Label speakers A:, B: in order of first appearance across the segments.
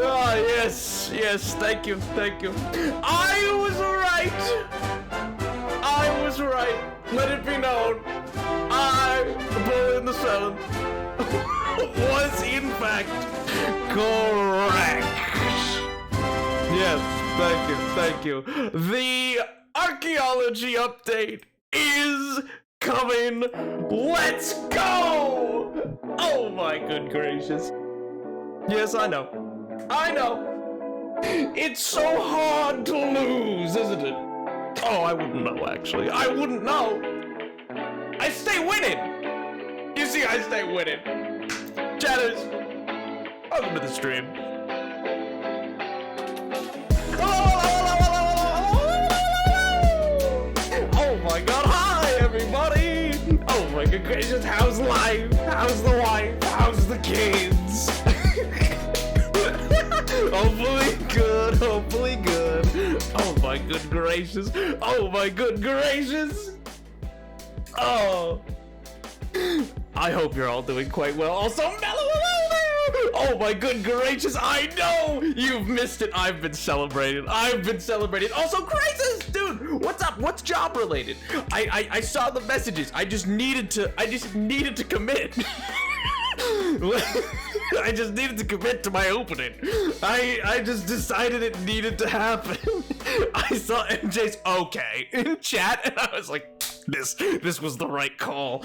A: Ah, yes, thank you. I was right. Let it be known. I, the bullet in the seventh, was in fact correct. Yes, thank you. The archaeology update is coming. Let's go! Oh my good gracious. Yes, I know. It's so hard to lose, isn't it? Oh, I wouldn't know, actually. I wouldn't know. I stay winning. You see, I stay winning. Chatters, welcome to the stream. Oh my god, hi everybody! Oh my good gracious, how's life? How's the wife? How's the kids? Hopefully good. Oh my good gracious. Oh. I hope you're all doing quite well. Also, mellow. Oh my good gracious, I know you've missed it. I've been celebrating. Also, Crisis, dude, what's up? What's job related? I saw the messages. I just needed to commit. I just needed to commit to my opening. I just decided it needed to happen. I saw MJ's okay in chat, and I was like, this was the right call.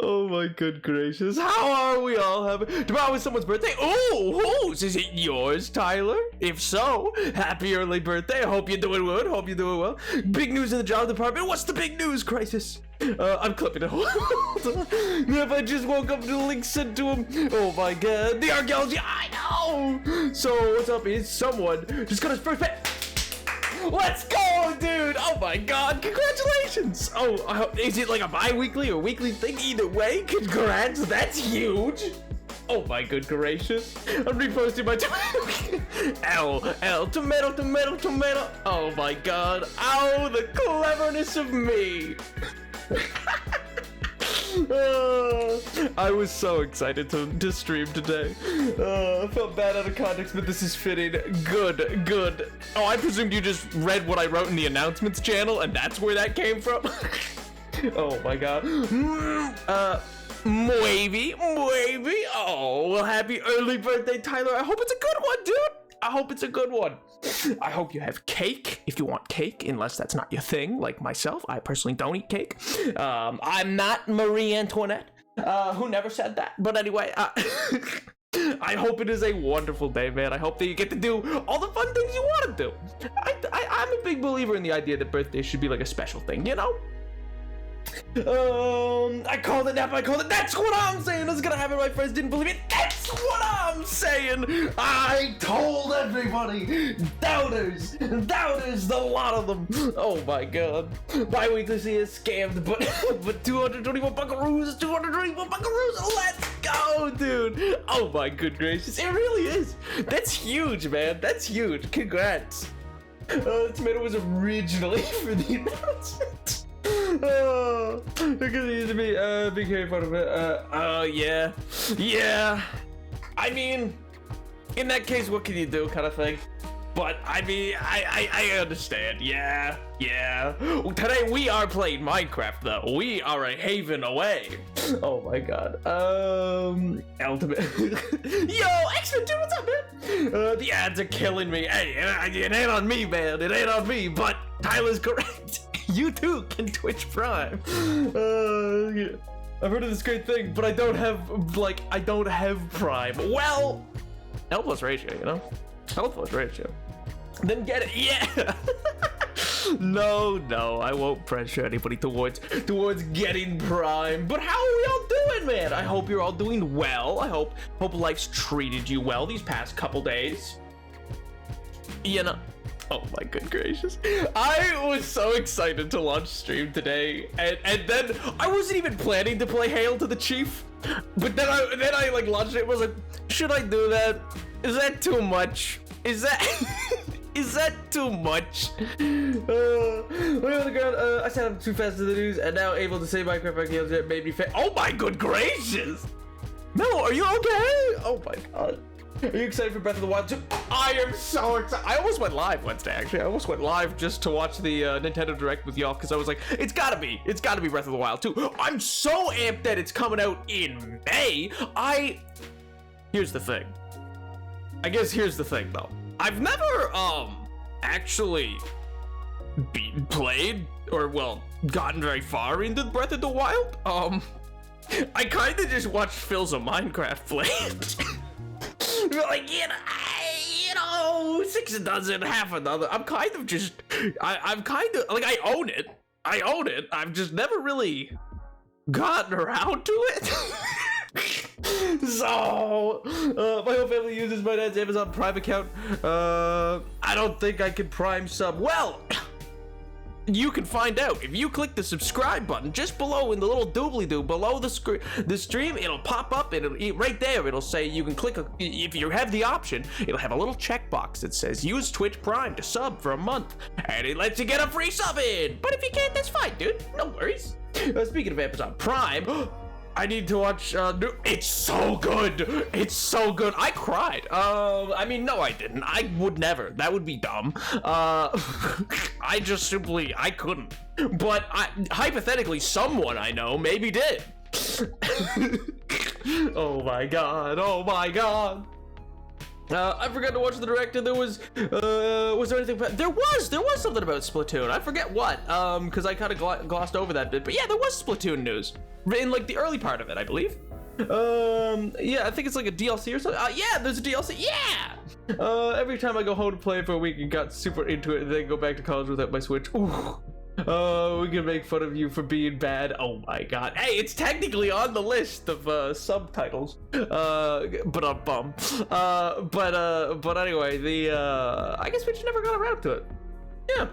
A: Oh my good gracious. How are we all having? Tomorrow is someone's birthday. Oh, whose? Is it yours, Tyler? If so, happy early birthday. I hope you're doing good. Well. Big news in the job department. What's the big news, Crisis? I'm clipping it. Hold on. If I just woke up to the link sent to him. Oh my god. The archaeology. I know. So what's up is someone just got his first pet. Let's go, dude! Oh my god, congratulations! Oh, is it like a bi-weekly or weekly thing? Either way, congrats, that's huge! Oh my good gracious. I'm reposting my tomato. Oh my god. Oh, the cleverness of me. I was so excited to stream today. I felt bad out of context, but this is fitting. Good. Oh, I presumed you just read what I wrote in the announcements channel, and that's where that came from? Oh my god. Wavy. Oh, well, happy early birthday, Tyler. I hope it's a good one, dude. I hope you have cake if you want cake, unless that's not your thing, like myself. I personally don't eat cake. I'm not Marie Antoinette, who never said that. But anyway, I hope it is a wonderful day, man. I hope that you get to do all the fun things you want to do. I'm a big believer in the idea that birthdays should be like a special thing, you know? I called it. That's what I'm saying. I was gonna have it. My friends didn't believe it. That's what I'm saying. I told everybody. Doubters, the lot of them. Oh my god. Bi-weekly is scammed, but 221 buckaroos. Let's go, dude. Oh my good gracious. It really is. That's huge, man. That's huge. Congrats. Tomato was originally for the announcement. Oh, because he used to be big hairy part of it. Yeah. I mean, in that case, what can you do, kind of thing. But I mean, I understand. Yeah. Well, today we are playing Minecraft, though. We are a haven away. Oh my god. Ultimate. Yo, X-Men, dude, what's up, man? The ads are killing me. Hey, it ain't on me, man. It ain't on me. But Tyler's correct. You too can Twitch Prime. Yeah. I've heard of this great thing, but I don't have Prime. Well, L plus ratio, you know? L plus ratio. Then get it, yeah! No, I won't pressure anybody towards getting Prime. But how are we all doing, man? I hope you're all doing well. I hope life's treated you well these past couple days. You know? Oh my good gracious. I was so excited to launch stream today, and then I wasn't even planning to play Hail to the Chief, but then I like launched it and was like, should I do that? Is that too much? Is that too much? I said I'm too fast to the news and now able to say Minecraft archaeology made me oh my good gracious! Melo, are you okay? Oh my god. Are you excited for Breath of the Wild 2? I am so excited. I almost went live Wednesday, actually. I almost went live just to watch the Nintendo Direct with y'all, because I was like, it's gotta be Breath of the Wild 2. I'm so amped that it's coming out in May. Here's the thing. I guess here's the thing, though. I've never, actually played, or, well, gotten very far into Breath of the Wild. I kind of just watched Phil's a Minecraft play. Like, you know, 6 a dozen, half another. I'm kind of just, I'm kind of, like, I own it. I've just never really gotten around to it. So, my whole family uses my dad's Amazon Prime account. I don't think I can Prime sub. Well, you can find out if you click the subscribe button just below in the little doobly-doo below the stream. It'll pop up and right there it'll say you can click if you have the option. It'll have a little checkbox that says use Twitch Prime to sub for a month, and it lets you get a free sub in. But if you can't, that's fine, dude. No worries. Speaking of Amazon Prime, I need to watch, it's so good. It's so good. I cried. I mean, no, I didn't. I would never. That would be dumb. I just simply, I couldn't. But hypothetically, someone I know maybe did. Oh my god. Oh my god. I forgot to watch the Direct, and there was there anything about, there was something about Splatoon. I forget what, because I kind of glossed over that bit, but yeah, there was Splatoon news in like the early part of it, I believe. Yeah, I think it's like a DLC or something. Yeah, there's a DLC. Yeah. Every time I go home to play for a week and got super into it, and then go back to college without my Switch. Ooh. Oh, we can make fun of you for being bad. Oh my god. Hey, it's technically on the list of subtitles. But I'm bummed. But anyway, I guess we just never got around to it. Yeah.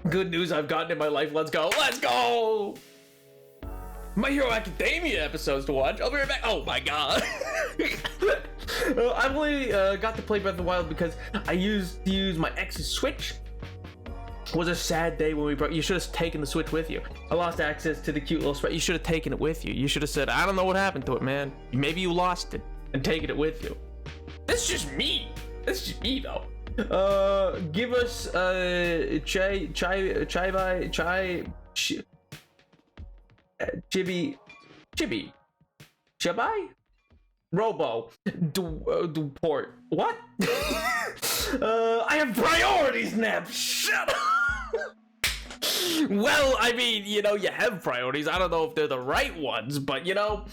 A: Good news I've gotten in my life. Let's go. Let's go. My Hero Academia episodes to watch. I'll be right back. Oh my god. I've only got to play Breath of the Wild because I used to use my ex's Switch. It was a sad day when we brought. You should have taken the Switch with you. I lost access to the cute little sprite. You should have taken it with you. You should have said, I don't know what happened to it, man. Maybe you lost it and taken it with you. That's just me. That's just me, though. Give us Chibi Robo Duport. What? I have priorities, Neb. Shut up. Well, I mean, you know, you have priorities. I don't know if they're the right ones, but you know,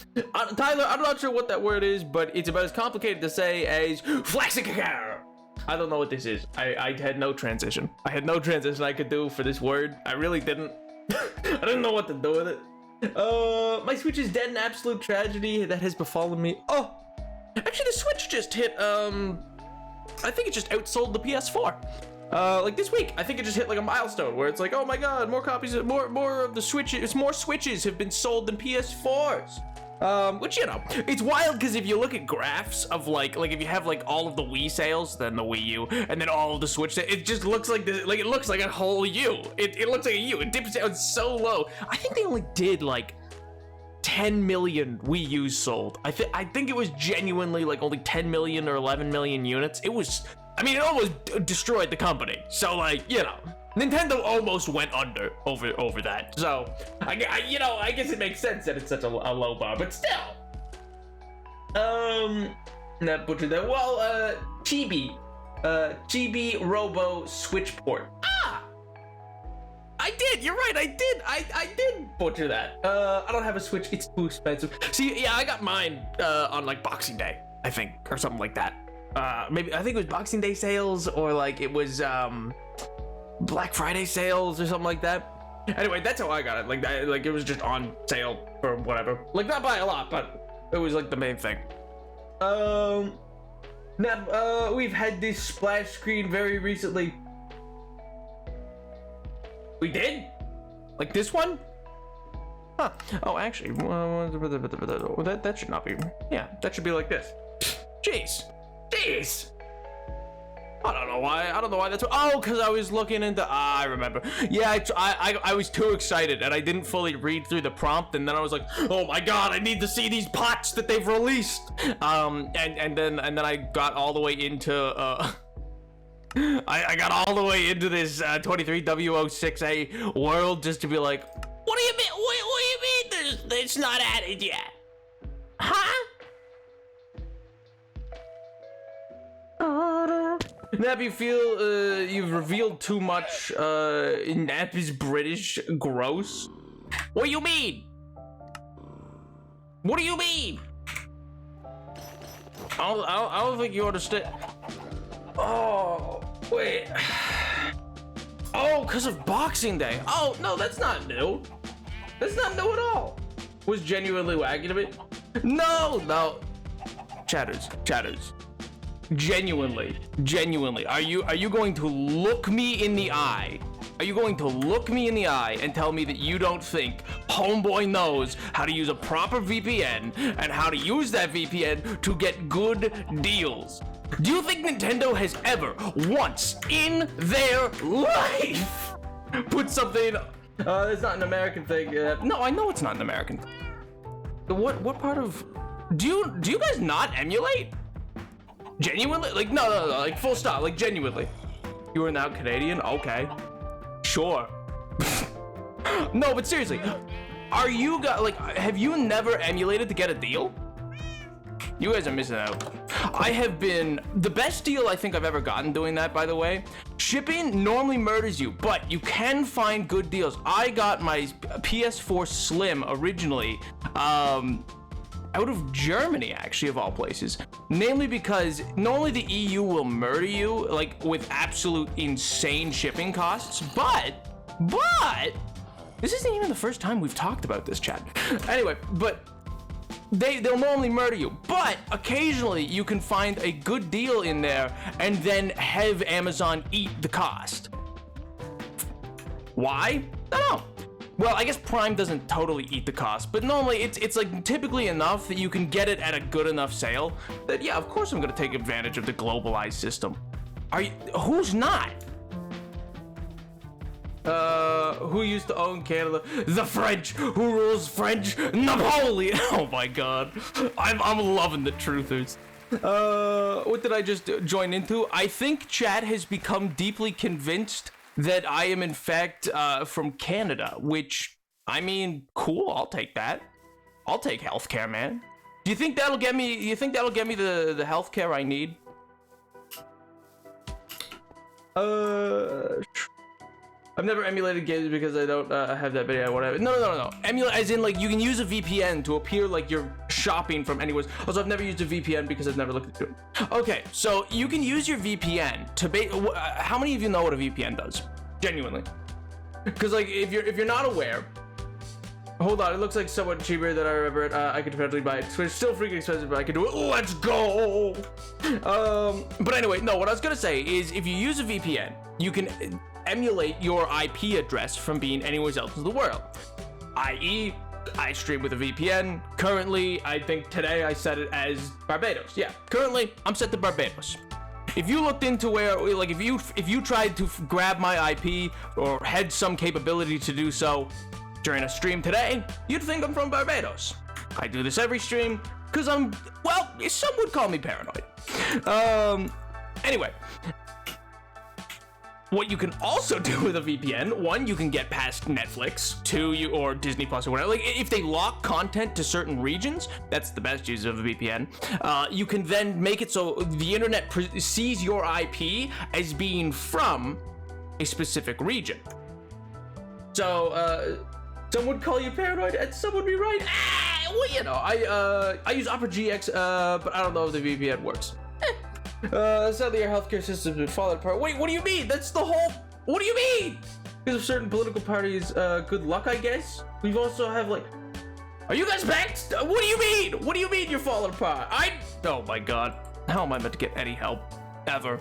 A: Tyler, I'm not sure what that word is, but it's about as complicated to say as flexicar. I don't know what this is. I had no transition. I had no transition I could do for this word. I really didn't. I didn't know what to do with it. My Switch is dead, an absolute tragedy that has befallen me. Oh, actually, the Switch just hit, I think it just outsold the PS4. Like this week, I think it just hit like a milestone where it's like, oh my god, more copies, more of the Switches, more Switches have been sold than PS4s. Which, you know, it's wild because if you look at graphs of like if you have like all of the Wii sales, then the Wii U, and then all of the Switch sales, it just looks like this, like it looks like a whole U. It looks like a U. It dips down so low. I think they only did like 10 million Wii U's sold. I think it was genuinely like only 10 million or 11 million units. It was, I mean, it almost destroyed the company. So like, you know, Nintendo almost went under over that. So you know, I guess it makes sense that it's such a low bar, but still. Not butchered that. Well, Chibi Robo Switch port. I did. You're right. I did butcher that. I don't have a Switch. It's too expensive. See, yeah, I got mine on like Boxing Day, I think, or something like that. Maybe I think it was Boxing Day sales, or like it was Black Friday sales or something like that. Anyway, that's how I got it. Like it was just on sale or whatever. Like not by a lot, but it was like the main thing. Now we've had this splash screen very recently. We did? Like this one? Huh. Oh, actually, that should not be. Yeah, that should be like this. Jeez. I don't know why. I don't know why that's. Oh, because I was looking into. I remember. Yeah, I was too excited and I didn't fully read through the prompt, and then I was like, oh my god, I need to see these pots that they've released. And then I got all the way into. I got all the way into this 23W06A world just to be like, what do you mean? What do you mean? It's not added yet, huh? Nap, you feel you've revealed too much. Nap is British. Gross. What do you mean? What do you mean? I don't think you understand. Oh, wait. Oh, because of Boxing Day. Oh, no, that's not new. That's not new at all. Was genuinely wagging a bit. No. Chatters. Genuinely. Are you going to look me in the eye? Are you going to look me in the eye and tell me that you don't think Homeboy knows how to use a proper VPN and how to use that VPN to get good deals? Do you think Nintendo has ever once in their life put something? It's not an American thing. No, I know it's not an American thing. What part of? Do you guys not emulate? Genuinely? Like no, like full stop. Like genuinely. You are now Canadian? Okay, sure. No, but seriously, are you guys like? Have you never emulated to get a deal? You guys are missing out. I have been the best deal I think I've ever gotten doing that, by the way. Shipping normally murders you, but you can find good deals. I got my PS4 Slim originally out of Germany, actually, of all places. Namely because normally the EU will murder you like with absolute insane shipping costs, but this isn't even the first time we've talked about this, chat. Anyway, but they'll normally murder you, but occasionally you can find a good deal in there and then have Amazon eat the cost. Why? I don't know. Well, I guess Prime doesn't totally eat the cost, but normally it's like typically enough that you can get it at a good enough sale that yeah, of course I'm gonna take advantage of the globalized system. Who's not? Who used to own Canada? The French. Who rules French? Napoleon. Oh my god. I'm loving the truthers. What did I just join into? I think chat has become deeply convinced that I am in fact from Canada, which, I mean, cool, I'll take that. I'll take healthcare, man. Do you think that'll get me, the healthcare I need? I've never emulated games because I don't have that video. Whatever. No. Emulate as in like you can use a VPN to appear like you're shopping from anywhere. Also, I've never used a VPN because I've never looked into it. Okay, so you can use your VPN to how many of you know what a VPN does? Genuinely, because like if you're not aware. Hold on, it looks like somewhat cheaper than I remember it. I could potentially buy it. So it's still freaking expensive, but I could do it. Let's go! But anyway, no, what I was gonna say is if you use a VPN, you can emulate your IP address from being anywhere else in the world. I.e., I stream with a VPN. Currently, I think today I set it as Barbados. Yeah, currently I'm set to Barbados. If you looked into where, like, if you tried to grab my IP or had some capability to do so during a stream today, you'd think I'm from Barbados. I do this every stream because well, some would call me paranoid. Anyway. What you can also do with a VPN, one, you can get past Netflix, two, or Disney Plus or whatever. Like, if they lock content to certain regions, that's the best use of a VPN. You can then make it so the internet sees your IP as being from a specific region. So, some would call you paranoid, and some would be right. Well, you know, I use Opera GX, but I don't know if the VPN works. Sadly, our healthcare system's been falling apart. Wait, what do you mean? That's the whole. What do you mean? Because of certain political parties, good luck, I guess. We've also have like. Are you guys back? What do you mean? What do you mean you're falling apart? Oh my god. How am I meant to get any help ever?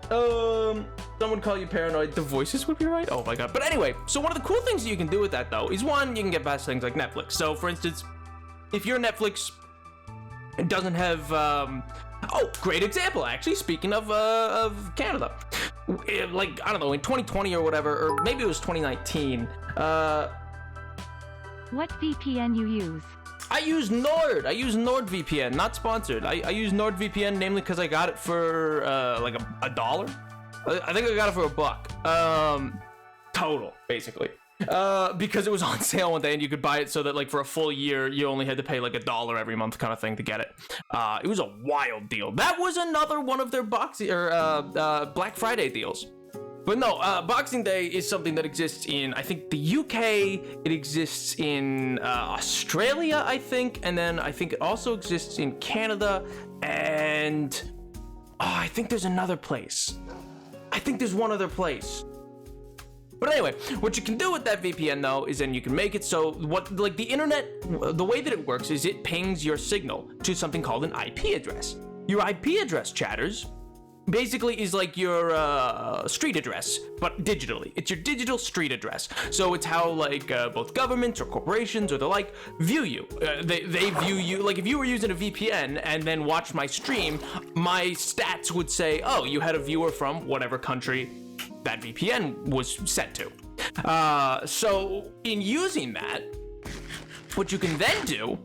A: Someone call you paranoid. The voices would be right. Oh my god. But anyway, so one of the cool things that you can do with that though is one, you can get past things like Netflix. So for instance, if you're Netflix. It doesn't have, oh, great example, actually, speaking of Canada. Like, I don't know, in 2020 or whatever, or maybe it was 2019,
B: What VPN you use?
A: I use NordVPN, not sponsored. I use NordVPN namely because I got it for like a dollar. I think I got it for $1. Total, basically. Because it was on sale one day and you could buy it so that like for a full year you only had to pay like $1 every month kind of thing to get it. It was a wild deal. That was another one of their Black Friday deals. But no, Boxing Day is something that exists in, I think, the UK, it exists in Australia, I think, and then I think it also exists in Canada, and I think there's another place. I think there's one other place. But anyway, what you can do with that VPN, though, is then you can make it so, the internet, the way that it works is it pings your signal to something called an IP address. Your IP address, chatters, basically is like your street address, but digitally. It's your digital street address. So it's how like both governments or corporations or the like view you. They view you, like if you were using a VPN and then watched my stream, my stats would say, oh, you had a viewer from whatever country that VPN was set to. So in using that, what you can then do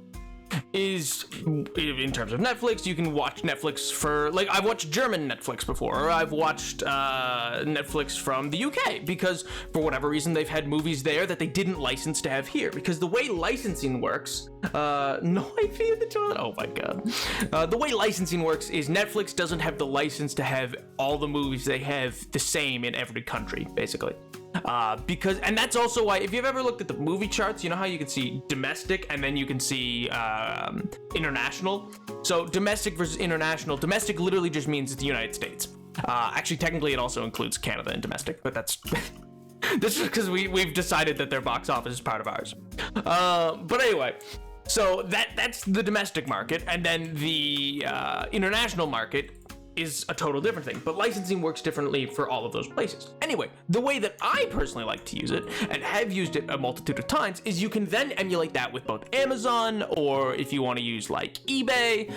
A: is, in terms of Netflix, you can watch Netflix for, like, I've watched German Netflix before, or I've watched Netflix from the UK, because for whatever reason they've had movies there that they didn't license to have here, because the way licensing works, no IP in the toilet, oh my god. The way licensing works is Netflix doesn't have the license to have all the movies they have the same in every country, basically. Because, and that's also why, if you've ever looked at the movie charts, you know how you can see domestic and then you can see international. So domestic versus international. Domestic literally just means it's the United States. Actually, technically, it also includes Canada in domestic, but that's this is because we've decided that their box office is part of ours. But anyway. So that's the domestic market, and then the international market is a total different thing, but licensing works differently for all of those places. Anyway, the way that I personally like to use it, and have used it a multitude of times, is you can then emulate that with both Amazon, or if you want to use like eBay,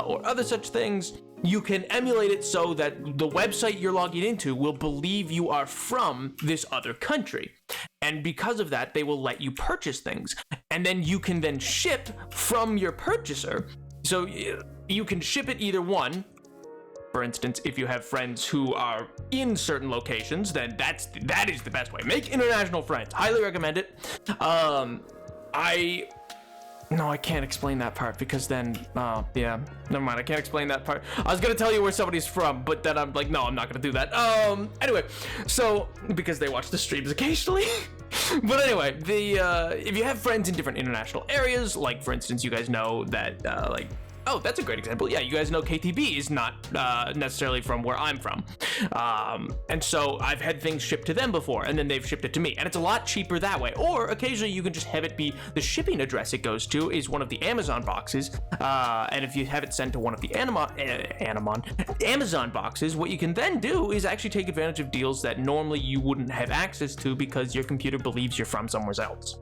A: or other such things, you can emulate it so that the website you're logging into will believe you are from this other country. And because of that, they will let you purchase things. And then you can then ship from your purchaser. So you can ship it either one, for instance, if you have friends who are in certain locations, then that is the best way. Make international friends. Highly recommend it. No, I can't explain that part because then, yeah, never mind. I can't explain that part. I was gonna tell you where somebody's from, but then I'm like, no, I'm not gonna do that. Anyway, so because they watch the streams occasionally. But anyway, if you have friends in different international areas, like for instance, you guys know that, oh, that's a great example. Yeah, you guys know KTB is not necessarily from where I'm from. And so I've had things shipped to them before, and then they've shipped it to me. And it's a lot cheaper that way. Or occasionally you can just have it be the shipping address it goes to is one of the Amazon boxes. And if you have it sent to one of the Amazon boxes, what you can then do is actually take advantage of deals that normally you wouldn't have access to because your computer believes you're from somewhere else.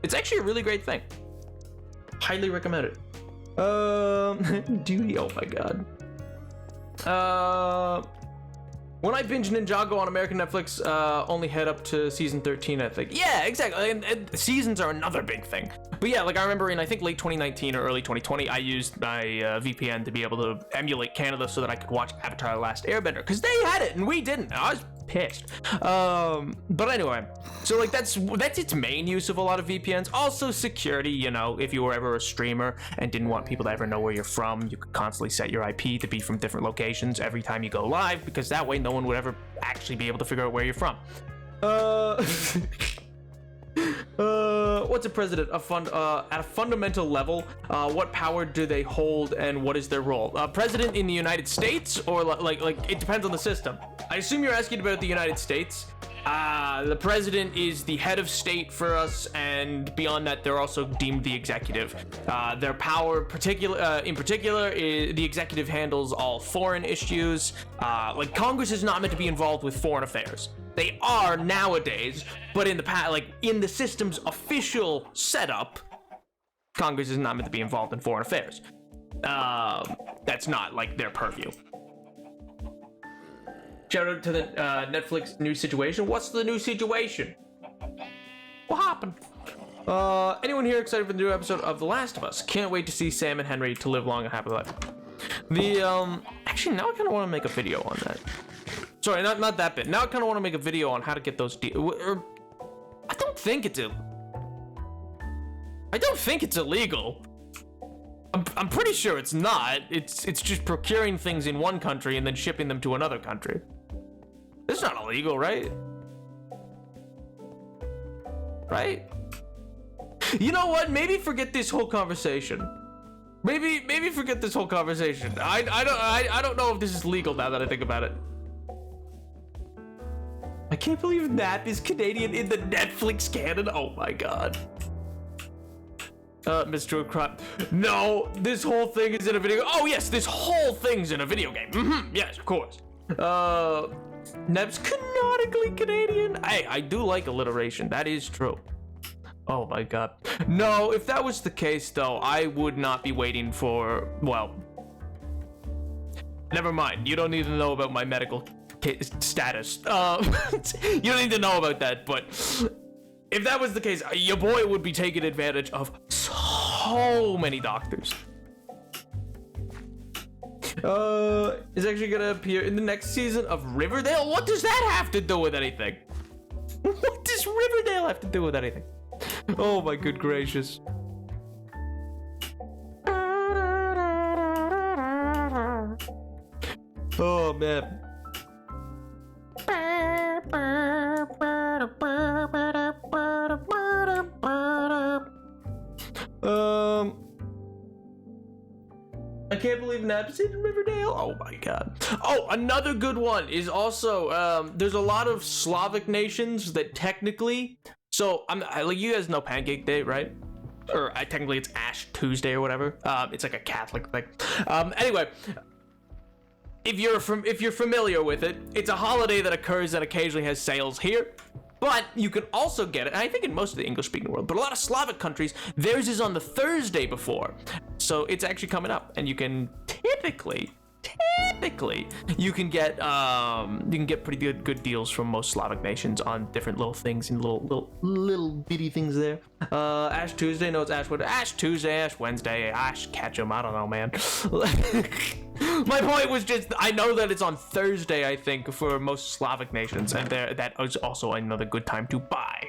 A: It's actually a really great thing. Highly recommend it. Duty, oh my god. When I binged Ninjago on American Netflix, only head up to season 13, I think. Yeah, exactly, and seasons are another big thing. But yeah, like I remember in, I think, late 2019 or early 2020, I used my VPN to be able to emulate Canada so that I could watch Avatar: The Last Airbender, because they had it and we didn't. I was pissed. But anyway, so like that's its main use of a lot of VPNs. Also security, you know, if you were ever a streamer and didn't want people to ever know where you're from, you could constantly set your IP to be from different locations every time you go live, because that way no one would ever actually be able to figure out where you're from. What's a president? At a fundamental level, what power do they hold and what is their role? President in the United States, or like it depends on the system. I assume you're asking about the United States. The president is the head of state for us, and beyond that, they're also deemed the executive. Their power, in particular, is the executive handles all foreign issues. Like Congress is not meant to be involved with foreign affairs. They are nowadays, but in the past, like in the system's official setup, Congress is not meant to be involved in foreign affairs. that's not like their purview. Shout out to the Netflix new situation. What's the new situation? What happened? Anyone here excited for the new episode of The Last of Us? Can't wait to see Sam and Henry to live long and happy life. Actually, now I kind of want to make a video on that. Sorry, not that bit. Now I kind of want to make a video on how to get those I don't think it's illegal. I'm pretty sure it's not. It's just procuring things in one country and then shipping them to another country. It's not illegal, right? Right? You know what? Maybe forget this whole conversation. Maybe forget this whole conversation. I don't know if this is legal now that I think about it. I can't believe Nap is Canadian in the Netflix canon. Oh my god. Mr. Crop. No, this whole thing is in a video. Oh yes, this whole thing's in a video game. Yes, of course. Neb's canonically Canadian. I do like alliteration. That is true. Oh my god. No, if that was the case though, I would not be waiting for, well, never mind. You don't need to know about my medical status. You don't need to know about that, but if that was the case, your boy would be taking advantage of so many doctors. Is actually gonna appear in the next season of Riverdale? What does that have to do with anything? What does Riverdale have to do with anything? Oh my good gracious. Oh man. I can't believe Nap's in Riverdale. Oh my god. Oh, another good one is also there's a lot of Slavic nations that technically, so like you guys know Pancake Day, right? Or technically it's Ash Tuesday or whatever. It's like a Catholic thing. Anyway, if you're familiar with it, it's a holiday that occurs and occasionally has sales here. But you can also get it, and I think in most of the English-speaking world, but a lot of Slavic countries, theirs is on the Thursday before. So it's actually coming up, and you can typically, you can get pretty good deals from most Slavic nations on different little things and little bitty things there. Ash Tuesday, no, it's Ash Tuesday, Ash Wednesday, Ash Ketchum, I don't know, man. My point was just, I know that it's on Thursday, I think, for most Slavic nations, and that is also another good time to buy.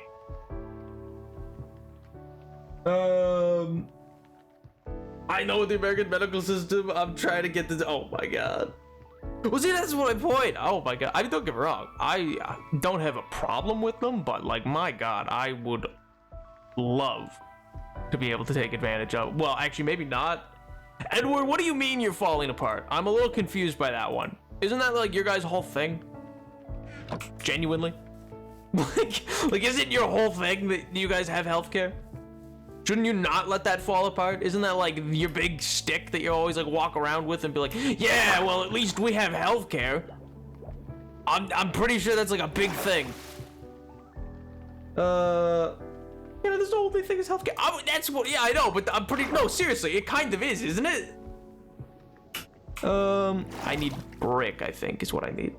A: I know the American medical system. I'm trying to get this. Oh my god. Well, see, that's my point. Oh my god. I mean, don't get me wrong. I don't have a problem with them, but like, my god, I would love to be able to take advantage of. Well, actually, maybe not. Edward, what do you mean you're falling apart? I'm a little confused by that one. Isn't that like your guys' whole thing? Genuinely? like isn't your whole thing that you guys have healthcare? Shouldn't you not let that fall apart? Isn't that like your big stick that you always like walk around with and be like, yeah, well, at least we have healthcare. I'm pretty sure that's like a big thing. You know, this whole thing is healthcare. That's what, yeah, I know, but I'm pretty, no, seriously, it kind of is, isn't it? I need brick, I think, is what I need.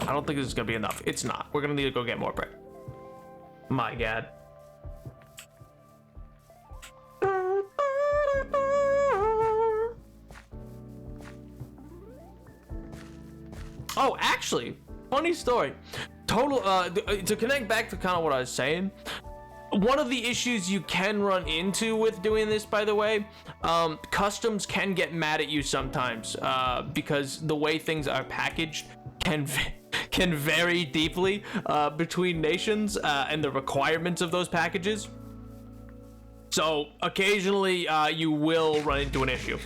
A: I don't think this is gonna be enough. It's not. We're gonna need to go get more brick. My god. Oh, actually, funny story. To connect back to kind of what I was saying, one of the issues you can run into with doing this, by the way, customs can get mad at you sometimes because the way things are packaged can vary deeply between nations and the requirements of those packages. So occasionally you will run into an issue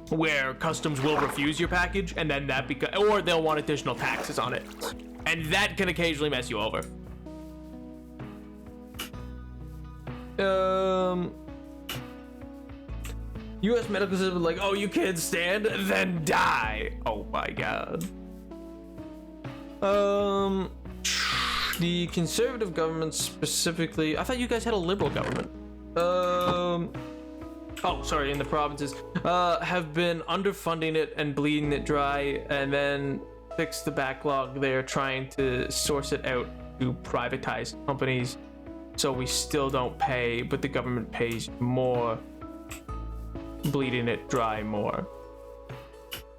A: where customs will refuse your package, and then or they'll want additional taxes on it, and that can occasionally mess you over. U.S. medical system, like, oh, you can't stand, then die. Oh my god. The conservative government specifically, I thought you guys had a liberal government. Oh, sorry, in the provinces, have been underfunding it and bleeding it dry, and then fix the backlog. They're trying to source it out to privatized companies, so we still don't pay, but the government pays more, bleeding it dry more.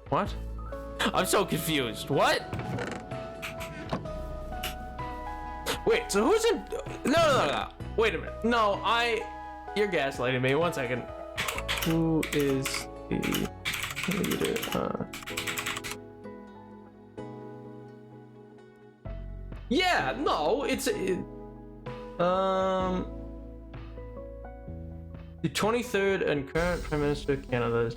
A: What? I'm so confused. What? Wait, so who's in? No. Wait a minute. No, you're gaslighting me. 1 second. Who is the leader? Yeah, no, it's the 23rd and current Prime Minister of Canada.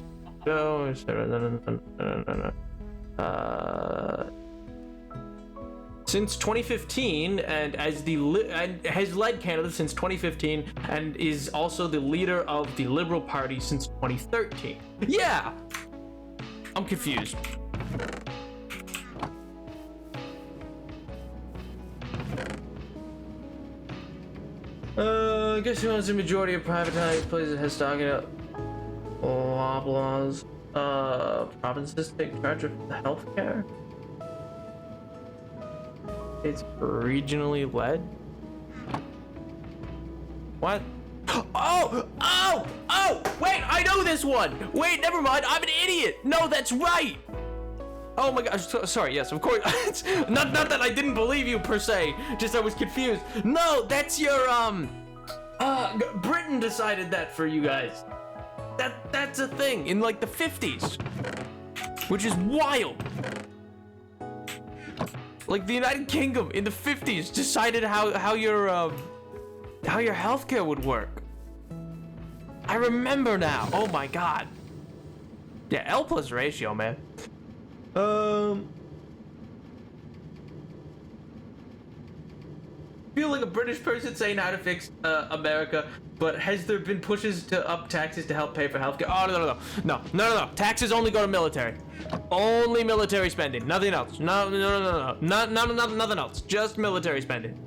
A: Since 2015, and and has led Canada since 2015, and is also the leader of the Liberal Party since 2013. Yeah, I'm confused. I guess he wants the majority of privatized places has stock up. Laws. Provinces take charge of the healthcare. It's regionally led. What? Oh! Wait, I know this one. Wait, never mind. I'm an idiot. No, that's right. Oh my gosh. Sorry. Yes, of course. It's not that I didn't believe you per se. Just I was confused. No, that's your Britain decided that for you guys. That's a thing in like the 50s, which is wild. Like the United Kingdom in the 50s decided how your healthcare would work. I remember now. Oh my god. Yeah, L plus ratio, man. Feel like a British person saying how to fix America, but has there been pushes to up taxes to help pay for healthcare? Oh, no. Taxes only go to military. Only military spending, nothing else. No. Nothing else. Just military spending.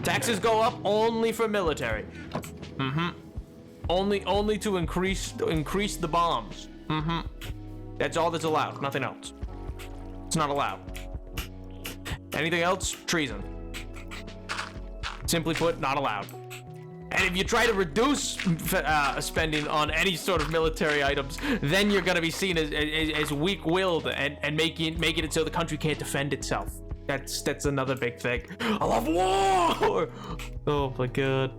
A: Taxes go up only for military. Only to increase the bombs. That's all that's allowed. Nothing else. It's not allowed. Anything else? Treason. Simply put, not allowed. And if you try to reduce spending on any sort of military items, then you're gonna be seen as weak-willed and making it so the country can't defend itself. That's another big thing. I love war. Oh my god.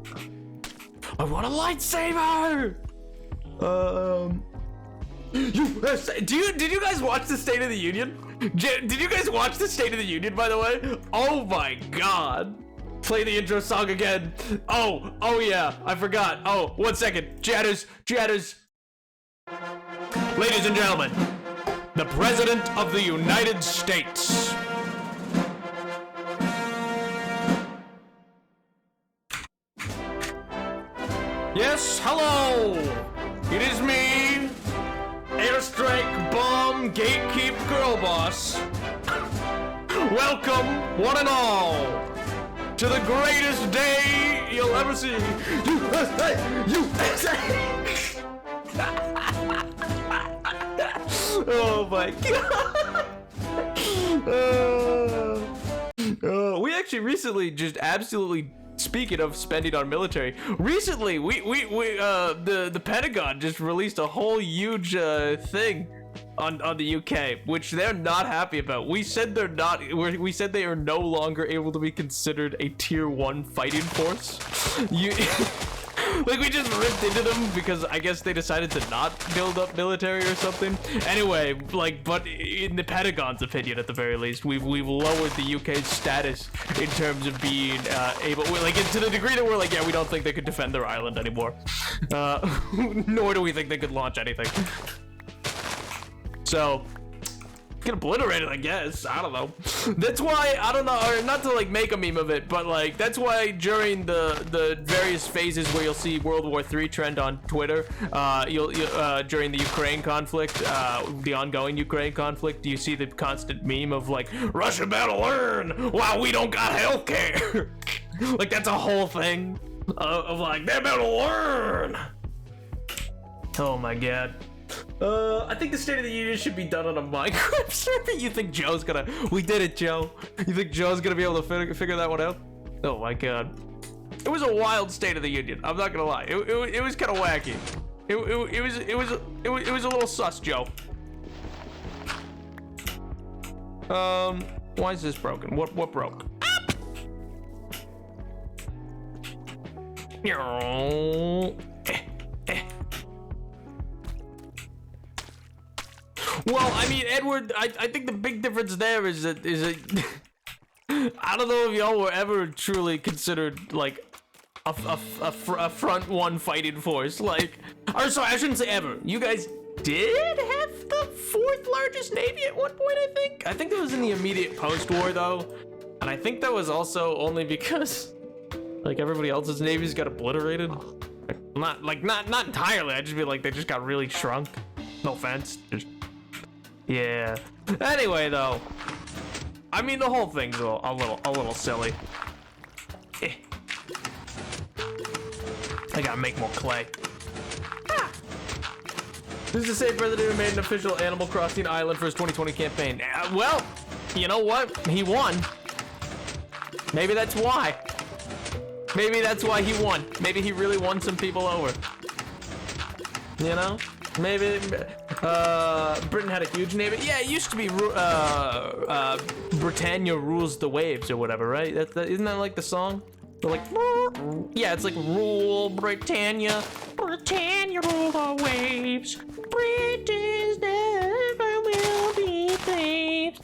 A: I want a lightsaber. Did you guys watch the State of the Union? Did you guys watch the State of the Union, by the way? Oh my god. Play the intro song again. Oh yeah, I forgot. Oh, 1 second. Jatters. Ladies and gentlemen, the President of the United States. Yes, hello. It is me, Airstrike Bomb Gatekeep Girl Boss. Welcome, one and all, to the greatest day you'll ever see. USA! Oh my god. We actually recently just absolutely, speaking of spending on military, recently the Pentagon just released a whole huge thing on the UK, which they're not happy about. We said we said they are no longer able to be considered a tier 1 fighting force. Like, we just ripped into them because I guess they decided to not build up military or something. Anyway, like, but in the Pentagon's opinion, at the very least, we've lowered the UK's status in terms of being able, like, to the degree that we're like, yeah, we don't think they could defend their island anymore. Nor do we think they could launch anything. So, get obliterated, I guess. I don't know. That's why, I don't know, or not to like make a meme of it, but like that's why during the various phases where you'll see World War III trend on Twitter, you'll during the Ukraine conflict, the ongoing Ukraine conflict, you see the constant meme of like, Russia better learn while we don't got healthcare. Like that's a whole thing of like, they better learn. Oh my god. I think the State of the Union should be done on a Minecraft server. You think Joe's gonna... We did it, Joe. You think Joe's gonna be able to figure that one out? Oh my god. It was a wild State of the Union. I'm not gonna lie. It was kind of wacky. It was a little sus, Joe. Why is this broken? What broke? Well, I mean, Edward, I think the big difference there is that I don't know if y'all were ever truly considered like a front one fighting force, like, or sorry, I shouldn't say ever. You guys did have the fourth largest navy at one point, I think. I think it was in the immediate post-war though, and I think that was also only because like everybody else's navies got obliterated. Not entirely. I just feel like they just got really shrunk. No offense. Just, yeah. Anyway, though, I mean the whole thing's a little silly. I gotta make more clay. This is to say President made an official Animal Crossing island for his 2020 campaign. Well, you know what? He won. Maybe that's why. Maybe that's why he won. Maybe he really won some people over. You know? Maybe Britain had a huge navy. Yeah, it used to be Britannia rules the waves or whatever, right? Isn't that like the song? They're like, yeah, it's like rule Britannia. Britannia rule the waves. Britain's never will be slaves.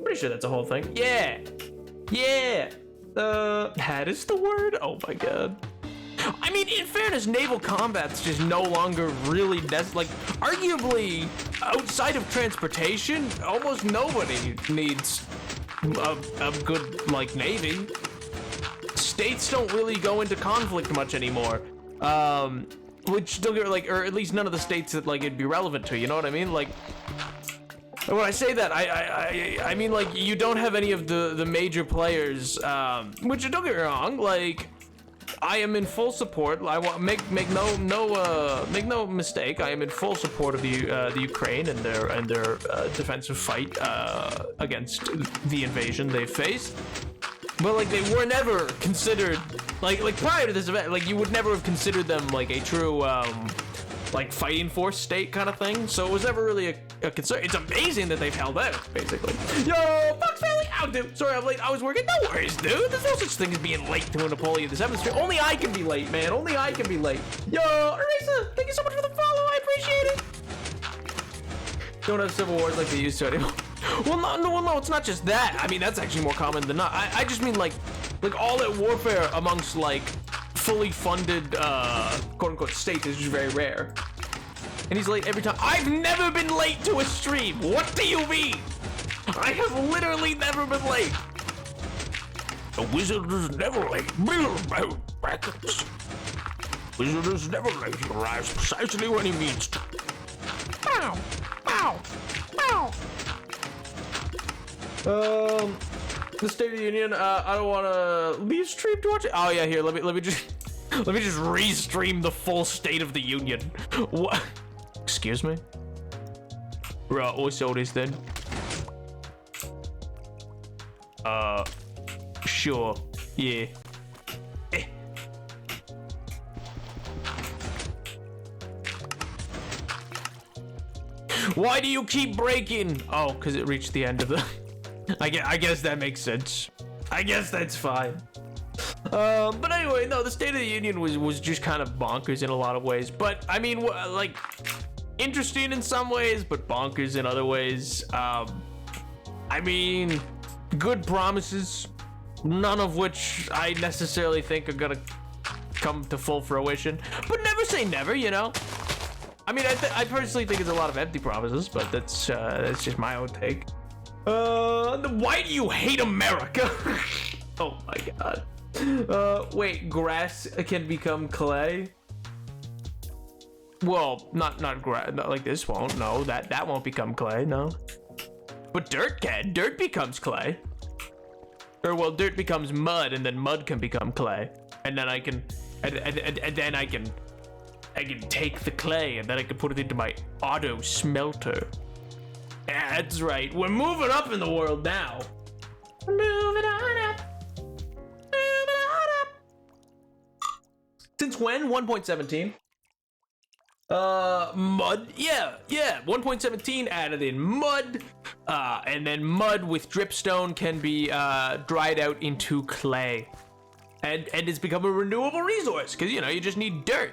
A: Pretty sure that's a whole thing. Yeah. Yeah. That is the word? Oh my god. I mean, in fairness, naval combat's just no longer really like, arguably, outside of transportation, almost nobody needs a good, like, navy. States don't really go into conflict much anymore. Which don't get, like, or at least none of the states that, like, it'd be relevant to, you know what I mean? Like, when I say that, I mean, like, you don't have any of the major players, which, don't get me wrong, like, I am in full support. I want make no mistake. I am in full support of the Ukraine and their defensive fight against the invasion they faced. But like they were never considered like prior to this event. Like you would never have considered them like a true like fighting force state kind of thing. So it was never really a concern. It's amazing that they've held out, basically. Yo, Fox Valley, oh dude, sorry I'm late. I was working. No worries, dude. There's no such thing as being late to a Napoleon the Seventh. Only I can be late, man. Only I can be late. Yo, Arisa, thank you so much for the follow. I appreciate it. Don't have civil wars like they used to anymore. Well, no, it's not just that. I mean, that's actually more common than not. I just mean like all-out warfare amongst like fully funded quote-unquote states is just very rare. And he's late every time. I've never been late to a stream. What do you mean? I have literally never been late. A wizard is never late. Brackets. Wizard is never late. He arrives precisely when he means to. Ow! Ow! Ow! The State of the Union. I don't want to leave stream to watch it. Oh yeah, here. Let me just restream the full State of the Union. What? Excuse me. Right. Also this then. Sure. Yeah. Why do you keep breaking? Oh, because it reached the end of the... I guess that makes sense. I guess that's fine. But anyway, no, the State of the Union was just kind of bonkers in a lot of ways. But, I mean, like, interesting in some ways, but bonkers in other ways. I mean, good promises, none of which I necessarily think are gonna come to full fruition. But never say never, you know? I mean, I personally think it's a lot of empty promises, but that's just my own take. Why do you hate America? Oh my god. Wait, grass can become clay? Well, not grass, like this won't. No, that won't become clay. No. But dirt can. Dirt becomes clay. Or well, dirt becomes mud, and then mud can become clay, and then I can, and then I can take the clay, and then I can put it into my auto smelter. Yeah, that's right. We're moving up in the world now. Moving on up. Moving on up. Since when? 1.17. Mud. Yeah. 1.17 added in mud. And then mud with dripstone can be dried out into clay. And it's become a renewable resource, because you know you just need dirt.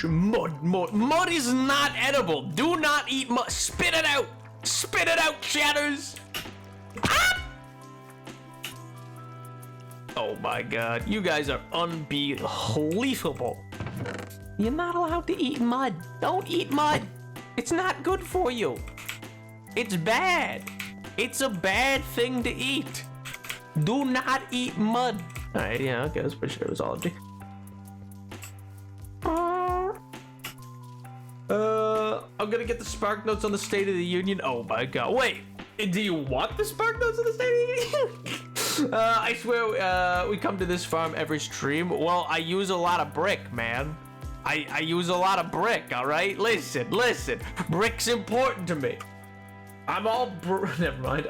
A: Mud is not edible. Do not eat mud. Spit it out. Spit it out, chatters. Ah! Oh my god, you guys are unbelievable. You're not allowed to eat mud. Don't eat mud. It's not good for you. It's bad. It's a bad thing to eat. Do not eat mud. Alright, yeah, okay, that's pretty sure it was ology. I'm gonna get the Spark Notes on the State of the Union. Oh my god, wait. Do you want the Spark Notes on the State of the Union? I swear, we come to this farm every stream. Well, I use a lot of brick, man. I use a lot of brick, all right? Listen. Brick's important to me. I'm all never mind.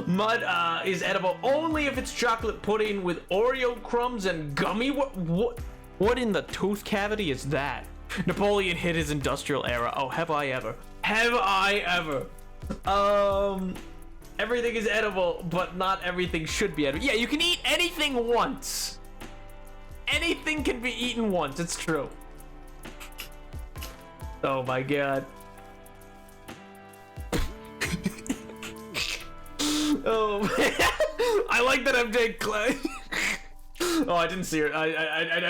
A: Mud is edible only if it's chocolate pudding with Oreo crumbs and gummy. What in the tooth cavity is that? Napoleon hit his industrial era. Oh, have I ever? Have I ever? Everything is edible, but not everything should be edible. Yeah, you can eat anything once. Anything can be eaten once. It's true. Oh my god. Oh man. I like that I'm Jake Clay. Oh, I didn't see it. I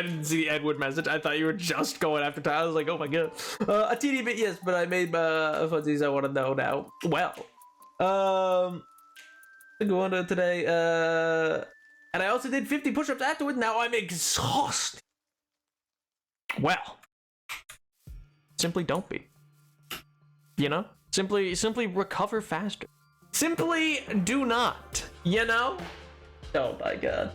A: didn't see the Edward message. I thought you were just going after Tyler. I was like, oh my god. A teeny bit, yes, but I made fuzzies I want to know now. Well, going to today, and I also did 50 push-ups afterwards. Now I'm exhausted. Well, simply don't be. You know, simply recover faster. Simply do not. You know. Oh my god.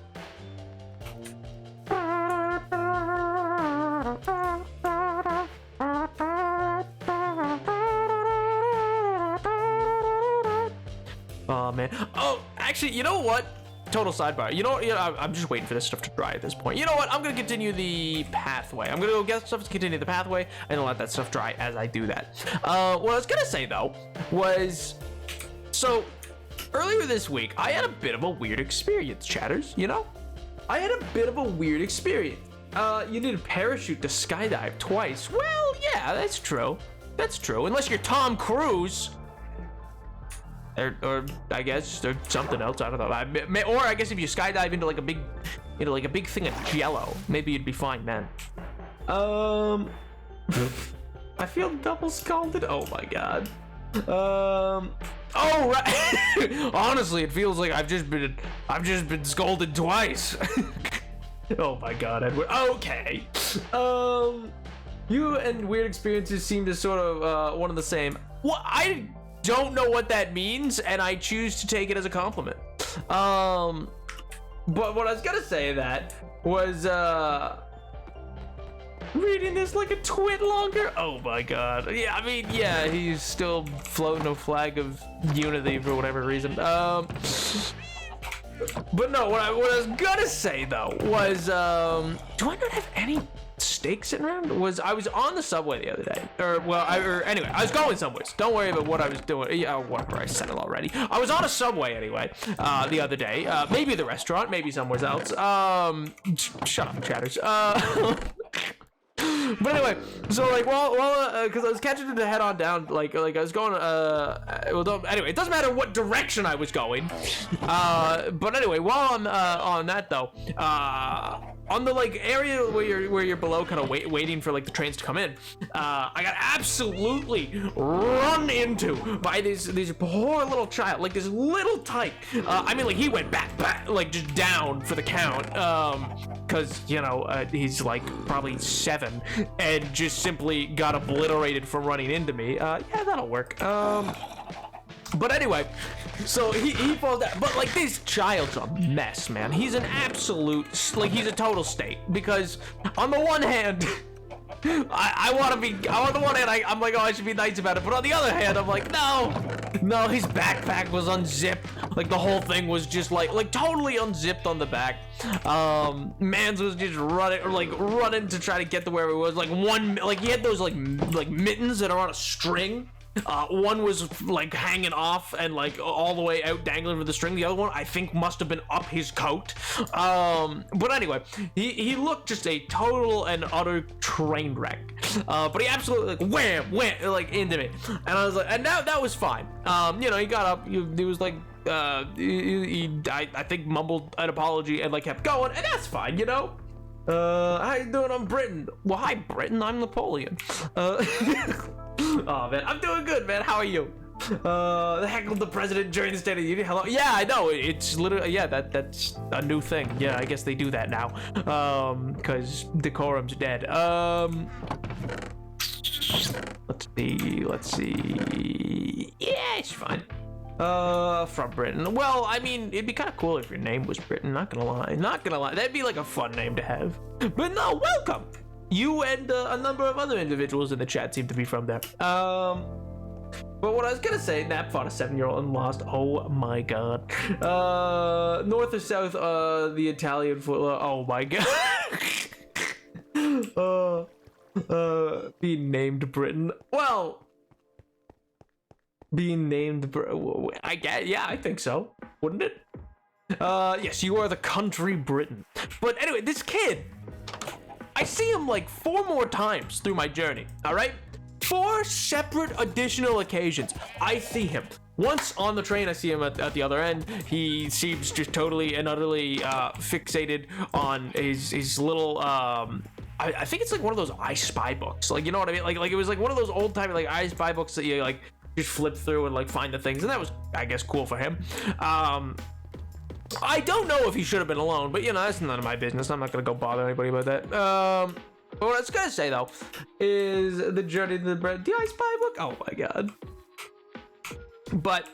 A: Oh man. Oh, actually, you know what? Total sidebar. You know, I'm just waiting for this stuff to dry at this point. You know what? I'm gonna continue the pathway. I'm gonna go get stuff to continue the pathway and let that stuff dry as I do that. What I was gonna say though was, so earlier this week I had a bit of a weird experience, chatters. You know, I had a bit of a weird experience. You need a parachute to skydive twice. Well, yeah, that's true. That's true. Unless you're Tom Cruise. Or I guess there's something else. I don't know. Or I guess if you skydive into like a big thing of Jello, maybe you'd be fine then. I feel double scalded. Oh my god. Oh right. Honestly, it feels like I've just been scalded twice. Oh my god, Edward. Okay. You and weird experiences seem to sort of one and the same. Well, I don't know what that means, and I choose to take it as a compliment. But what I was gonna say that was reading this like a twit longer. Oh my god. Yeah, I mean, yeah, he's still floating a flag of unity for whatever reason. But no, what I was gonna say though was, do I not have any steak sitting around? I was on the subway the other day, anyway, I was going somewhere. Don't worry about what I was doing. Yeah, whatever, I said it already. I was on a subway anyway, the other day. Maybe the restaurant, maybe somewhere else. Shut up, chatters. But anyway, so like, because I was catching him to head on down, like I was going, anyway, it doesn't matter what direction I was going. But anyway, while I'm on that though, on the like area where you're below, kind of waiting for like the trains to come in, I got absolutely run into by this poor little child, like this little tyke. I mean, like he went back, like just down for the count, because you know he's like probably 7, and just simply got obliterated from running into me. Yeah, that'll work. But anyway, so he falls down. But like this child's a mess, man. He's an absolute, like he's a total state. Because on the one hand, I want on the one hand, I'm like, oh, I should be nice about it. But on the other hand, I'm like, no, his backpack was unzipped. Like the whole thing was just like totally unzipped on the back. Mans was just running to try to get to where it was. Like he had those like mittens that are on a string. One was like hanging off and like all the way out dangling with the string. The other one I think must have been up his coat. But anyway, he looked just a total and utter train wreck. But he absolutely like wham like into me, and I was like, and that was fine. You know, he got up. He was like, I think mumbled an apology and like kept going, and that's fine. You know. How you doing? I'm Britain. Well, hi Britain. I'm Napoleon. Oh man, I'm doing good, man. How are you? The heck of the president during the State of the Union. Hello. Yeah, I know. It's literally, yeah, that's a new thing. Yeah, I guess they do that now. Because decorum's dead. Let's see. Yeah, it's fine. From Britain. Well, I mean, it'd be kind of cool if your name was Britain. Not gonna lie. That'd be like a fun name to have. But no, welcome. You and a number of other individuals in the chat seem to be from there. But what I was gonna say, Nap fought a 7-year-old and lost. Oh my god. North or south, the Italian foot. Oh my god. Being named Britain. Well, being named I guess, yeah, I think so. Wouldn't it? Yes, you are the country Britain. But anyway, this kid, I see him like 4 more times through my journey, all right? 4 separate additional occasions, I see him. Once on the train, I see him at the other end. He seems just totally and utterly fixated on his little, I think it's like one of those I Spy books. Like, you know what I mean? Like it was like one of those old time like I Spy books that you like just flip through and like find the things. And that was, I guess, cool for him. I don't know if he should have been alone, but you know, that's none of my business. I'm not gonna go bother anybody about that. What I was gonna say though is the journey to the bread. The I Spy book. Oh my god. But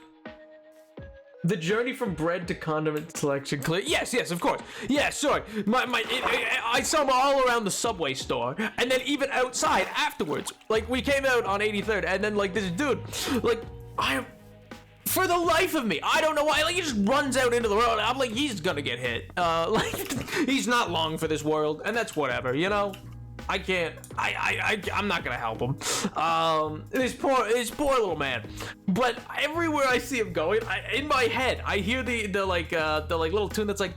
A: the journey from bread to condiment selection. Yes, of course. Yeah, sorry. I saw him all around the Subway store, and then even outside afterwards. Like we came out on 83rd, and then like this dude, like for the life of me, I don't know why. Like he just runs out into the road. I'm like, he's gonna get hit. Like he's not long for this world, and that's whatever, you know. I can't. I'm not gonna help him. This poor little man. But everywhere I see him going, in my head, I hear the little tune that's like.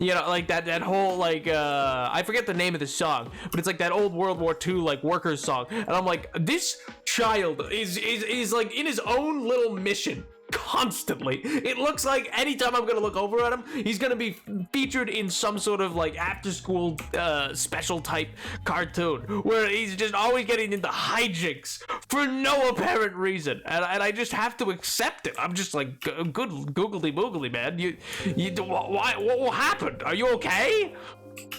A: You know, like that whole like I forget the name of the song, but it's like that old World War II like workers song, and I'm like, this child is like in his own little mission constantly. It looks like anytime I'm gonna look over at him, he's gonna be featured in some sort of like after school special type cartoon where he's just always getting into hijinks for no apparent reason, and I just have to accept it. I'm just like, good googly boogly, man. What happened? Are you okay?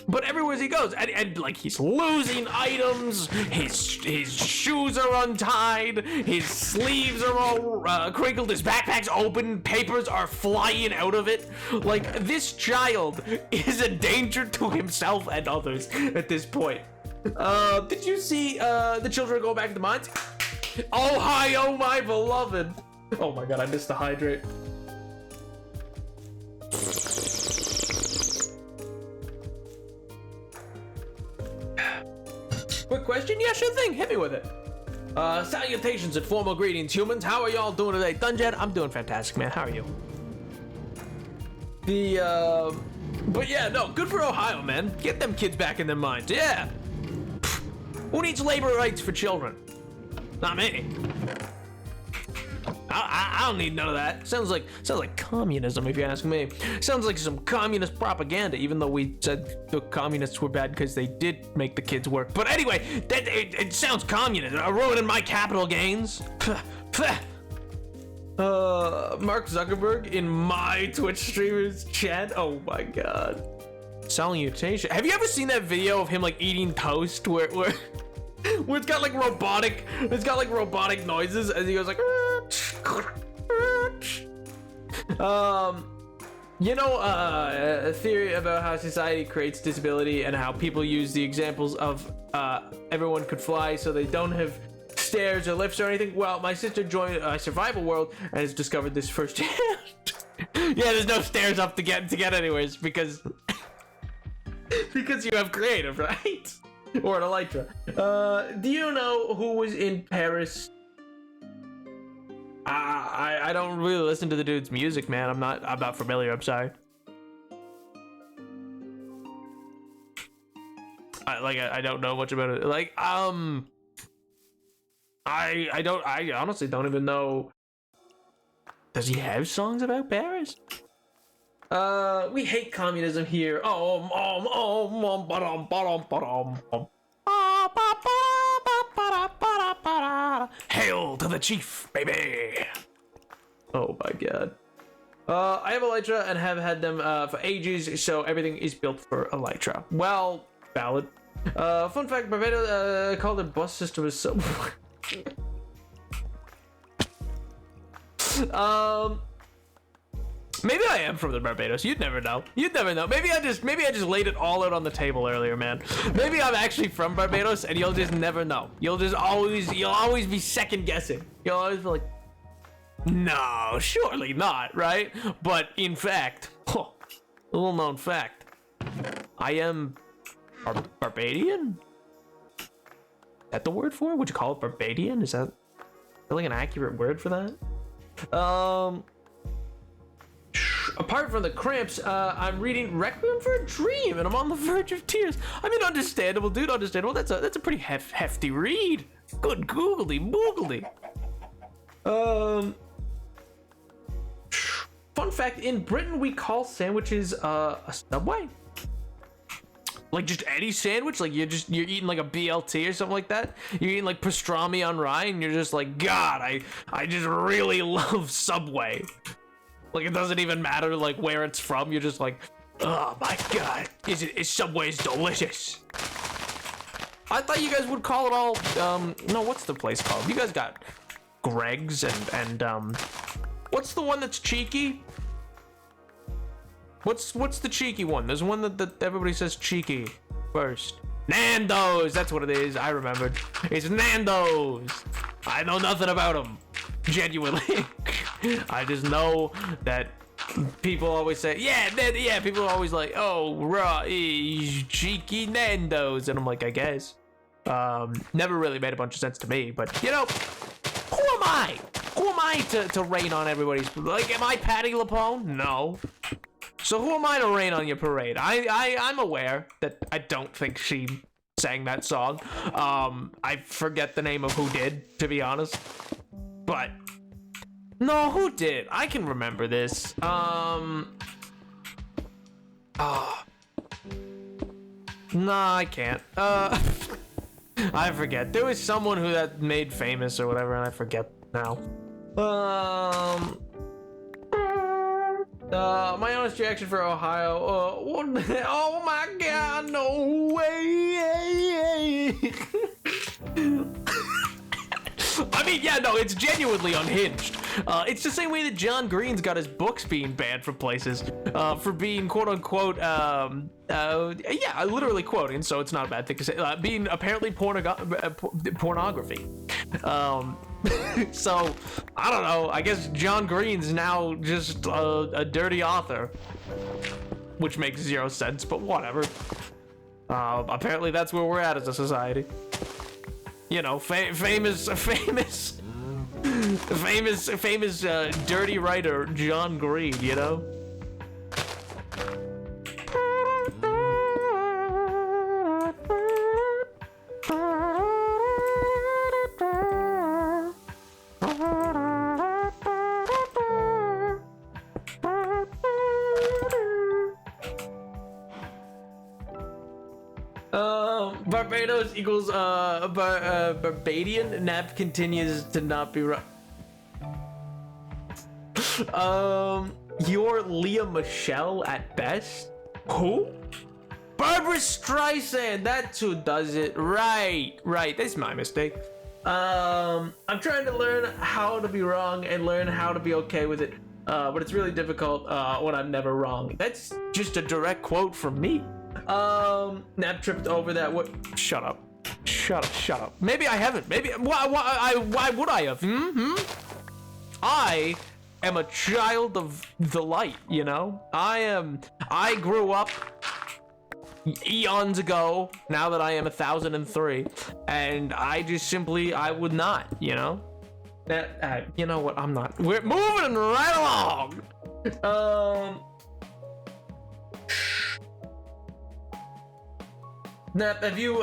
A: But everywhere he goes, and like he's losing items, his shoes are untied, his sleeves are all crinkled, his backpack's open, papers are flying out of it. Like this child is a danger to himself and others at this point. Did you see the children go back to the mines? Oh hi, oh my beloved. Oh my god, I missed the hydrate. Quick question? Yeah, sure thing. Hit me with it. Salutations and formal greetings, humans. How are y'all doing today? Dungeon, I'm doing fantastic, man. How are you? But yeah, no, good for Ohio, man. Get them kids back in their minds. Yeah. Who needs labor rights for children? Not me. I don't need none of that. Sounds like communism, if you ask me. Sounds like some communist propaganda, even though we said the communists were bad because they did make the kids work. But anyway, it sounds communist. Ruining my capital gains. Mark Zuckerberg in my Twitch streamers chat. Oh my god. Salutation. Have you ever seen that video of him like eating toast where it's got like robotic noises as he goes like a theory about how society creates disability and how people use the examples of everyone could fly so they don't have stairs or lifts or anything. Well, my sister joined Survival World and has discovered this firsthand. Yeah, there's no stairs up to get anyways because you have creative, right? Or an elytra. Do you know who was in Paris? I don't really listen to the dude's music, man. I'm not familiar. I'm sorry. I don't know much about it. Like I honestly don't even know. Does he have songs about Paris? We hate communism here. Hail to the chief, baby. Oh my god. I have Elytra and have had them for ages, so everything is built for Elytra. Well, valid. Fun fact, Barbados called their bus system as so. Maybe I am from the Barbados. You'd never know. You'd never know. Maybe I just laid it all out on the table earlier, man. Maybe I'm actually from Barbados and you'll just never know. You'll always be second guessing. You'll always be like, no, surely not, right? But in fact, little known fact, I am Barbadian? Is that the word for it? Would you call it Barbadian? Is that really an accurate word for that? Apart from the cramps, I'm reading Requiem for a Dream, and I'm on the verge of tears. I mean, understandable, dude, understandable. That's a pretty hefty read. Good googly boogly. Fun fact: in Britain, we call sandwiches a Subway. Like just any sandwich, like you're eating like a BLT or something like that. You're eating like pastrami on rye, and you're just like, God, I just really love Subway. Like it doesn't even matter like where it's from. You're just like, oh my god, is Subway's delicious. I thought you guys would call it all. No, what's the place called? You guys got Greg's and what's the one that's cheeky? What's the cheeky one? There's one that everybody says cheeky first. Nando's, that's what it is. I remembered. It's Nando's. I know nothing about them. Genuinely. I just know that people always say, yeah, people are always like, oh, raw, cheeky Nando's. And I'm like, I guess. Never really made a bunch of sense to me, but you know, who am I? Who am I to rain on everybody's, like, am I Patty LaPone? No. So who am I to rain on your parade? I'm aware that I don't think she sang that song. I forget the name of who did, to be honest. But no, who did? I can remember this. No, I can't. I forget. There was someone who that made famous or whatever, and I forget now. My honest reaction for Ohio. Oh my god, no way. I mean, yeah, no, it's genuinely unhinged. It's the same way that John Green's got his books being banned from places for being quote unquote, yeah, literally quoting, so it's not a bad thing to say, being apparently pornography. So, I don't know, I guess John Green's now just a dirty author, which makes zero sense, but whatever. Apparently that's where we're at as a society. You know, famous dirty writer John Green, you know? Barbados equals Barbadian. Nap continues to not be right. You're Leah Michelle at best. Who? Barbara Streisand. That's who does it. Right. That's my mistake. I'm trying to learn how to be wrong and learn how to be okay with it. But it's really difficult when I'm never wrong. That's just a direct quote from me. Nap tripped over that. What? Shut up. Maybe I haven't. Maybe. Why would I have? I am a child of the light, you know? I grew up eons ago, now that I am 1003, and I just simply, I would not, you know? You know what? I'm not. We're moving right along. Nap, have you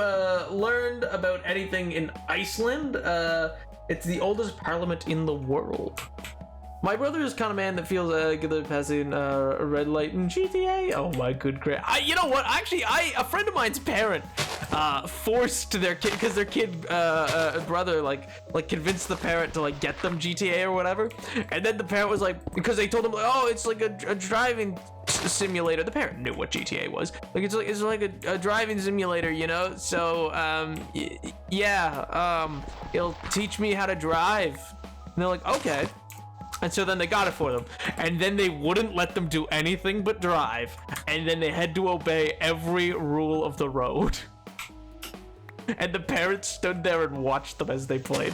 A: learned about anything in Iceland? It's the oldest parliament in the world. My brother is kind of man that feels good at passing a red light in GTA. Oh my good crap! You know what? Actually, a friend of mine's parent forced their kid, because their kid brother like convinced the parent to like get them GTA or whatever, and then the parent was like, because they told him like, oh, it's like a driving simulator. The parent knew what GTA was. Like it's like a driving simulator, you know. So it'll teach me how to drive. And they're like, okay. And so then they got it for them, and then they wouldn't let them do anything but drive, and then they had to obey every rule of the road. And the parents stood there and watched them as they played.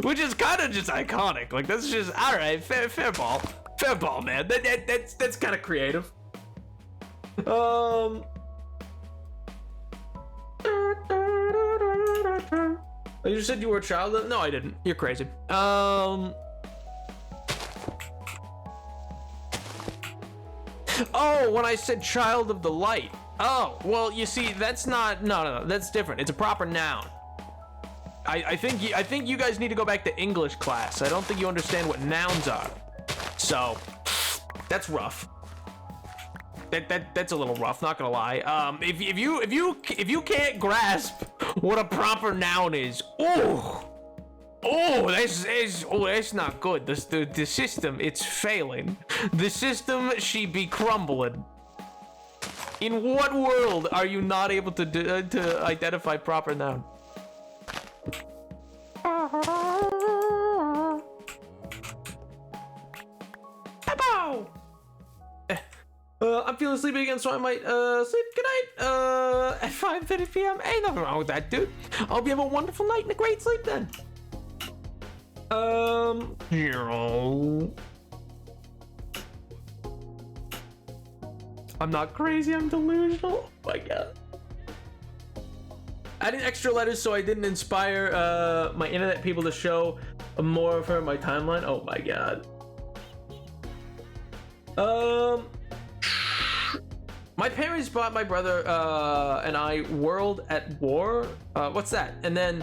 A: Which is kind of just iconic. Like, that's just, all right, fair ball, man. That's kind of creative. You said you were a child? No, I didn't. You're crazy. Oh, when I said child of the light. Oh, well, you see, that's not, no, that's different. It's a proper noun. I think you guys need to go back to English class. I don't think you understand what nouns are. So, that's rough. That's a little rough, not gonna lie. If you can't grasp what a proper noun is, that's not good. The system, it's failing. The system, she be crumbling. In what world are you not able to identify proper noun? I'm feeling sleepy again, so I might sleep. Good night. At 5:30 p.m. Ain't nothing wrong with that, dude. I hope you have a wonderful night and a great sleep then. I'm not crazy, I'm delusional. Oh my god. Adding extra letters so I didn't inspire my internet people to show more of her in my timeline. Oh my god. My parents bought my brother and I World at War. What's that? And then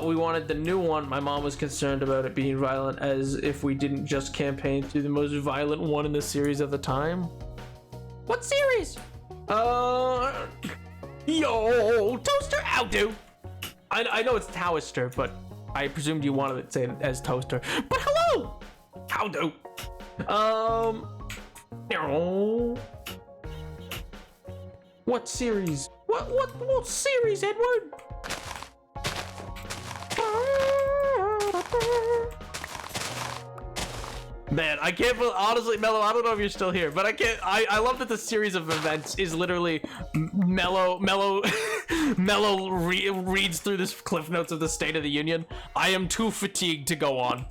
A: we wanted the new one. My mom was concerned about it being violent, as if we didn't just campaign through the most violent one in the series at the time. What series? Yo, Toaster, how do? I know it's Toaster, but I presumed you wanted to say it as Toaster. But hello, how do? What series? What series, Edward? Man, I can't believe, honestly, Mello, I don't know if you're still here, but I love that the series of events is literally Mello reads through this Cliff Notes of the State of the Union. I am too fatigued to go on.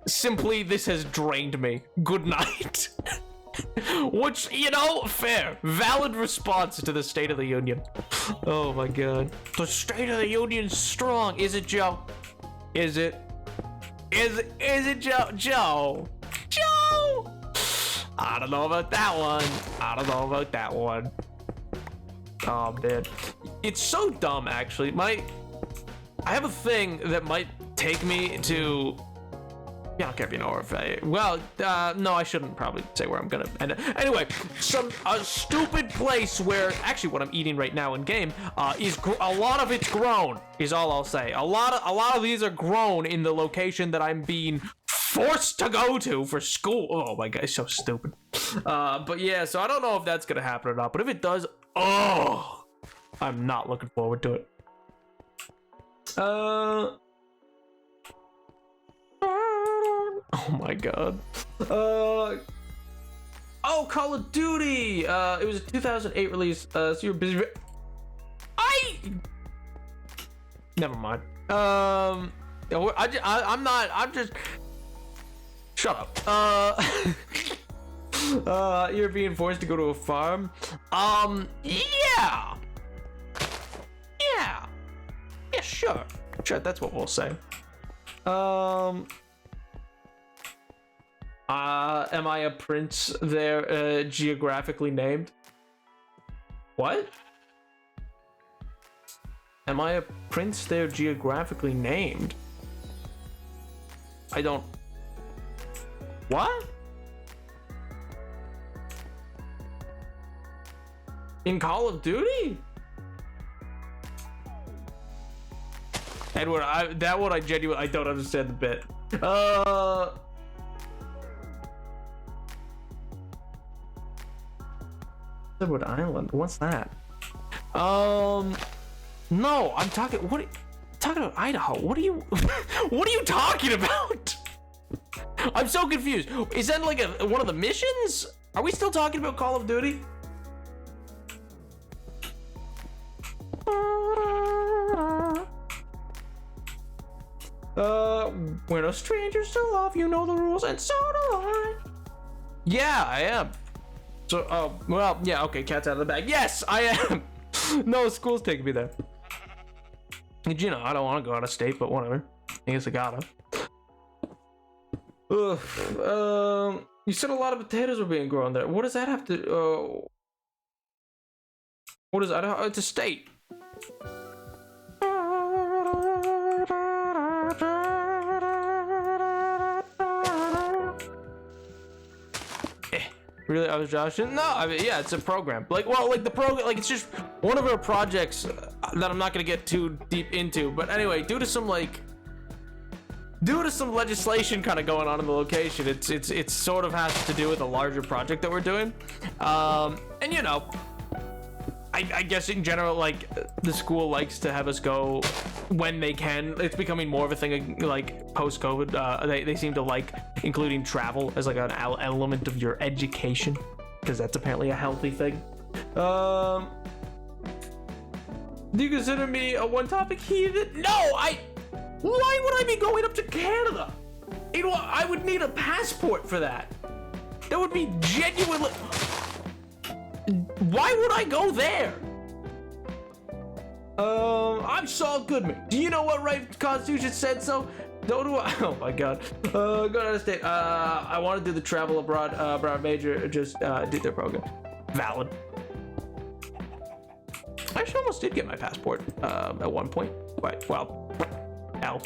A: Simply, this has drained me. Good night. Which, you know, fair. Valid response to the State of the Union. Oh my god. The State of the Union's strong. Is it, Joe? Is it? Is it, Joe? Joe? I don't know about that one. I don't know about that one. Oh, man. It's so dumb, actually. I have a thing that might take me to... Yeah, I don't care if you know or if I... Well, no, I shouldn't probably say where I'm gonna end it. Anyway, a stupid place where... Actually, what I'm eating right now in game is... A lot of it's grown, is all I'll say. A lot of these are grown in the location that I'm being forced to go to for school. Oh my god, it's so stupid. But yeah, so I don't know if that's gonna happen or not. But if it does, oh, I'm not looking forward to it. Oh my god. Oh, Call of Duty. It was a 2008 release. So you're busy. Never mind. I'm not. I'm just. Shut up. You're being forced to go to a farm. Yeah. Yeah. Yeah, sure. Sure, that's what we'll say. Am I a prince there, geographically named? What? Am I a prince there geographically named? I don't... What? In Call of Duty? Edward, I genuinely don't understand the bit. Edward Island, what's that? No, I'm talking. What? Talking about Idaho? What are you? What are you talking about? I'm so confused. Is that like one of the missions? Are we still talking about Call of Duty? We're no strangers to love. You know the rules, and so do I. Yeah, I am. So, oh, well, yeah, okay, cat's out of the bag. Yes, I am. No, school's taking me there. You know, I don't want to go out of state, but whatever. I guess I gotta. Ugh. You said a lot of potatoes were being grown there. What does that have to? What is that? It's a state. Really, I was joshing? No, I mean, yeah, it's a program. Like, well, like the program, like it's just one of our projects that I'm not gonna get too deep into. But anyway, due to some legislation kind of going on in the location, it's sort of has to do with a larger project that we're doing. And you know, I guess in general, like the school likes to have us go when they can. It's becoming more of a thing, like post-COVID. They seem to like including travel as like an element of your education, because that's apparently a healthy thing. Do you consider me a one-topic heathen? No, why would I be going up to Canada? You know, I would need a passport for that. That would be genuinely... Why would I go there? I'm Saul Goodman. Do you know what right Constitution said so? No do I. Oh my god. Go out of state. I want to do the travel abroad major. Just did their program. Valid. I actually almost did get my passport at one point. But, well, hell.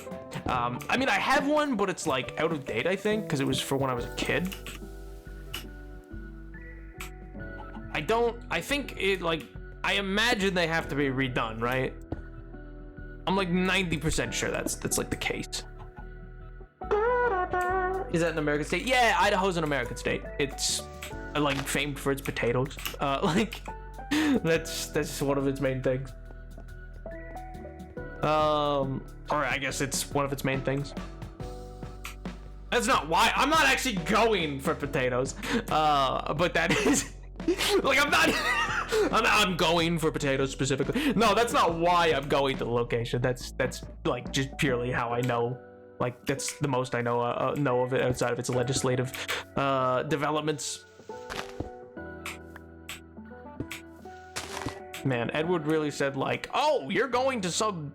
A: I mean, I have one, but it's like out of date, I think, because it was for when I was a kid. I think it, like, I imagine they have to be redone, right? I'm like 90% sure that's like the case. Is that an American state? Yeah, Idaho's an American state. It's like famed for its potatoes. Like that's one of its main things. Or I guess it's one of its main things. That's not why. I'm not actually going for potatoes. But that is like I'm going for potatoes specifically. No, that's not why I'm going to the location. That's like just purely how I know. Like that's the most I know of it outside of its legislative developments. Man, Edward really said like, oh, you're going to some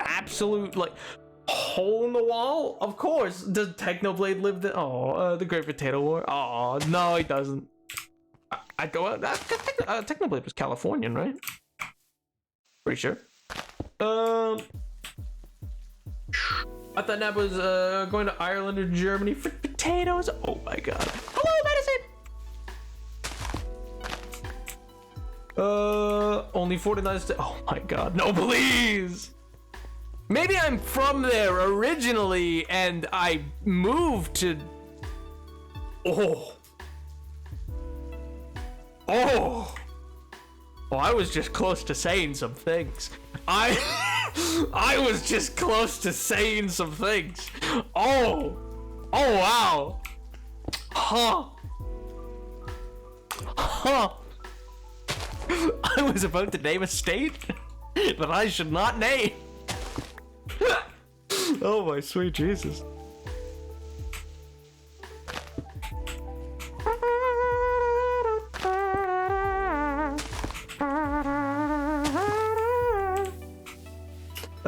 A: absolute like hole in the wall? Of course. Does Technoblade live there? Oh, the Great Potato War. Oh, no, he doesn't. I'd go out. Technoblade was Californian, right? Pretty sure. I thought that was going to Ireland or Germany for potatoes. Oh my god. Hello, medicine. Only 49 oh my god. No, please. Maybe I'm from there originally and I moved to. Oh, I was just close to saying some things. I was just close to saying some things. Oh wow. Huh. I was about to name a state that I should not name. Oh my sweet Jesus.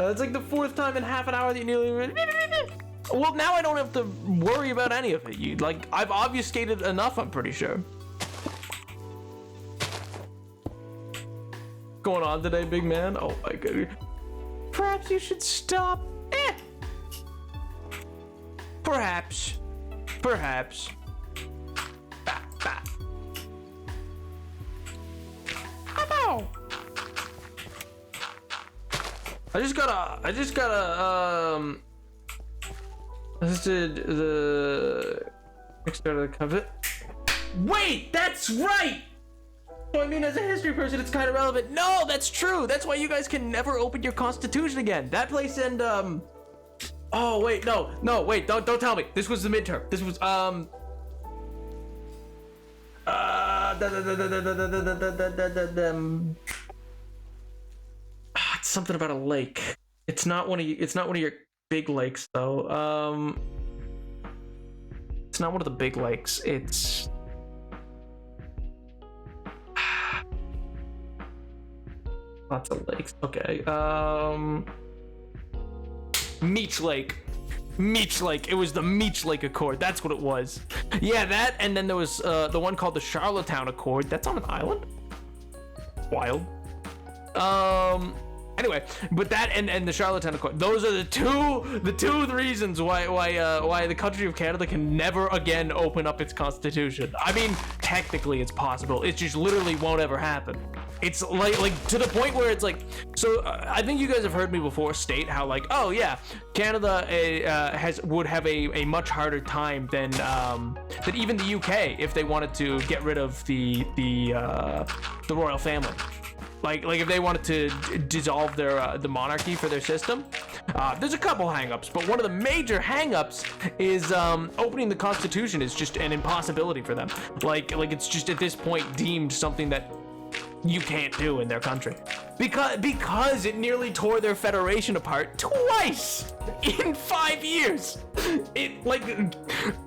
A: It's like the fourth time in half an hour that you nearly. Well, now I don't have to worry about any of it. I've obfuscated enough, I'm pretty sure. Going on today, big man? Oh my god. Perhaps you should stop. Perhaps. Ow. I just gotta this is the next start of the cover. Wait, that's right. So I mean, as a history person, it's kind of relevant. No, that's true. That's why you guys can never open your constitution again. That place and oh wait, no, wait, don't tell me. This was the midterm. This was it's something about a lake. It's not one of your big lakes though. It's not one of the big lakes. It's lots of lakes. Okay. Meech Lake. It was the Meech Lake Accord. That's what it was. Yeah, that, and then there was the one called the Charlottetown Accord. That's on an island. Wild. Anyway, but that and the Charlottetown Accord, those are the two reasons why the country of Canada can never again open up its constitution. I mean, technically it's possible. It just literally won't ever happen. It's like to the point where it's like, so I think you guys have heard me before state how like, oh yeah, Canada would have a much harder time than even the UK if they wanted to get rid of the royal family. Like if they wanted to dissolve their the monarchy for their system. There's a couple hangups, but one of the major hangups is opening the constitution is just an impossibility for them. Like it's just at this point deemed something that you can't do in their country because it nearly tore their federation apart twice in 5 years. It like,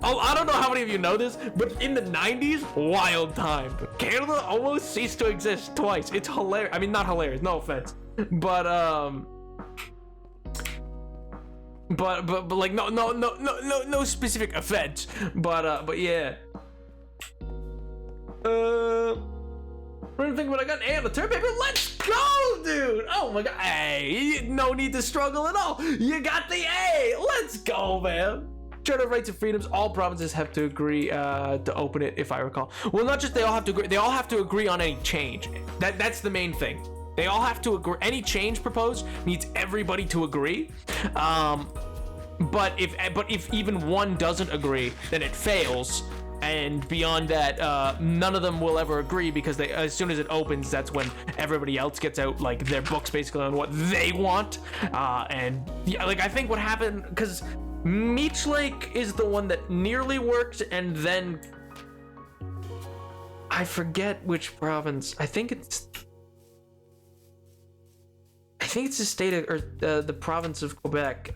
A: I don't know how many of you know this, but in the 90s, wild time. Canada almost ceased to exist twice. It's hilarious. I mean, not hilarious, no offense, but like no specific offense, but yeah. What do you think about I got an A on the turn paper? Let's go, dude! Oh my god. Hey, no need to struggle at all. You got the A! Let's go, man. Charter of Rights and Freedoms, all provinces have to agree to open it, if I recall. Well, not just they all have to agree, they all have to agree on any change. That's the main thing. They all have to agree. Any change proposed needs everybody to agree. But if even one doesn't agree, then it fails. And beyond that, none of them will ever agree because as soon as it opens, that's when everybody else gets out like their books basically on what they want. And yeah, like I think what happened, because Meech Lake is the one that nearly worked, and then I forget which province. I think it's the state of, or the province of Quebec.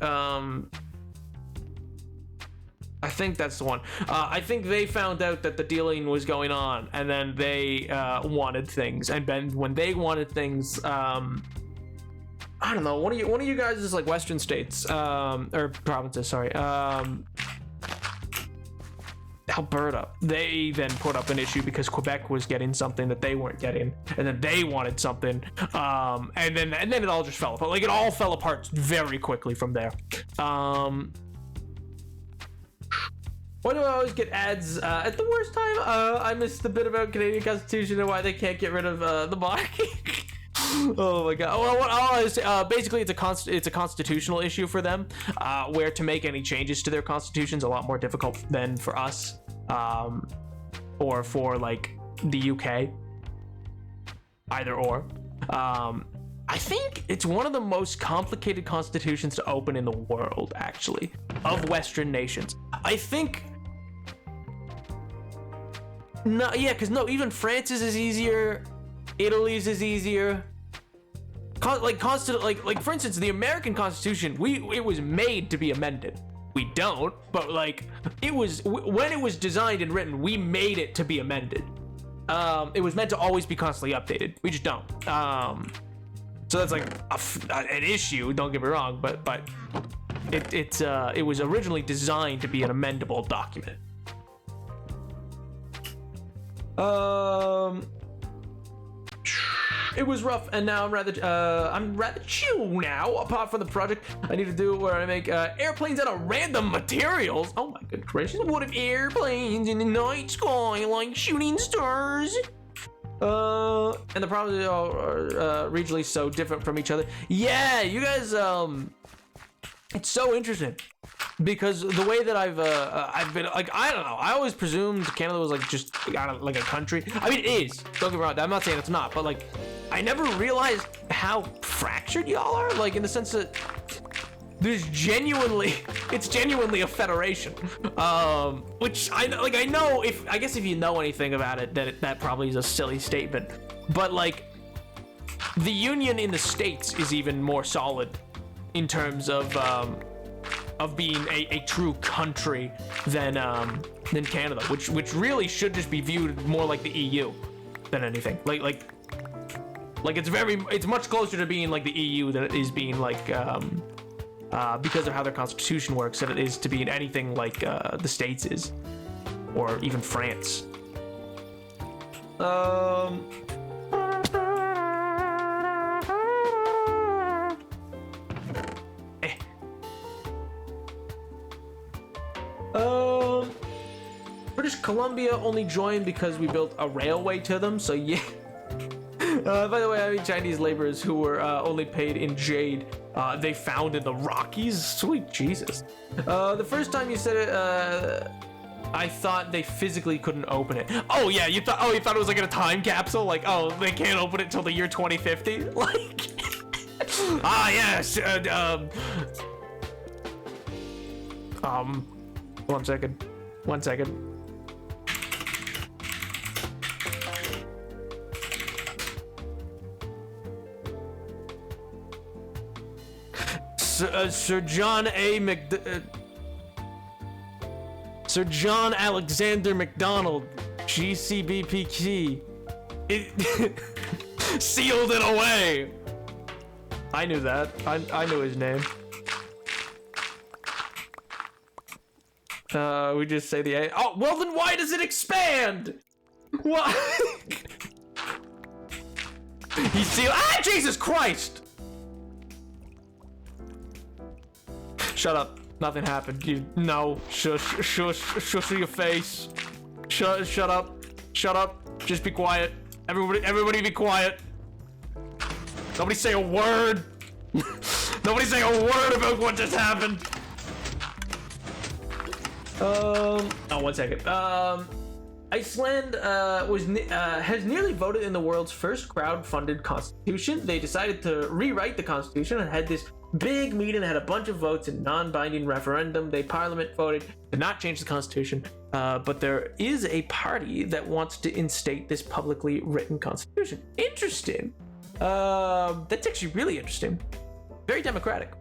A: I think that's the one. I think they found out that the dealing was going on, and then they wanted things. And then when they wanted things, I don't know. One of you guys is like Western states, or provinces. Sorry. Alberta. They then put up an issue because Quebec was getting something that they weren't getting, and then they wanted something, and then it all just fell apart. Like, it all fell apart very quickly from there. Why do I always get ads at the worst time? I missed the bit about Canadian Constitution and why they can't get rid of the monarchy. Oh my god. Well, basically it's a constitutional issue for them, where to make any changes to their constitution is a lot more difficult than for us, or for like the UK. Either or. I think it's one of the most complicated constitutions to open in the world, actually, of Western nations. I think. No, yeah, because even France's is easier, Italy's is easier. Like for instance, the American Constitution, it was made to be amended. We don't, but like when it was designed and written, we made it to be amended. It was meant to always be constantly updated. We just don't. So that's like an issue. Don't get me wrong, but it was originally designed to be an amendable document. It was rough, and now I'm rather chill now. Apart from the project I need to do where I make airplanes out of random materials. Oh my good gracious! What if airplanes in the night sky like shooting stars? And the problems are regionally so different from each other. Yeah, you guys. It's so interesting because the way that I've been like, I don't know. I always presumed Canada was like just like a country. I mean, it is. Don't get me wrong. I'm not saying it's not, but like, I never realized how fractured y'all are. Like, in the sense that it's genuinely a federation. Which I know I guess if you know anything about it, that probably is a silly statement. But like, the union in the States is even more solid in terms of being a true country than Canada, which really should just be viewed more like the EU than anything. Like it's much closer to being like the EU than it is being like because of how their constitution works than it is to being anything like the States is, or even France. British Columbia only joined because we built a railway to them, so yeah. By the way, I mean Chinese laborers who were only paid in jade they found in the Rockies. Sweet Jesus. The first time you said it, I thought they physically couldn't open it. Oh yeah, you thought it was like in a time capsule? Like, oh, they can't open it till the year 2050? Like, yes. One second. Sir John Alexander McDonald, GCBPT, sealed it away. I knew that. I knew his name. We just say the A. Oh, well then why does it expand? What? He's sealed. Jesus Christ! Shut up. Nothing happened. No. Shush your face. Shut up. Shut up. Just be quiet. Everybody be quiet. Nobody say a word. Nobody say a word about what just happened. Oh, 1 second. Iceland has nearly voted in the world's first crowd-funded constitution. They decided to rewrite the constitution and had this big meeting that had a bunch of votes in non-binding referendum. Parliament voted to not change the constitution, but there is a party that wants to instate this publicly written constitution. Interesting. That's actually really interesting. Very democratic.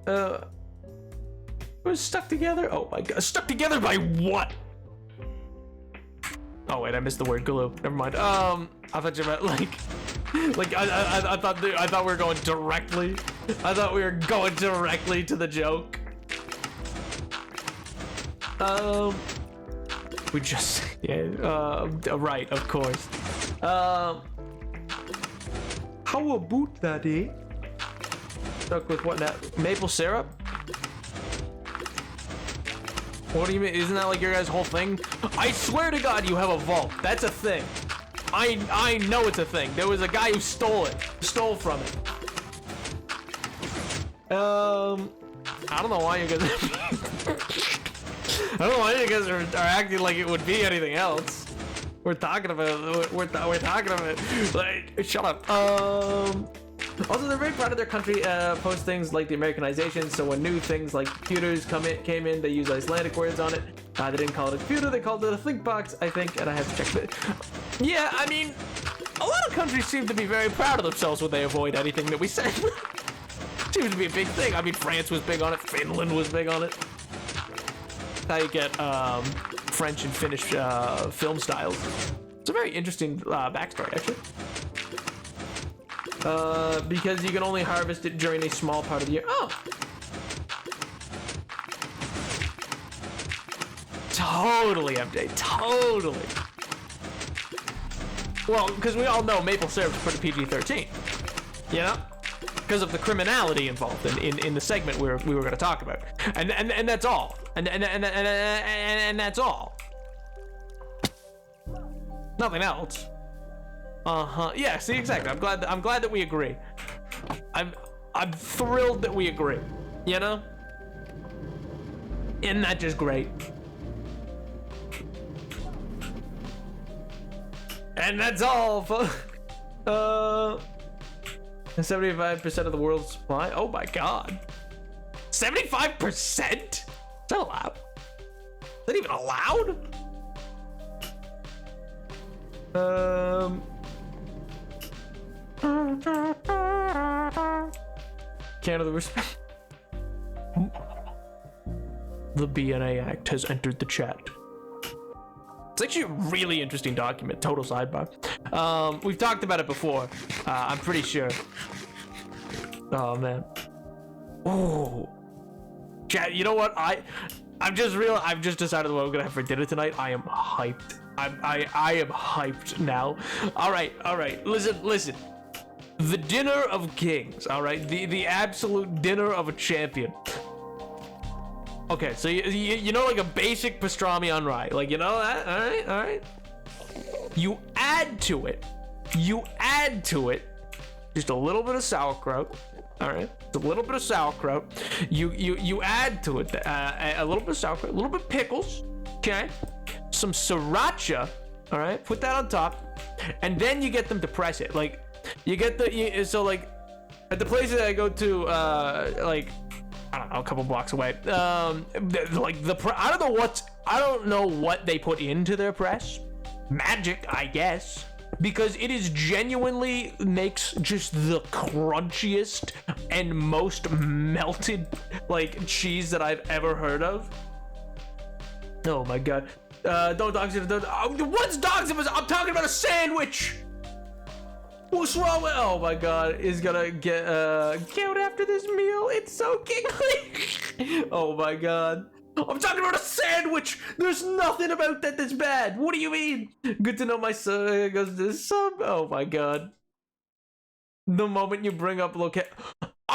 A: It was stuck together? Oh my god. Stuck together by what? Oh wait, I missed the word glue. Never mind. I thought you meant like I thought we were going directly. I thought we were going directly to the joke. We just right, of course. How about that, eh? Stuck with what now? Maple syrup? What do you mean? Isn't that like your guys' whole thing? I swear to God, you have a vault. That's a thing. I know it's a thing. There was a guy who stole from it. I don't know why you guys. I don't know why you guys are acting like it would be anything else. We're talking about. We're talking about. Like, shut up. Also, they're very proud of their country. Post things like the Americanization. So when new things like computers came in, they use Icelandic words on it. They didn't call it a computer. They called it a think box, I think. And I have to check it. Yeah, I mean, a lot of countries seem to be very proud of themselves when they avoid anything that we say. Seems to be a big thing. I mean, France was big on it. Finland was big on it. How you get French and Finnish film styles. It's a very interesting backstory, actually. Because you can only harvest it during a small part of the year. Oh! Totally update. Totally. Well, because we all know maple syrup's pretty PG-13. You know? Because of the criminality involved in the segment we were going to talk about. And that's all. And that's all. Nothing else. Yeah, see, exactly. I'm glad that we agree. I'm thrilled that we agree. You know? Isn't that just great? And that's all, folks. 75% of the world's supply. Oh my god. 75%? Is that allowed? Is that even allowed? Canada respect. The BNA Act has entered the chat. It's actually a really interesting document. Total sidebar. We've talked about it before. I'm pretty sure. Oh man. Oh. Chat. You know what? I've just decided what I'm gonna have for dinner tonight. I am hyped. I am hyped now. All right. Listen. The dinner of kings. All right. The absolute dinner of a champion. Okay, so you know, like a basic pastrami on rye, like, you know that? All right. You add to it just a little bit of sauerkraut. All right, just a little bit of sauerkraut. You add to it a little bit of sauerkraut, a little bit of pickles. Okay, some sriracha. All right, put that on top, and then you get them to press it. Like, you get so like at the places that I go to, like, I don't know, a couple blocks away. Like I don't know what they put into their press. Magic, I guess, because it is genuinely makes just the crunchiest and most melted like cheese that I've ever heard of. Oh my god! Don't dox it. What's dox it? I'm talking about a sandwich. What's wrong with? Oh my god, is gonna get killed after this meal. It's so giggly. Oh my god. I'm talking about a sandwich. There's nothing about that that's bad. What do you mean? Good to know my son goes to the sub. Oh my god. The moment you bring up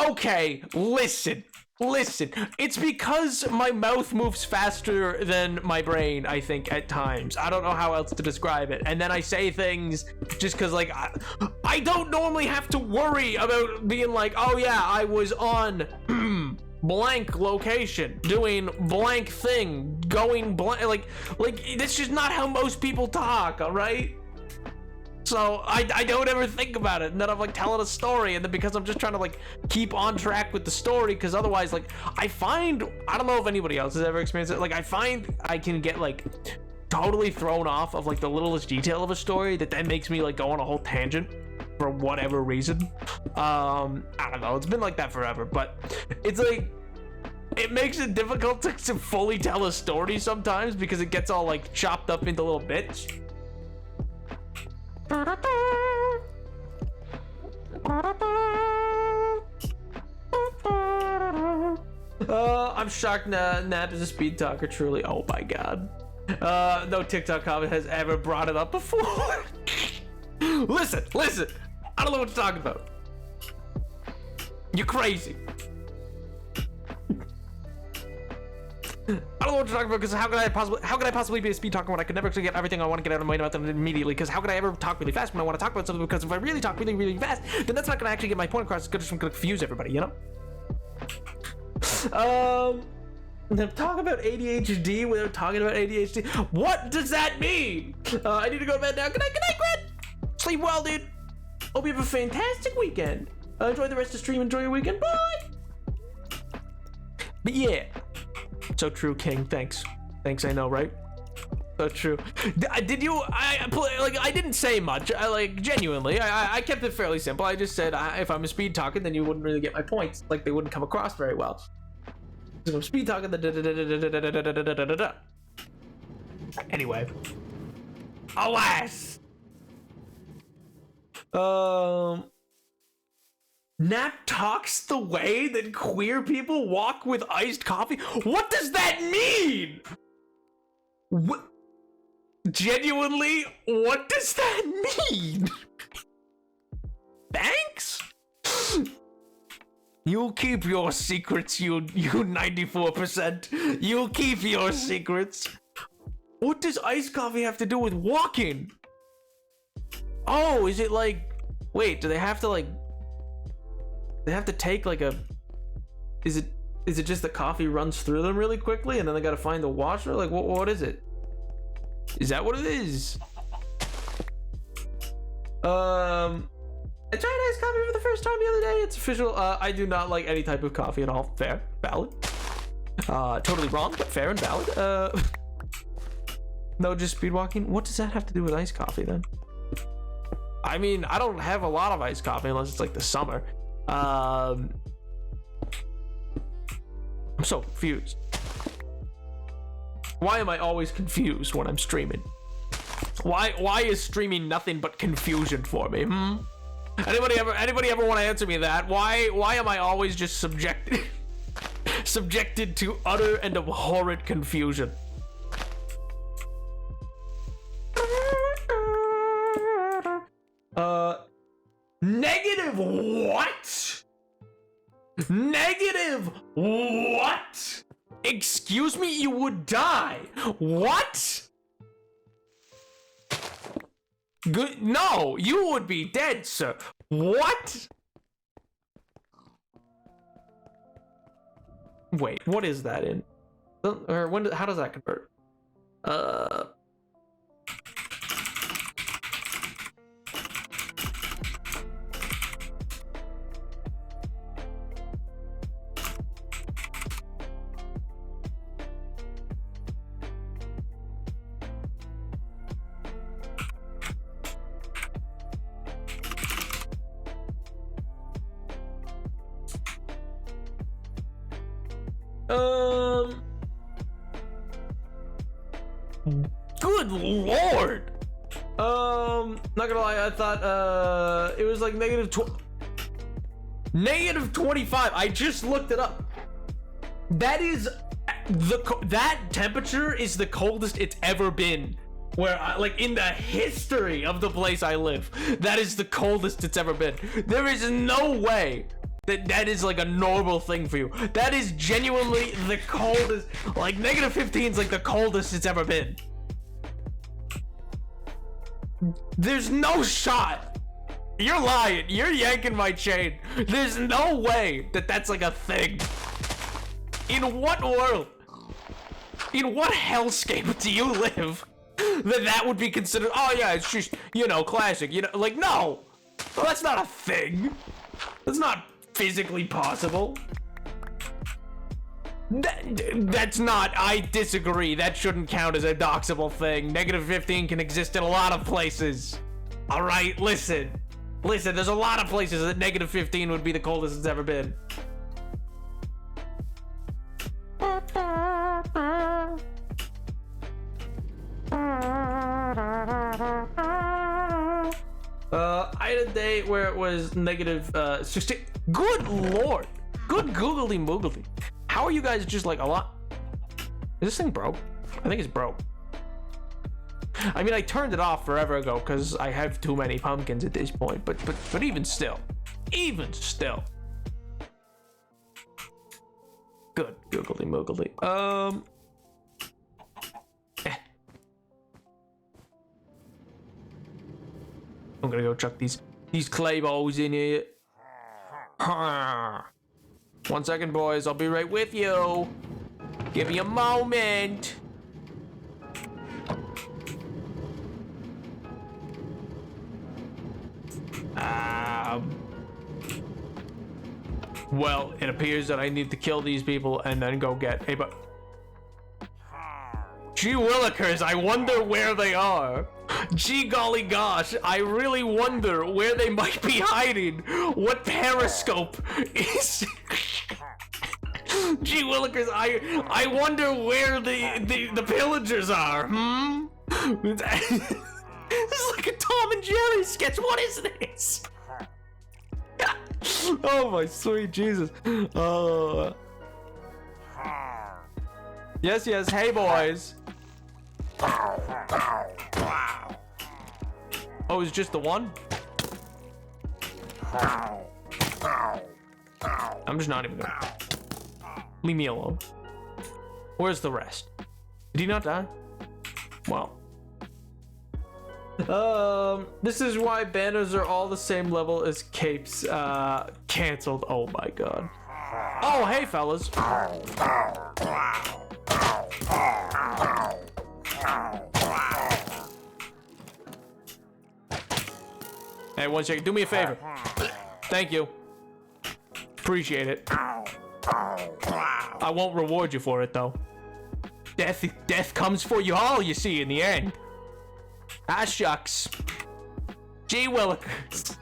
A: okay, listen. It's because my mouth moves faster than my brain, I think, at times. I don't know how else to describe it. And then I say things just because, like, I don't normally have to worry about being like, oh yeah, I was on blank location, doing blank thing, going blank. Like, that's just not how most people talk, all right? So I don't ever think about it, and then I'm like telling a story, and then because I'm just trying to like keep on track with the story, because otherwise, like, I don't know if anybody else has ever experienced it, like I find I can get like totally thrown off of like the littlest detail of a story that then makes me like go on a whole tangent for whatever reason. I don't know, it's been like that forever, but it's like it makes it difficult to fully tell a story sometimes because it gets all like chopped up into little bits. I'm shocked Nap is a speed talker, truly. Oh my god. No TikTok comment has ever brought it up before. Listen. I don't know what you're talking about. You're crazy. I don't know what you're talking about because how could I possibly be a speed talker when I could never actually get everything I want to get out of my mouth immediately? Because how could I ever talk really fast when I want to talk about something? Because if I really talk really fast, then that's not going to actually get my point across. It's going to confuse everybody, you know? Talk about ADHD without talking about ADHD. What does that mean? I need to go to bed now. Good night, Grant. Sleep well, dude. Hope you have a fantastic weekend. Enjoy the rest of the stream. Enjoy your weekend. Bye. But yeah. So true, King. Thanks, I know, right? So true. Did you? I didn't say much. Genuinely, I kept it fairly simple. I just said if I'm a speed talker, then you wouldn't really get my points. Like they wouldn't come across very well. If I'm speed talking, the anyway. Alas. Nap talks the way that queer people walk with iced coffee? What does that mean? What? Genuinely, what does that mean? Thanks? You'll keep your secrets, you 94%. You'll keep your secrets. What does iced coffee have to do with walking? Oh, is it like... Wait, do they have to like... They have to take like a... Is it just the coffee runs through them really quickly and then they gotta find the washer? Like what is it? Is that what it is? I tried iced coffee for the first time the other day. It's official. I do not like any type of coffee at all. Fair, valid. Totally wrong, but fair and valid. No, just speed walking. What does that have to do with iced coffee then? I mean, I don't have a lot of iced coffee unless it's like the summer. I'm so confused. Why am I always confused when I'm streaming? Why is streaming nothing but confusion for me? Anybody ever want to answer me that? Why am I always just subjected to utter and abhorrent confusion? Negative what? Negative what? Excuse me, you would die. What? Good. No, you would be dead, sir. What? Wait, what is that in? Or when? How does that convert? Good lord. Not gonna lie, I thought it was like negative 25. I just looked it up. That is that temperature is the coldest it's ever been. Where like in the history of the place I live, that is the coldest it's ever been. There is no way that is like a normal thing for you. That is genuinely the coldest. Like negative 15 is like the coldest it's ever been. There's no shot. You're lying. You're yanking my chain. There's no way that that's like a thing. In what world? In what hellscape do you live that would be considered? Oh yeah, it's just, you know, classic. You know, like no, that's not a thing. That's not physically possible. That's not. I disagree. That shouldn't count as a doxable thing. Negative 15 can exist in a lot of places. All right, listen. There's a lot of places that negative 15 would be the coldest it's ever been. I had a day where it was negative 16. Good lord. Good googly moogly. How are you guys just like a lot? Is this thing broke? I think it's broke. I mean, I turned it off forever ago because I have too many pumpkins at this point. But even still. Good googly moogly. I'm gonna go chuck these clay balls in here. 1 second, boys. I'll be right with you. Give me a moment. Well, it appears that I need to kill these people and then go get. Hey, but. Gee willikers, I wonder where they are. Gee golly gosh, I really wonder where they might be hiding. What periscope is... Gee willikers, I wonder where the pillagers are, This is like a Tom and Jerry sketch. What is this? Oh my sweet Jesus. Yes, hey boys. Oh, it's just the one? I'm just not even gonna. Leave me alone. Where's the rest? Did he not die? Well. This is why banners are all the same level as capes. Cancelled. Oh my god. Oh, hey fellas. Hey, 1 second. Do me a favor. Thank you. Appreciate it. I won't reward you for it, though. Death comes for you all, you see, in the end. Ah, shucks. Gee willikers.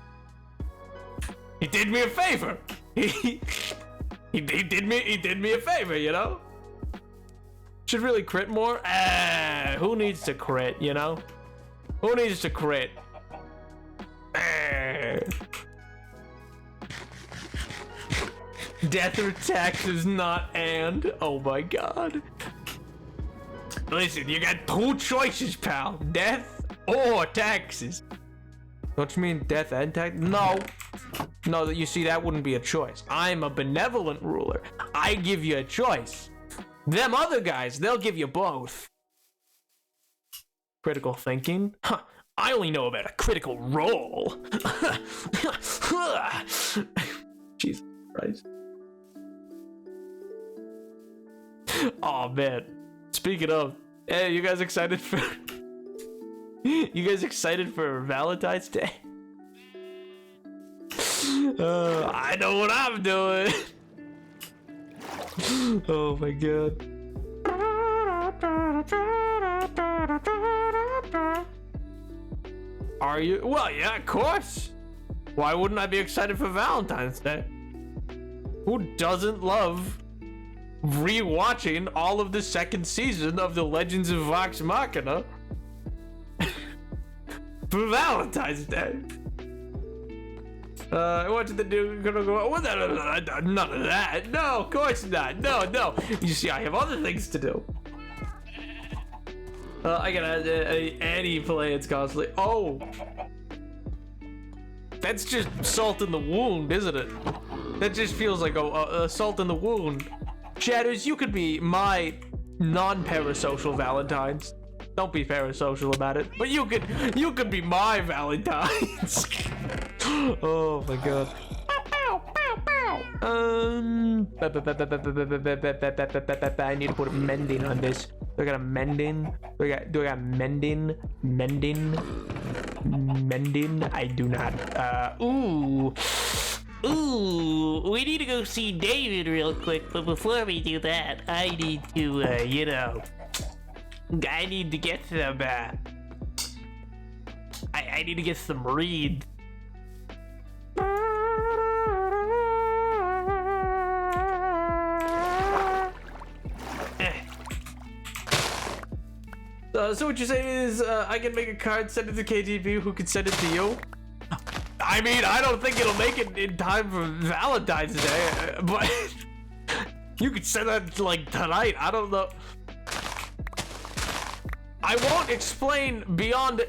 A: He did me a favor. He did me a favor, you know? Should really crit more? Who needs to crit, you know? Who needs to crit? Death or taxes, not and. Oh my god. Listen, you got 2 choices, pal. Death or taxes. Don't you mean death and tax? No. No, you see, that wouldn't be a choice. I'm a benevolent ruler. I give you a choice. Them other guys, they'll give you both. Critical thinking? Huh. I only know about a critical role. Jesus Christ. Oh man. Speaking of, hey, you guys excited for Valentine's Day? I know what I'm doing. Oh my god. Are you? Well, yeah, of course. Why wouldn't I be excited for Valentine's Day? Who doesn't love rewatching all of the 2nd season of The Legends of Vox Machina for Valentine's Day? What did they do? None of that. No, of course not. No. You see, I have other things to do. I gotta Annie plans constantly. Oh, that's just salt in the wound, isn't it? That just feels like a salt in the wound. Shadows, you could be my non-parasocial Valentine's. Don't be parasocial about it, but you could be my Valentine's. Oh my god. I need to put a mending on this. Do I got a mending? Do I got mending? Mending? I do not. Ooh, we need to go see David real quick, but before we do that, I need to, I need to get some, I need to get some reeds. So what you're saying is, I can make a card, send it to KTB, who can send it to you? I mean, I don't think it'll make it in time for Valentine's Day, but you could send that like tonight. I don't know. I won't explain beyond.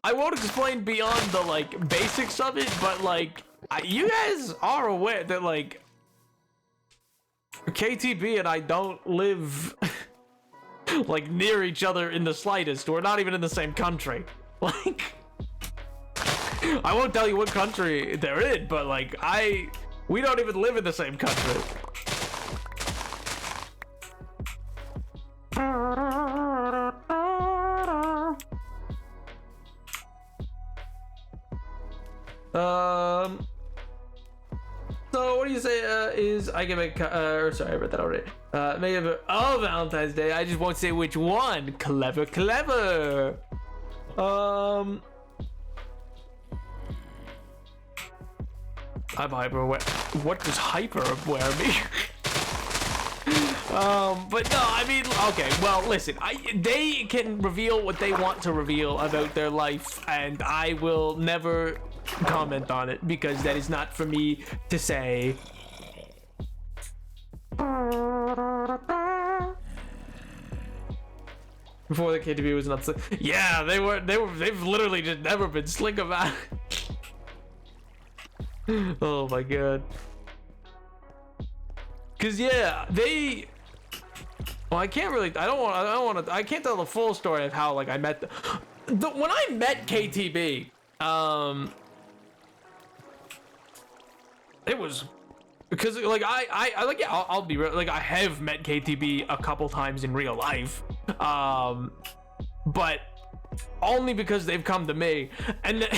A: I won't explain beyond the like basics of it, but like you guys are aware that like KTB and I don't live like near each other in the slightest. We're not even in the same country. Like, I won't tell you what country they're in, but like we don't even live in the same country. So what do you say is I can make or sorry, I read that already. Make it Valentine's Day. I just won't say which one. Clever. I'm hyperware. What does hyperware mean? But no, I mean, okay, well, listen, they can reveal what they want to reveal about their life, and I will never comment on it because that is not for me to say. Before the KTB was not slick. Yeah, they've literally just never been slick about it. Oh my god. Cause yeah, well, I can't really. I can't tell the full story of how like I met when I met KTB. It was because like I like yeah, I'll be real, like I have met KTB a couple times in real life, but only because they've come to me and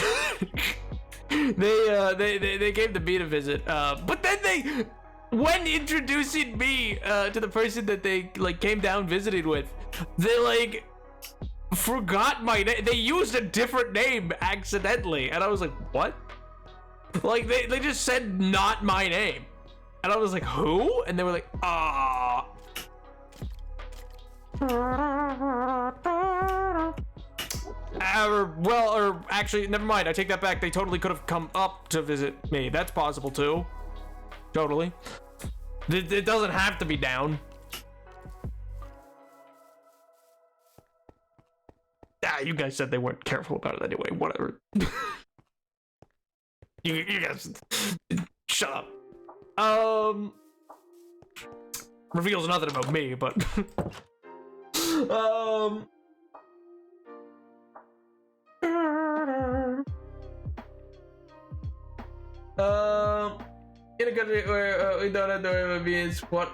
A: they came to me to visit. But then when introducing me to the person that they like came down visited with, they like forgot my name. They used a different name accidentally, and I was like, what? Like they just said not my name, and I was like, who? And they were like, ah. Or actually, never mind. I take that back. They totally could have come up to visit me. That's possible too. Totally. It doesn't have to be down. Ah, you guys said they weren't careful about it anyway. Whatever. you guys, shut up. Reveals nothing about me, but in a country where we don't have to be in what?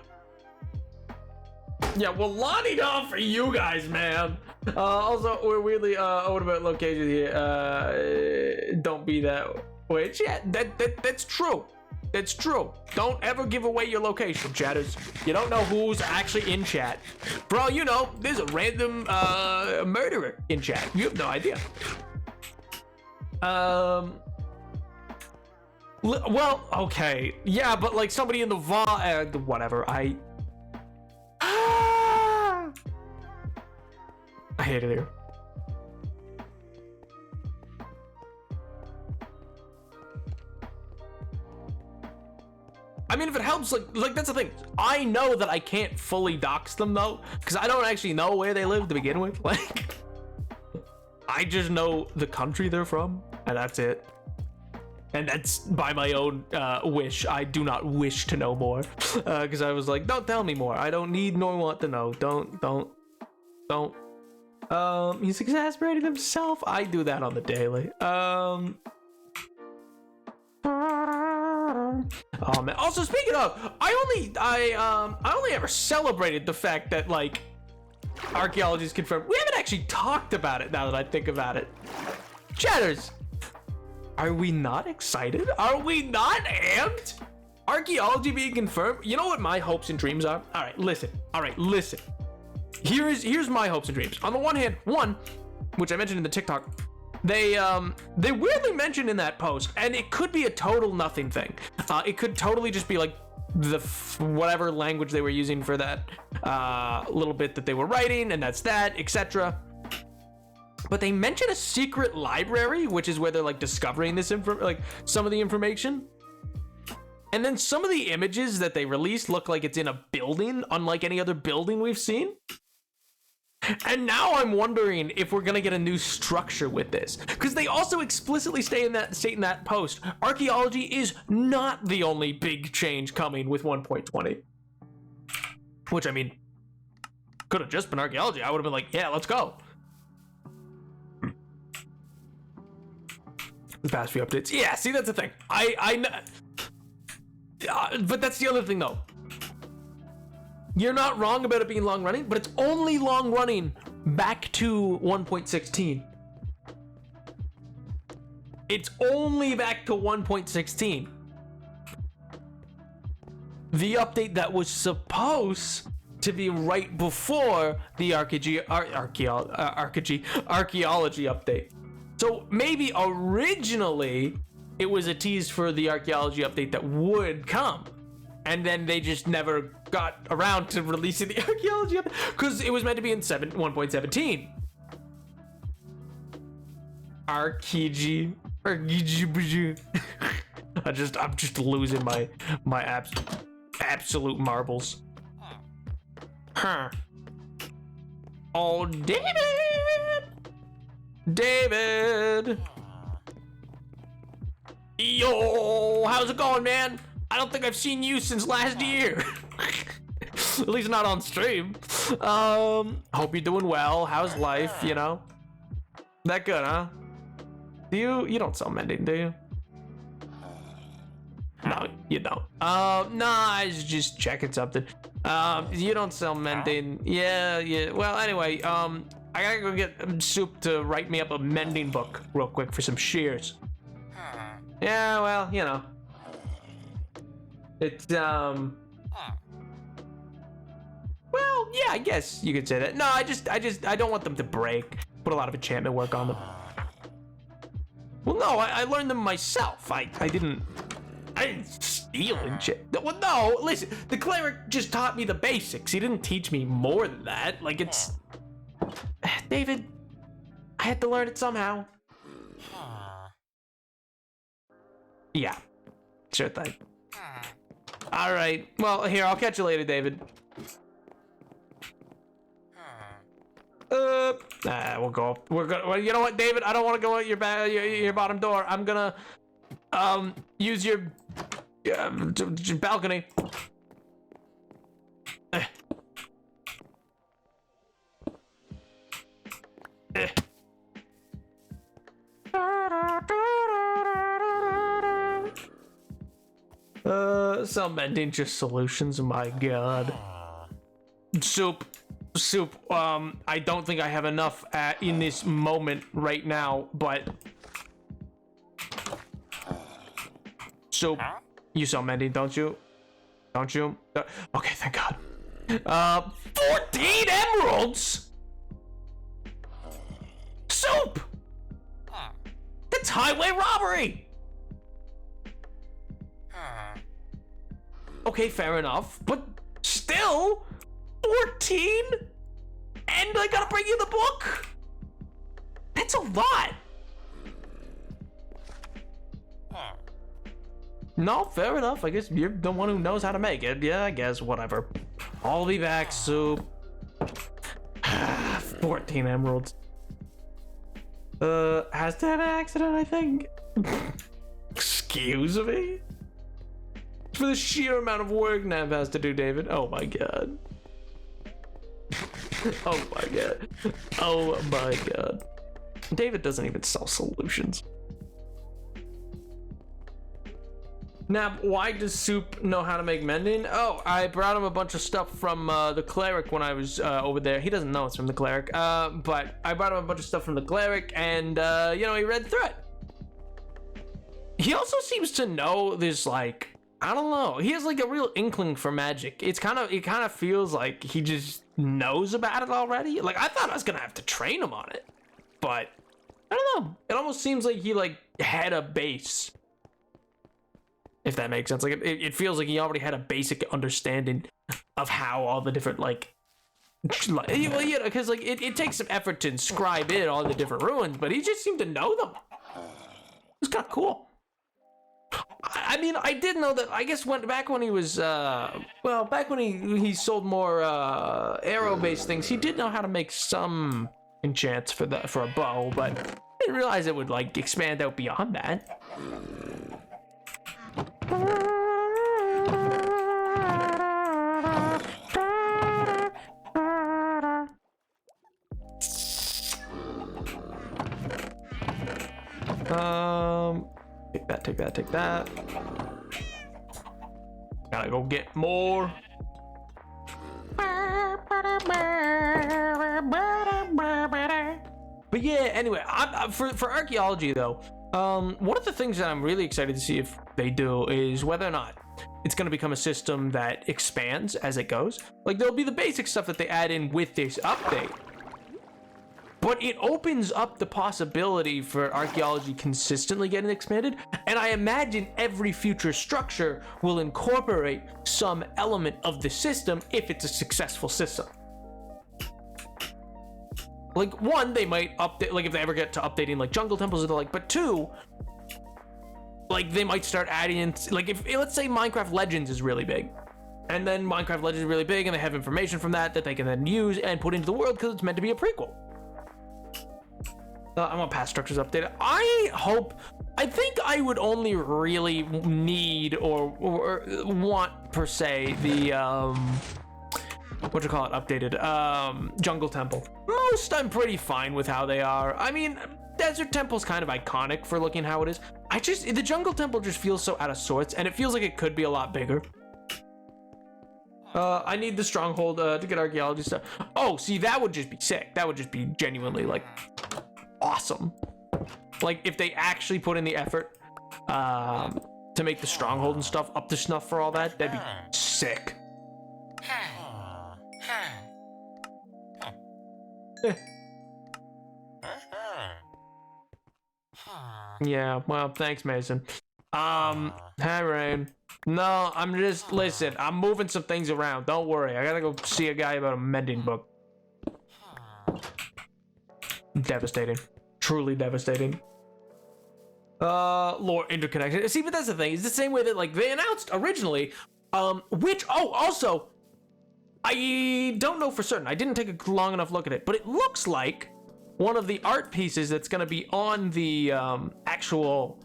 A: Yeah, well, Lonnie down for you guys, man. Also, we're weirdly what about location here? Don't be that way. Yeah, that's true. That's true. Don't ever give away your location, chatters. You don't know who's actually in chat. For all you know, there's a random murderer in chat. You have no idea. Well, okay. Yeah, but like somebody in the whatever. I hate it here. I mean, if it helps, like that's the thing. I know that I can't fully dox them though, because I don't actually know where they live to begin with. Like, I just know the country they're from, and that's it. And that's by my own wish. I do not wish to know more, because I was like, don't tell me more. I don't need nor want to know. Don't. He's exasperating himself. I do that on the daily. Oh man. Also, speaking of, I only ever celebrated the fact that like archaeology is confirmed. We haven't actually talked about it now that I think about it. Chatters, are we not excited? Are we not amped? Archaeology being confirmed. You know what my hopes and dreams are? All right, listen. Here's my hopes and dreams. On the one hand, which I mentioned in the TikTok, they weirdly mentioned in that post, and it could be a total nothing thing. It could totally just be like the whatever language they were using for that little bit that they were writing, and that's that, etc. But they mention a secret library, which is where they're like discovering this some of the information. And then some of the images that they released look like it's in a building, unlike any other building we've seen. And now I'm wondering if we're gonna get a new structure with this, because they also explicitly state in that post, archaeology is not the only big change coming with 1.20. Which, I mean, could have just been archaeology. I would have been like, yeah, let's go. The past few updates, yeah. See, that's the thing. But that's the other thing, though. You're not wrong about it being long running, but it's only long running back to 1.16. It's only back to 1.16. The update that was supposed to be right before the archaeology update. So maybe originally it was a tease for the archaeology update that would come. And then they just never got around to releasing the archaeology update because it was meant to be in 1.17. Archaeology. I'm just losing my absolute marbles. Huh. Oh, David. Yo, how's it going, man? I don't think I've seen you since last year. At least not on stream. Hope you're doing well. How's life, you know? That good, huh? You don't sell mending, do you? No, you don't. Nah, I was just checking something. You don't sell mending. Yeah. Well, anyway, I gotta go get Soup to write me up a mending book real quick for some shears. Yeah, well, you know. It's, well, yeah, I guess you could say that. No, I don't want them to break. Put a lot of enchantment work on them. Well, no, I learned them myself. I didn't steal and shit. Well, no, listen, the cleric just taught me the basics. He didn't teach me more than that. Like, it's... David, I had to learn it somehow. Yeah, sure thing. All right. Well, here, I'll catch you later, David. We'll go. We're gonna. Well, you know what, David? I don't want to go out your bottom door. I'm gonna use your balcony. Some mending solutions, my god. Soup, I don't think I have enough in this moment right now, but... Soup, you sell mending, don't you? Don't you? Okay, thank god. 14 emeralds? Soup! That's highway robbery! Okay, fair enough, but still, 14? And I gotta bring you the book? That's a lot. No, fair enough. I guess you're the one who knows how to make it. Yeah, I guess, whatever. I'll be back, Soup. 14 emeralds. Has to have an accident, I think. Excuse me? For the sheer amount of work Nav has to do, David. Oh my god. Oh my god. Oh my god. David doesn't even sell solutions. Nav, why does Soup know how to make mending? Oh, I brought him a bunch of stuff from the cleric when I was over there. He doesn't know it's from the cleric, but I brought him a bunch of stuff from the cleric, and you know, he read through it. He also seems to know this, like, I don't know. He has like a real inkling for magic. It kind of feels like he just knows about it already. Like, I thought I was gonna have to train him on it, but I don't know. It almost seems like he like had a base, if that makes sense. Like it feels like he already had a basic understanding of how all the different like Well, you know, because like it takes some effort to inscribe in all the different ruins, but he just seemed to know them. It's kind of cool. I mean, I did know that. I guess back when he was, back when he sold more arrow-based things, he did know how to make some enchants for a bow, but I didn't realize it would like expand out beyond that. Take that. Gotta go get more. But yeah, anyway, for archaeology though, one of the things that I'm really excited to see if they do is whether or not it's going to become a system that expands as it goes. Like there'll be the basic stuff that they add in with this update, but it opens up the possibility for archaeology consistently getting expanded, and I imagine every future structure will incorporate some element of the system if it's a successful system. Like one, they might update, like if they ever get to updating like jungle temples or the like, but two, like they might start adding in, like if let's say Minecraft Legends is really big, and then Minecraft Legends is really big and they have information from that they can then use and put into the world because it's meant to be a prequel. I want past structures updated. I think I would only really need or want per se the updated jungle temple. Most I'm pretty fine with how they are. I mean, desert temple's kind of iconic for looking how it is. The jungle temple just feels so out of sorts, and it feels like it could be a lot bigger. I need the stronghold to get archaeology stuff. Oh, see, that would just be sick. That would just be genuinely like awesome. Like if they actually put in the effort to make the stronghold and stuff up to snuff for all that, that'd be sick. Yeah, well, thanks, Mason. Hi, Rain. No, listen, I'm moving some things around. Don't worry. I gotta go see a guy about a mending book. Devastating. Truly devastating. Lore interconnection. See, but that's the thing. It's the same way that, like, they announced originally, also, I don't know for certain. I didn't take a long enough look at it, but it looks like one of the art pieces that's going to be on the actual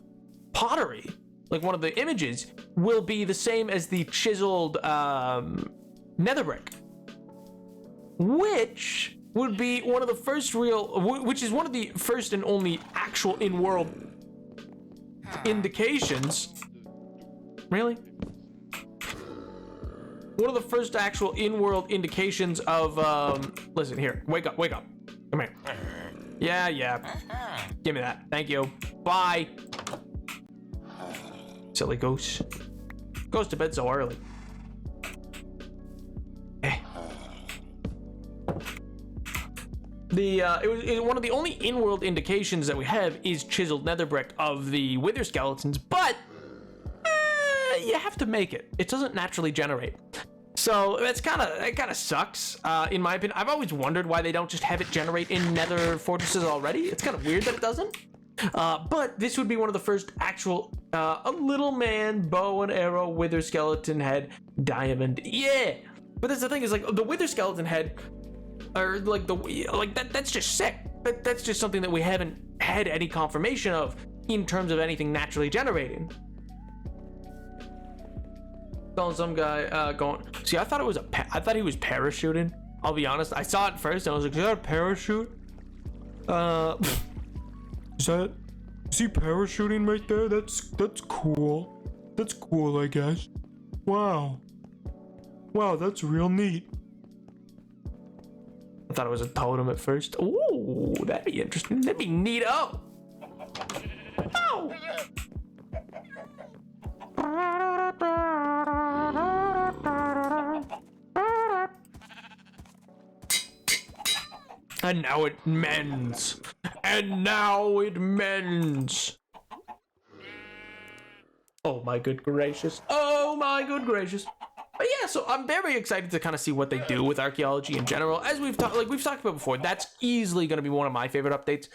A: pottery, like one of the images, will be the same as the chiseled nether brick, which would be one of the first which is one of the first and only actual in-world indications. Really? One of the first actual in-world indications of, listen here, wake up, come here. Yeah, give me that, thank you, bye. Silly goose, goes to bed so early. It was one of the only in-world indications that we have is chiseled nether brick of the wither skeletons, but you have to make it. It doesn't naturally generate. So that kind of sucks, in my opinion. I've always wondered why they don't just have it generate in nether fortresses already. It's kind of weird that it doesn't. But this would be one of the first actual, a little man, bow and arrow, wither skeleton head, diamond. Yeah. But that's the thing is, like, the wither skeleton head, or like that's just sick. That's just something that we haven't had any confirmation of in terms of anything naturally generating. Some guy going. See, I thought it was I thought he was parachuting. I'll be honest. I saw it first and I was like, "Is that a parachute?" Is he parachuting right there? That's cool. That's cool, I guess. Wow, that's real neat. I thought it was a totem at first. Ooh, that'd be interesting. That'd be neato. Oh. And now it mends. Oh my good gracious. But yeah, so I'm very excited to kind of see what they do with archaeology in general. As we've talked about before, that's easily going to be one of my favorite updates.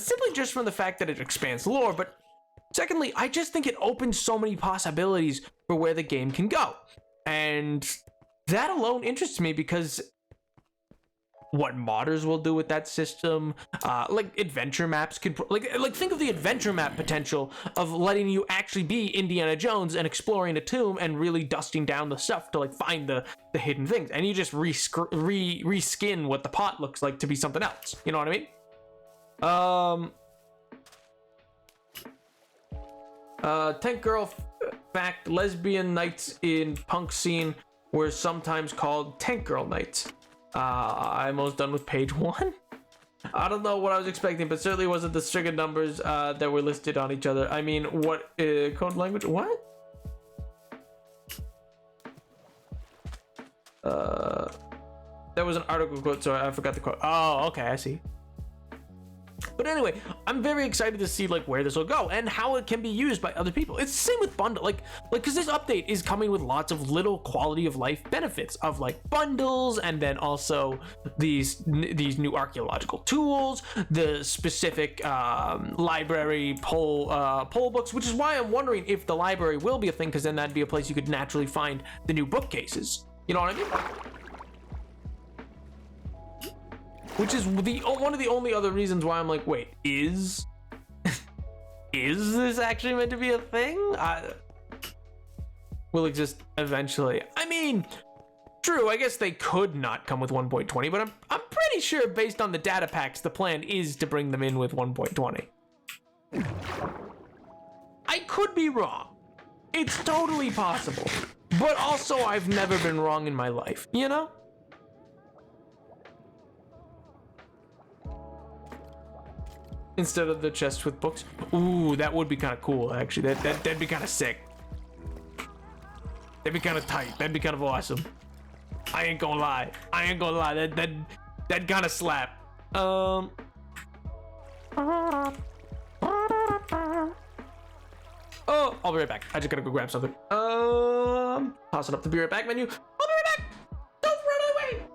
A: Simply just from the fact that it expands lore, but secondly, I just think it opens so many possibilities for where the game can go. And that alone interests me because what modders will do with that system, like adventure maps could, like think of the adventure map potential of letting you actually be Indiana Jones and exploring a tomb and really dusting down the stuff to like find the hidden things, and you just reskin what the pot looks like to be something else. You know what I mean? Tank girl fact: lesbian nights in punk scene were sometimes called tank girl nights. I'm almost done with page 1. I don't know what I was expecting, but certainly wasn't the string of numbers that were listed on each other. I mean, what code language? What? There was an article quote, so I forgot the quote. Oh, okay, I see. But anyway, I'm very excited to see like where this will go and how it can be used by other people. It's the same with bundle, like because this update is coming with lots of little quality of life benefits of like bundles, and then also these new archaeological tools, the specific library poll books, which is why I'm wondering if the library will be a thing, because then that'd be a place you could naturally find the new bookcases. You know what I mean? Which is one of the only other reasons why I'm like, wait, is this actually meant to be a thing? Will exist eventually. I mean, true, I guess they could not come with 1.20, but I'm pretty sure based on the data packs, the plan is to bring them in with 1.20. I could be wrong. It's totally possible. But also, I've never been wrong in my life, you know? Instead of the chest with books. Ooh, that would be kind of cool, actually. That'd be kind of sick. That'd be kind of tight. That'd be kind of awesome. I ain't gonna lie. That kind of slap. Oh, I'll be right back. I just gotta go grab something. Toss it up the be right back menu. I'll be right back. Don't run away.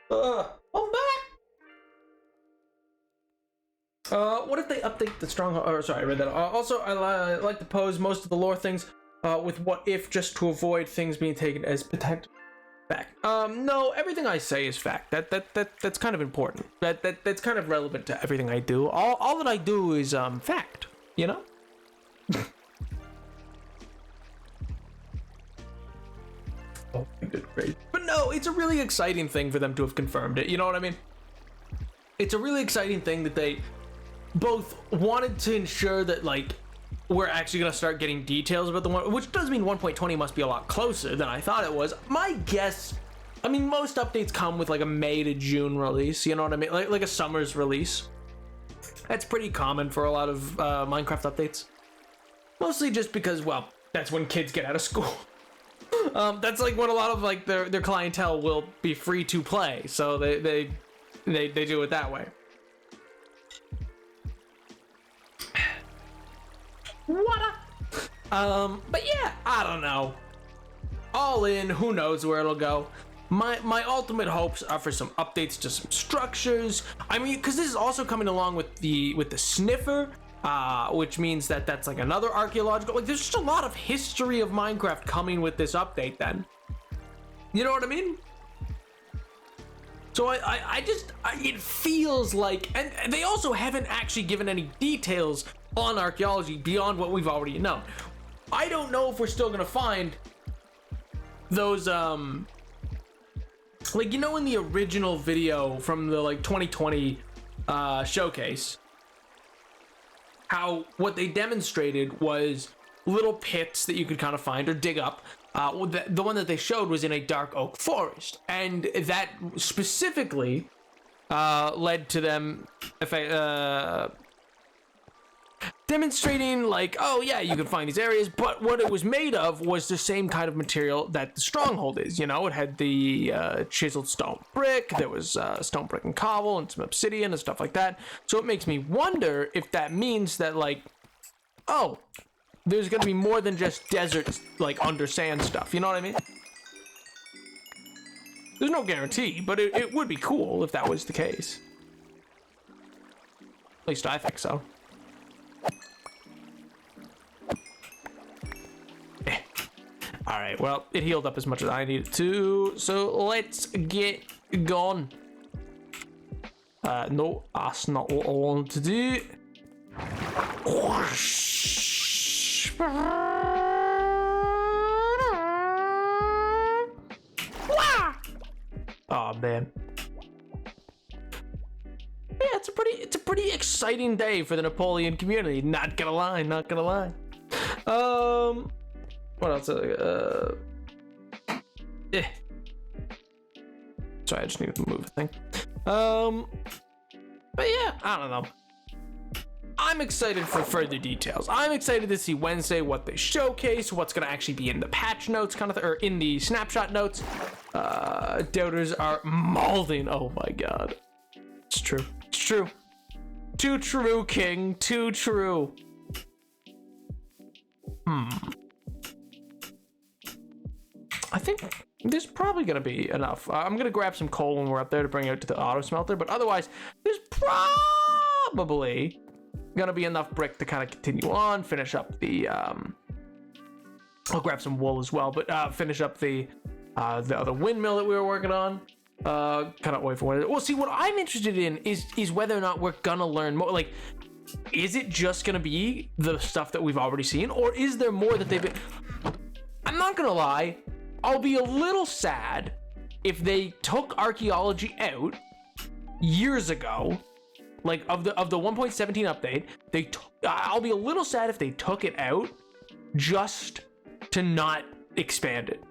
A: I'm back. What if they update the stronghold? Or sorry, I read that. Also, I like to pose most of the lore things with what if, just to avoid things being taken as potential fact. No, everything I say is fact. That's kind of important. That's kind of relevant to everything I do. All that I do is fact. You know. Oh, good gracious. But no, it's a really exciting thing for them to have confirmed it. You know what I mean? It's a really exciting thing that they both wanted to ensure that, like, we're actually going to start getting details about the one, which does mean 1.20 must be a lot closer than I thought it was. My guess, I mean, most updates come with like a May to June release, you know what I mean? Like a summer's release. That's pretty common for a lot of Minecraft updates. Mostly just because, well, that's when kids get out of school. That's like when a lot of like their clientele will be free to play, so they do it that way. What up? But yeah, I don't know. All in, who knows where it'll go. My ultimate hopes are for some updates to some structures. I mean, because this is also coming along with the sniffer. Which means that that's like another archaeological, like there's just a lot of history of Minecraft coming with this update then. You know what I mean? So it feels like, and they also haven't actually given any details on archaeology beyond what we've already known. I don't know if we're still gonna find those
C: like, you know, in the original video from the like 2020 showcase, how what they demonstrated was little pits that you could kind of find or dig up. The one that they showed was in a dark oak forest, and that specifically led to them demonstrating like, oh yeah, you can find these areas, but what it was made of was the same kind of material that the stronghold is. You know, it had the chiseled stone brick, there was stone brick and cobble and some obsidian and stuff like that. So it makes me wonder if that means that, like, oh, there's gonna be more than just desert, like, under sand stuff, you know what I mean? There's no guarantee, but it would be cool if that was the case. At least I think so. All right, well, it healed up as much as I needed to, so let's get going. No, that's not what I wanted to do. Oh man. Yeah, it's a pretty exciting day for the Napoleon community. Not gonna lie, not gonna lie. What else? Sorry, I just needed to move a thing. But yeah, I don't know. I'm excited for further details. I'm excited to see Wednesday what they showcase, what's gonna actually be in the patch notes, kind of, or in the snapshot notes. Doubters are malding. Oh my god, it's true. It's true. Too true, King. Too true. I think there's probably gonna be enough. I'm gonna grab some coal when we're up there to bring out to the auto smelter, but otherwise, there's probably gonna be enough brick to kind of continue on, finish up the. I'll grab some wool as well, but finish up the other windmill that we were working on. Kind of wait for what. Well, see, what I'm interested in is whether or not we're gonna learn more. Like, is it just gonna be the stuff that we've already seen, or is there more that they've been? I'm not gonna lie. I'll be a little sad if they took archaeology out years ago, like of the 1.17 update. I'll be a little sad if they took it out just to not expand it,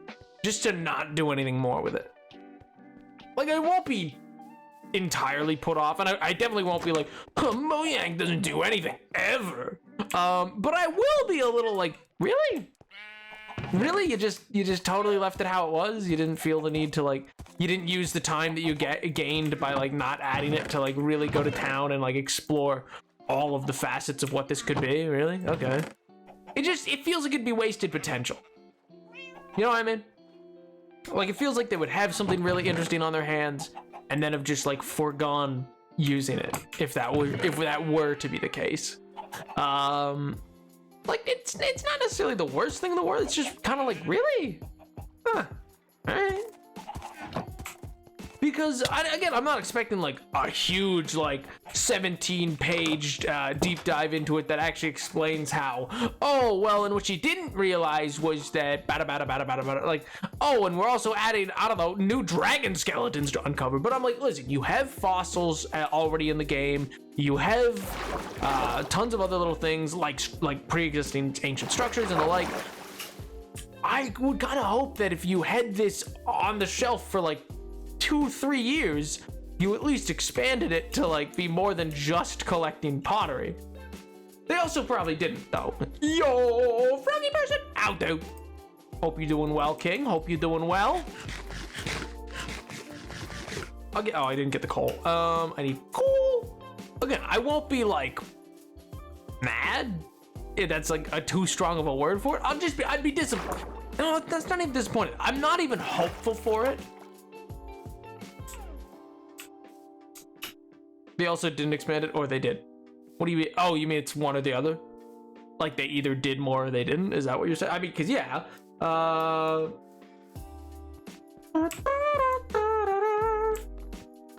C: just to not do anything more with it. Like, I won't be entirely put off, and I definitely won't be like, Mojang doesn't do anything ever. But I will be a little like, really? Really? You just totally left it how it was? You didn't feel the need to, like, you didn't use the time that you gained by, like, not adding it to, like, really go to town and, like, explore all of the facets of what this could be? Really? Okay. It feels like it'd be wasted potential. You know what I mean? Like, it feels like they would have something really interesting on their hands and then have just, like, foregone using it if that were to be the case. Like, it's not necessarily the worst thing in the world. It's just kind of like, really? Huh. All right. Because, again, I'm not expecting, like, a huge, like, 17-page deep dive into it that actually explains how, oh, well, and what she didn't realize was that, like, oh, and we're also adding, I don't know, new dragon skeletons to uncover. But I'm like, listen, you have fossils already in the game. You have tons of other little things, like pre-existing ancient structures and the like. I would kind of hope that if you had this on the shelf for, like, 2-3 years, you at least expanded it to, like, be more than just collecting pottery. They also probably didn't, though. Yo, froggy person, out out. Hope you're doing well, King. Hope you're doing well. Oh, I didn't get the coal. I need coal. Again, I won't be, like, mad. If that's, like, a too strong of a word for it. I'd be disappointed. No, that's not even disappointed. I'm not even hopeful for it. They also didn't expand it, or they did? What do you mean? Oh, you mean it's one or the other? Like, they either did more or they didn't? Is that what you're saying? I mean, because, yeah. Oh,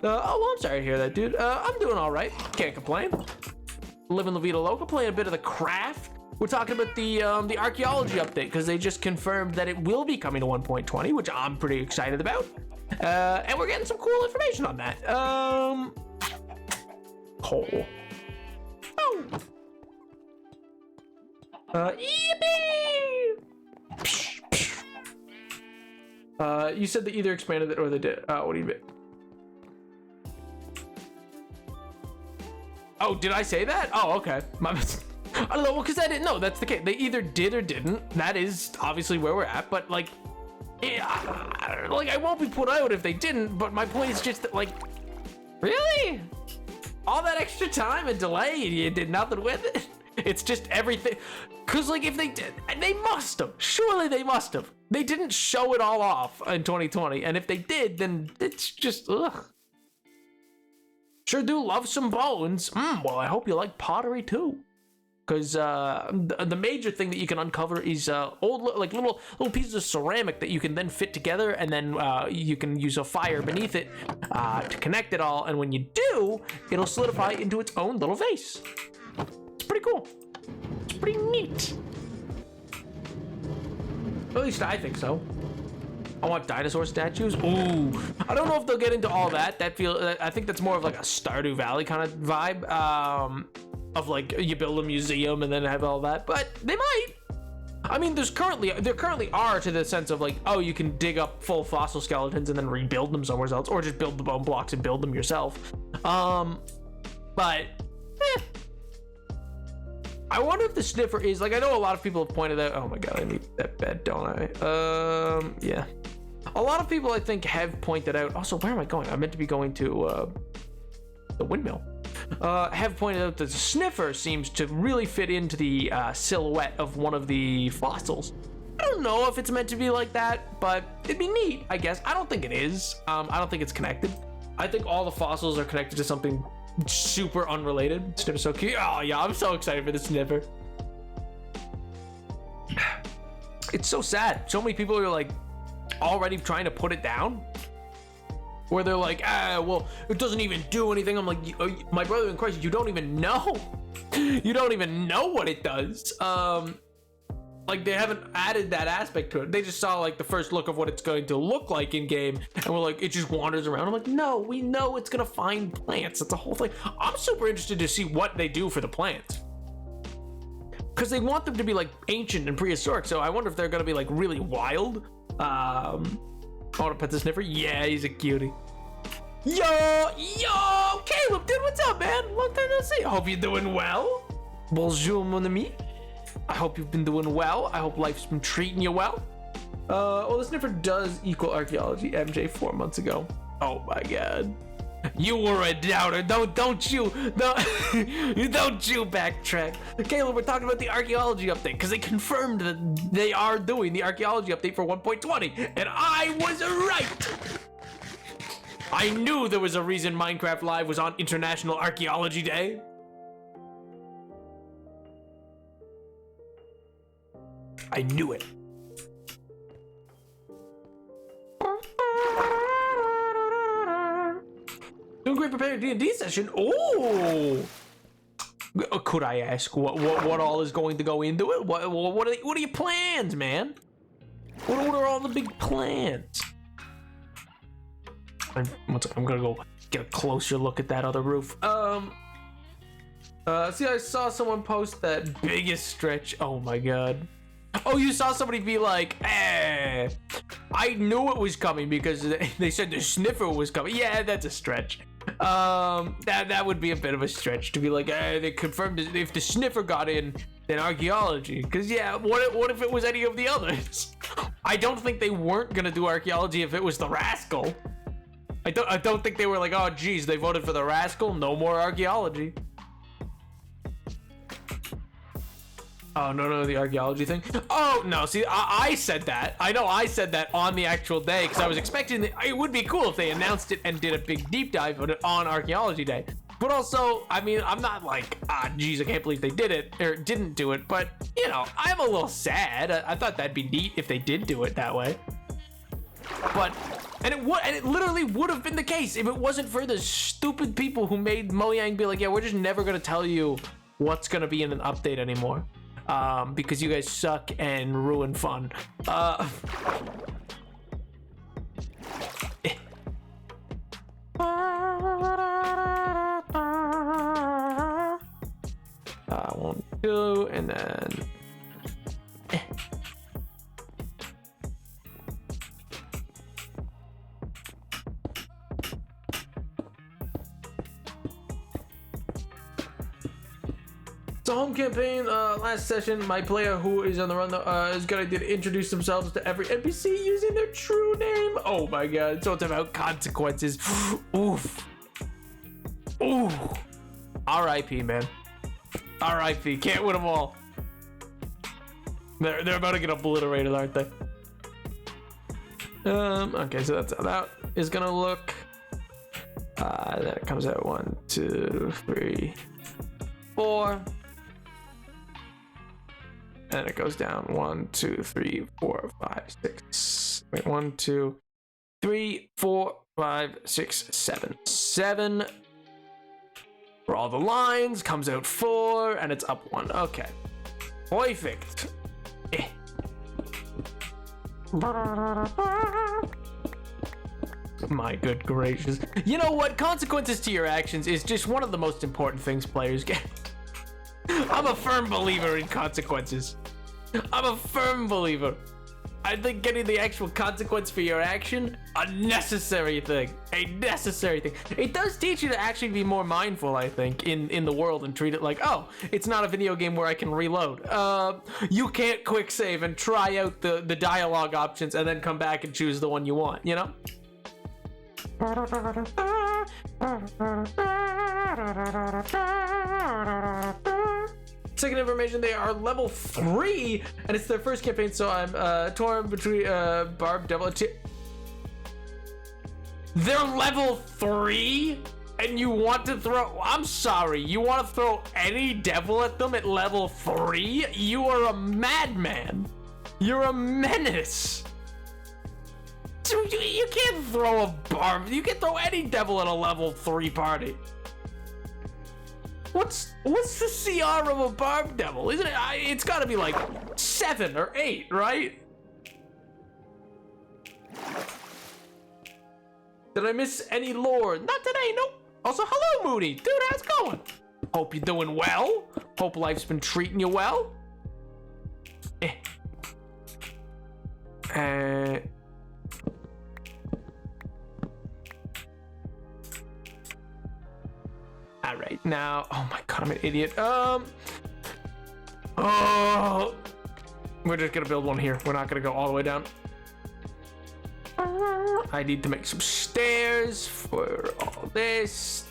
C: well, I'm sorry to hear that, dude. I'm doing all right. Can't complain. Living La Vida Loca, playing a bit of the craft. We're talking about the archaeology update, because they just confirmed that it will be coming to 1.20, which I'm pretty excited about. And we're getting some cool information on that. Coal. Oh. Yippee! You said they either expanded it or they did. What do you mean? Oh, did I say that? Oh, okay. I don't know, well, because I didn't know. That's the case. They either did or didn't. That is obviously where we're at, but like, I won't be put out if they didn't, but my point is just that, like, really? All that extra time and delay and you did nothing with it? It's just everything. Because, like, if they did, they must have. Surely they must have. They didn't show it all off in 2020, and if they did, then it's just, ugh. Sure do love some bones. Well, I hope you like pottery too. Because the major thing that you can uncover is old, like little pieces of ceramic that you can then fit together, and then you can use a fire beneath it to connect it all. And when you do, it'll solidify into its own little vase. It's pretty cool. It's pretty neat. At least I think so. I want dinosaur statues. Ooh, I don't know if they'll get into all that. I think that's more of like a Stardew Valley kind of vibe. Of like you build a museum and then have all that, but they might. I mean, there currently are, to the sense of like, oh, you can dig up full fossil skeletons and then rebuild them somewhere else, or just build the bone blocks and build them yourself. But I wonder if the sniffer is like, I know a lot of people have pointed out. Oh my god, I need that bed, don't I? Yeah. A lot of people I think have pointed out. Also, where am I going? I meant to be going to the windmill. Have pointed out that the sniffer seems to really fit into the silhouette of one of the fossils. I don't know if it's meant to be like that, but it'd be neat, I guess. I don't think it is. I don't think it's connected. I think all the fossils are connected to something super unrelated. Sniffer's so cute. Oh yeah, I'm so excited for the sniffer. It's so sad. So many people are like already trying to put it down. Where they're like, well, it doesn't even do anything. I'm like, my brother in Christ, you don't even know. You don't even know what it does. Like, they haven't added that aspect to it. They just saw, like, the first look of what it's going to look like in game, and we're like, it just wanders around. I'm like, no, we know it's gonna find plants. That's the whole thing. I'm super interested to see what they do for the plants. Because they want them to be, like, ancient and prehistoric, so I wonder if they're gonna be, like, really wild. I want to pet the sniffer. Yeah, he's a cutie. Yo, Caleb, dude, what's up, man? Long time no see. I hope you're doing well. Bonjour, mon ami. I hope you've been doing well. I hope life's been treating you well. Well, the sniffer does equal archaeology. MJ 4 months ago. Oh my god. You were a doubter. Don't you backtrack. Caleb, we're talking about the archaeology update because they confirmed that they are doing the archaeology update for 1.20, and I was right. I knew there was a reason Minecraft Live was on International Archaeology Day. I knew it. Doing great preparing D&D session. Oh, could I ask what all is going to go into it? What are your plans, man? What are all the big plans? I'm gonna go get a closer look at that other roof. See, I saw someone post that biggest stretch. Oh my god. Oh, you saw somebody be like, I knew it was coming because they said the sniffer was coming. Yeah, that's a stretch. That would be a bit of a stretch to be like, they confirmed if the sniffer got in, then archaeology. Because yeah, what if it was any of the others? I don't think they weren't gonna do archaeology if it was the rascal. I don't think they were like, oh geez, they voted for the rascal, no more archaeology. Oh, no, the archaeology thing. Oh, no, see, I said that. I know I said that on the actual day because I was expecting that it would be cool if they announced it and did a big deep dive on it on archaeology day. But also, I mean, I'm not like, geez, I can't believe they did it or didn't do it. But, you know, I'm a little sad. I thought that'd be neat if they did do it that way. But, and it literally would have been the case if it wasn't for the stupid people who made Mojang be like, yeah, we're just never going to tell you what's going to be in an update anymore. Because you guys suck and ruin fun. 1, 2, and then. So home campaign, last session, my player who is on the run is gonna introduce themselves to every NPC using their true name. Oh my god, so it's about consequences. Oof. Ooh. R.I.P. man. R.I.P. Can't win them all. They're about to get obliterated, aren't they? Okay, so that's how that is gonna look. Then it comes out 1, 2, 3, 4. And it goes down 1, 2, 3, 4, 5, 6. Wait, 1, 2, 3, 4, 5, 6, 7. 7 for all the lines, comes out 4, and it's up 1. Okay. Perfect. My good gracious. You know what? Consequences to your actions is just one of the most important things players get. I'm a firm believer in consequences. I'm a firm believer. I think getting the actual consequence for your action, a necessary thing. A necessary thing. It does teach you to actually be more mindful, I think, in the world and treat it like, oh, it's not a video game where I can reload. You can't quick save and try out the dialogue options and then come back and choose the one you want, you know? Second information, they are level 3, and it's their first campaign, so I'm torn between Barb, Devil, and They're level 3? And you want to throw... I'm sorry, you want to throw any devil at them at level 3? You are a madman. You're a menace. You can't throw a Barb. You can throw any devil at a level 3 party. What's the CR of a Barb Devil? Isn't it? It's got to be like 7 or 8, right? Did I miss any lore? Not today, nope. Also, hello, Moody. Dude, how's it going? Hope you're doing well. Hope life's been treating you well. All right, now, oh my god, I'm an idiot. We're just gonna build one here. We're not gonna go all the way down. I need to make some stairs for all this.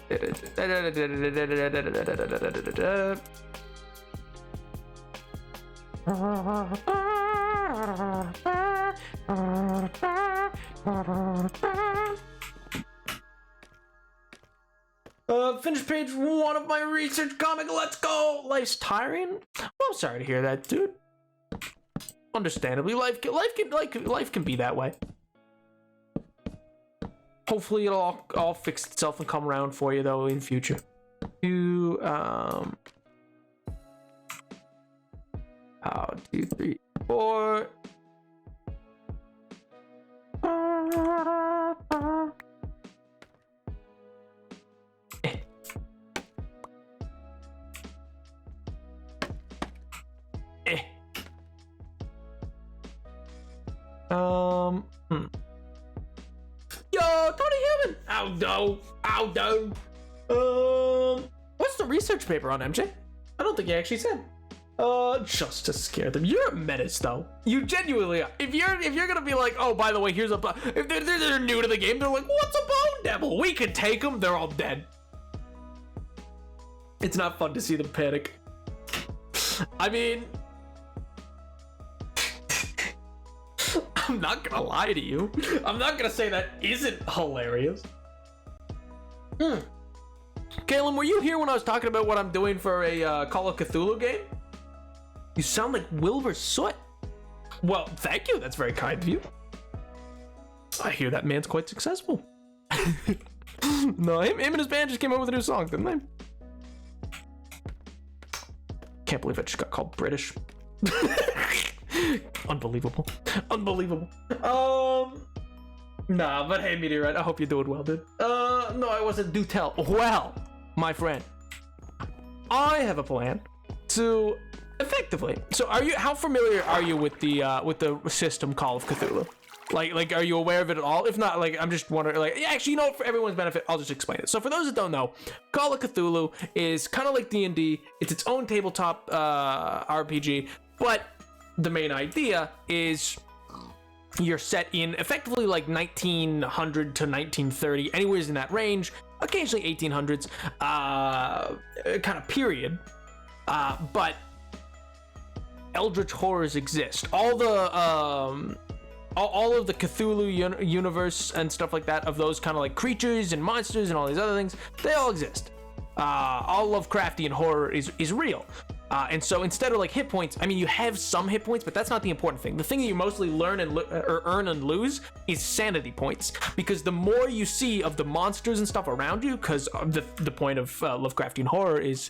C: Finish page 1 of my research comic. Let's go. Life's tiring. Well, I'm sorry to hear that, dude. Understandably, life can be that way. Hopefully, it'll all fix itself and come around for you though in future. Two, 2, 3, 4. Yo, Tony Human! Ow, no. What's the research paper on, MJ? I don't think you actually said. Just to scare them. You're a menace, though. You genuinely are. If you're gonna be like, oh, by the way, here's a... If they're new to the game, they're like, what's a bone devil? We can take them. They're all dead. It's not fun to see them panic. I mean... I'm not gonna lie to you. I'm not gonna say that isn't hilarious. Kalen, were you here when I was talking about what I'm doing for a Call of Cthulhu game? You sound like Wilbur Soot. Well, thank you. That's very kind of you. I hear that man's quite successful. No, him and his band just came out with a new song, didn't they? Can't believe I just got called British. Unbelievable. Nah, but hey, Meteorite, I hope you're doing well, dude. No, I wasn't. Do tell. Well, my friend, I have a plan to effectively. So, how familiar are you with the system Call of Cthulhu? Like, are you aware of it at all? If not, like, I'm just wondering, like, yeah, actually, you know what, for everyone's benefit, I'll just explain it. So for those that don't know, Call of Cthulhu is kind of like D&D. It's its own tabletop RPG, but the main idea is you're set in effectively like 1900 to 1930, anywhere in that range, occasionally 1800s, kind of period. But eldritch horrors exist. All of the Cthulhu universe and stuff like that, of those kind of like creatures and monsters and all these other things, they all exist. All Lovecraftian horror is real. And so instead of like hit points, I mean, you have some hit points, but that's not the important thing. The thing that you mostly learn and earn and lose is sanity points, because the more you see of the monsters and stuff around you, because the point of Lovecraftian horror is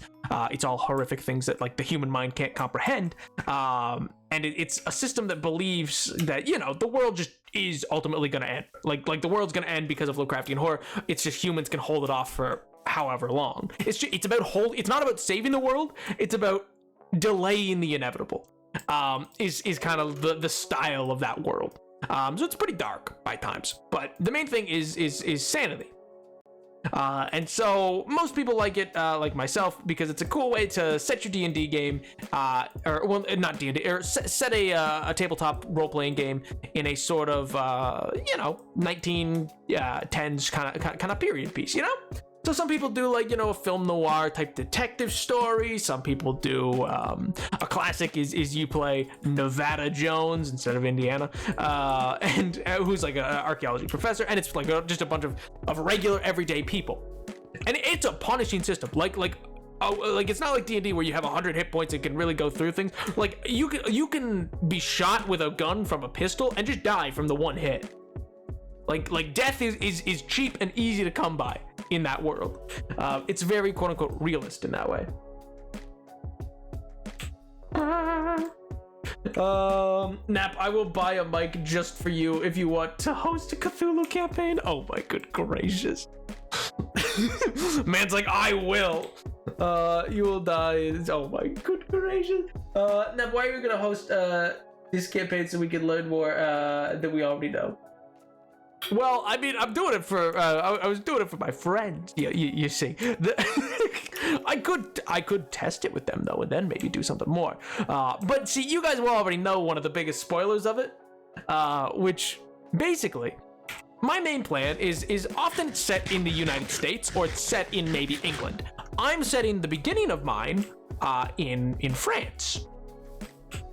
C: it's all horrific things that like the human mind can't comprehend. And it's a system that believes that, you know, the world just is ultimately going to end. Like the world's going to end because of Lovecraftian horror. It's just humans can hold it off for however long. It's not about saving the world. It's about delaying the inevitable. Is kind of the style of that world. So it's pretty dark by times, but the main thing is sanity. And so most people like it, like myself, because it's a cool way to set your D&D game, or well, not D&D, or set a tabletop role-playing game in a sort of, 1910s kind of period piece, you know? So some people do like, a film noir type detective story. Some people do a classic is you play Nevada Jones instead of Indiana, and who's like an archaeology professor, and it's like just a bunch of regular everyday people, and it's a punishing system. Like it's not like D&D where you have 100 hit points and can really go through things. Like you can be shot with a gun from a pistol and just die from the one hit. Like death is cheap and easy to come by in that world. It's very quote unquote realist in that way. Nap, I will buy a mic just for you if you want to host a Cthulhu campaign. Oh my good gracious. Man's like, I will. You will die. Oh my good gracious. Nap, why are you gonna host this campaign so we can learn more that we already know? Well, I mean, I'm doing it for. I was doing it for my friends. You see, I could test it with them though, and then maybe do something more. But see, you guys will already know one of the biggest spoilers of it, which basically, my main plan is often set in the United States or it's set in maybe England. I'm setting the beginning of mine in France.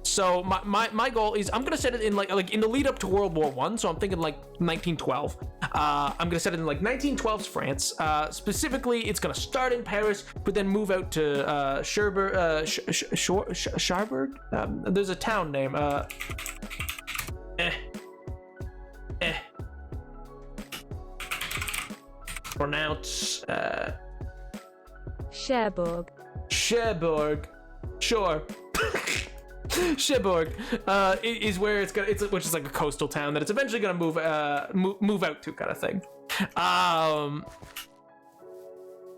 C: So my goal is I'm gonna set it in like in the lead up to World War I. So I'm thinking like 1912. I'm gonna set it in like 1912's France. Specifically, it's gonna start in Paris, but then move out to Cherbourg. There's a town name. Pronounce.
D: Cherbourg.
C: Cherbourg. Sure. Cherbourg is where it's which is like a coastal town that it's eventually gonna move out to, kind of thing.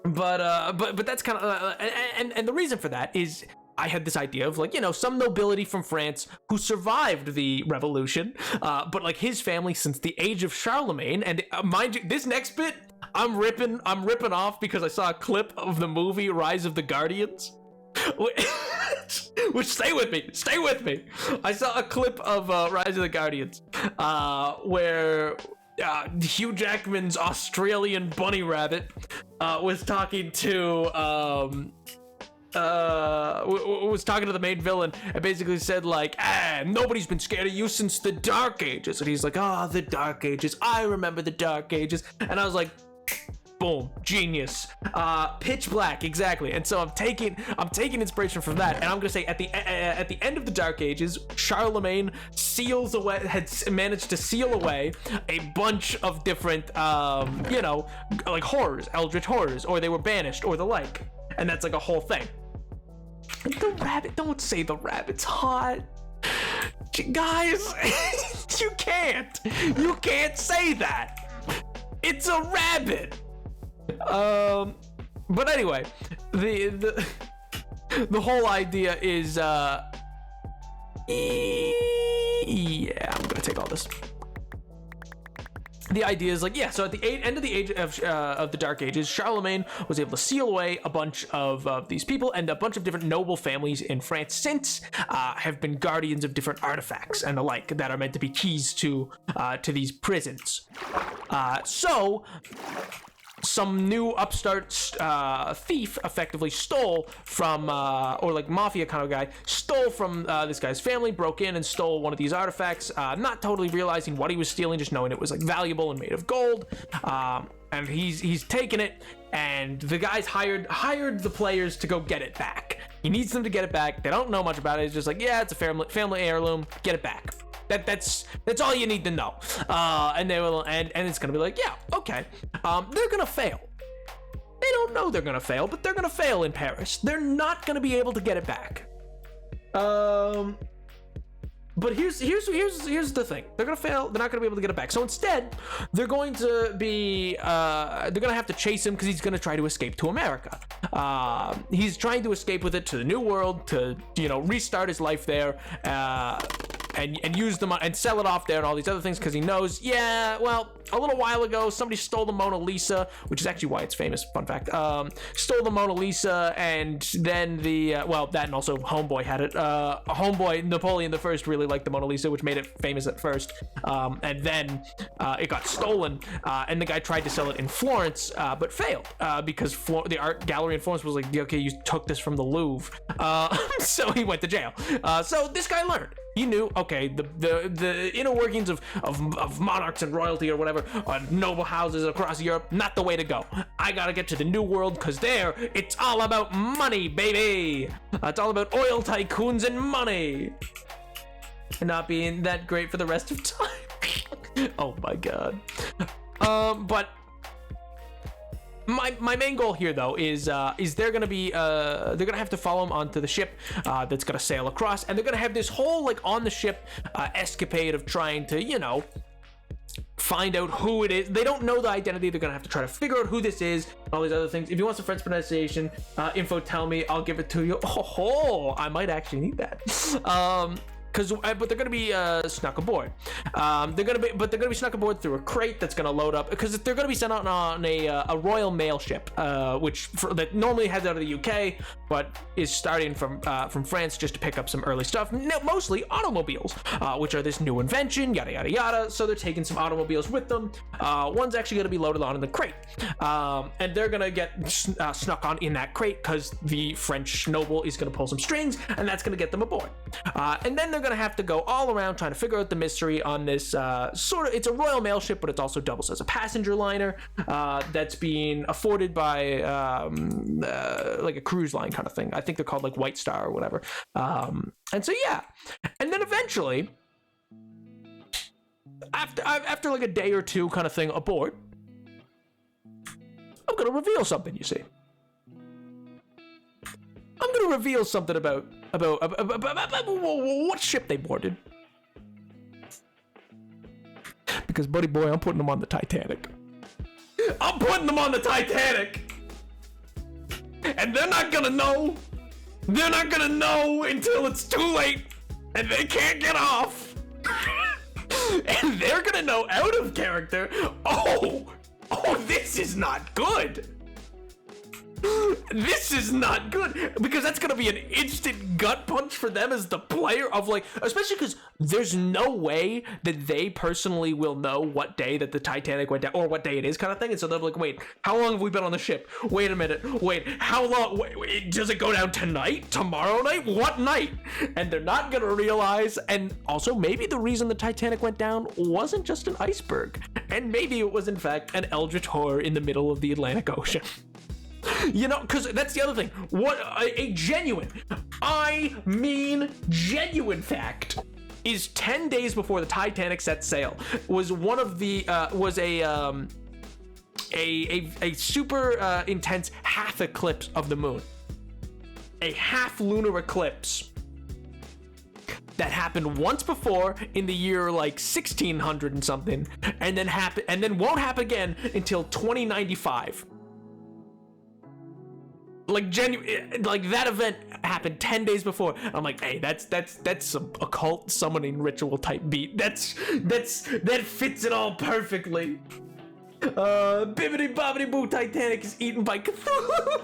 C: But that's kind of and the reason for that is I had this idea of like, some nobility from France who survived the revolution, but like his family since the age of Charlemagne, and mind you, this next bit I'm ripping off because I saw a clip of the movie Rise of the Guardians. Which stay with me. I saw a clip of Rise of the Guardians, where Hugh Jackman's Australian bunny rabbit was talking to the main villain and basically said like, nobody's been scared of you since the Dark Ages, and he's like, the Dark Ages, I remember the Dark Ages, and I was like, boom, genius. Pitch Black, exactly. And so I'm taking inspiration from that, and I'm gonna say at the end of the Dark Ages, Charlemagne had managed to seal away a bunch of different like horrors, eldritch horrors, or they were banished or the like, and that's like a whole thing. The rabbit, don't say the rabbit's hot. Guys, you can't say that. It's a rabbit. But anyway, the whole idea is yeah, I'm gonna take all this. The idea is like, yeah, so at the end of the age of the Dark Ages, Charlemagne was able to seal away a bunch of these people, and a bunch of different noble families in France since have been guardians of different artifacts and the like that are meant to be keys to these prisons. So some new upstart thief effectively stole from, or like mafia kind of guy, stole from this guy's family, broke in and stole one of these artifacts, not totally realizing what he was stealing, just knowing it was like valuable and made of gold. And he's taken it, and the guy's hired the players to go get it back. He needs them to get it back. They don't know much about it. It's just like, yeah, it's a family heirloom. Get it back. That's all you need to know. And they will, and it's gonna be like, yeah, okay. They're gonna fail. They don't know they're gonna fail, but they're gonna fail in Paris. They're not gonna be able to get it back. But here's the thing. They're gonna fail. They're not gonna be able to get it back. So instead, they're going to be they're gonna have to chase him because he's gonna try to escape to America. He's trying to escape with it to the New World to restart his life there. And use them and sell it off there and all these other things because he knows, yeah, well, a little while ago somebody stole the Mona Lisa, which is actually why it's famous. Fun fact. Stole the Mona Lisa, and then that and also Homeboy had it. Homeboy Napoleon the First really liked the Mona Lisa, which made it famous at first. And then it got stolen, and the guy tried to sell it in Florence, but failed because the art gallery in Florence was like, okay, you took this from the Louvre, so he went to jail. So this guy learned. He knew, okay, the inner workings of monarchs and royalty or whatever, noble houses across Europe, not the way to go. I gotta get to the New World, because there, it's all about money, baby. It's all about oil tycoons and money. And not being that great for the rest of time. Oh my god. But my main goal here though is they're gonna have to follow him onto the ship that's gonna sail across, and they're gonna have this whole like on the ship escapade of trying to find out who it is. They don't know the identity. They're gonna have to try to figure out who this is, all these other things. If you want some French pronunciation info, tell me, I'll give it to you. I might actually need that. But they're gonna be snuck aboard. They're gonna be snuck aboard through a crate that's gonna load up, because they're gonna be sent out on a Royal Mail ship, that normally heads out of the UK, but is starting from France just to pick up some early stuff, mostly automobiles, which are this new invention, yada yada yada. So they're taking some automobiles with them. One's actually gonna be loaded on in the crate, and they're gonna get snuck on in that crate because the French noble is gonna pull some strings, and that's gonna get them aboard. And then they're gonna have to go all around trying to figure out the mystery on this it's a Royal Mail ship, but it also doubles as a passenger liner that's being afforded by like a cruise line kind of thing. I think they're called like White Star or whatever. And so yeah, and then eventually after like a day or two kind of thing aboard, I'm gonna reveal something. You see, I'm gonna reveal something about what ship they boarded. Because, buddy boy, I'm putting them on the Titanic. I'm putting them on the Titanic! And they're not gonna know. They're not gonna know until it's too late. And they can't get off. And they're gonna know out of character, oh, this is not good. This is not good, because that's gonna be an instant gut punch for them as the player of like, especially because there's no way that they personally will know what day that the Titanic went down or what day it is kind of thing. And so they're like, wait, how long have we been on the ship? Wait a minute, wait, how long? Wait, does it go down tonight? Tomorrow night? What night? And they're not gonna realize. And also maybe the reason the Titanic went down wasn't just an iceberg, and maybe it was in fact an eldritch horror in the middle of the Atlantic Ocean. Because that's the other thing. What a genuine, genuine fact is 10 days before the Titanic set sail was one of the was a super intense half eclipse of the moon, a half lunar eclipse that happened once before in the year like 1600 and something, and then won't happen again until 2095. Like that event happened 10 days before. I'm like, hey, that's some occult summoning ritual type beat. That fits it all perfectly. Bibbidi bobbidi boo, Titanic is eaten by Cthulhu.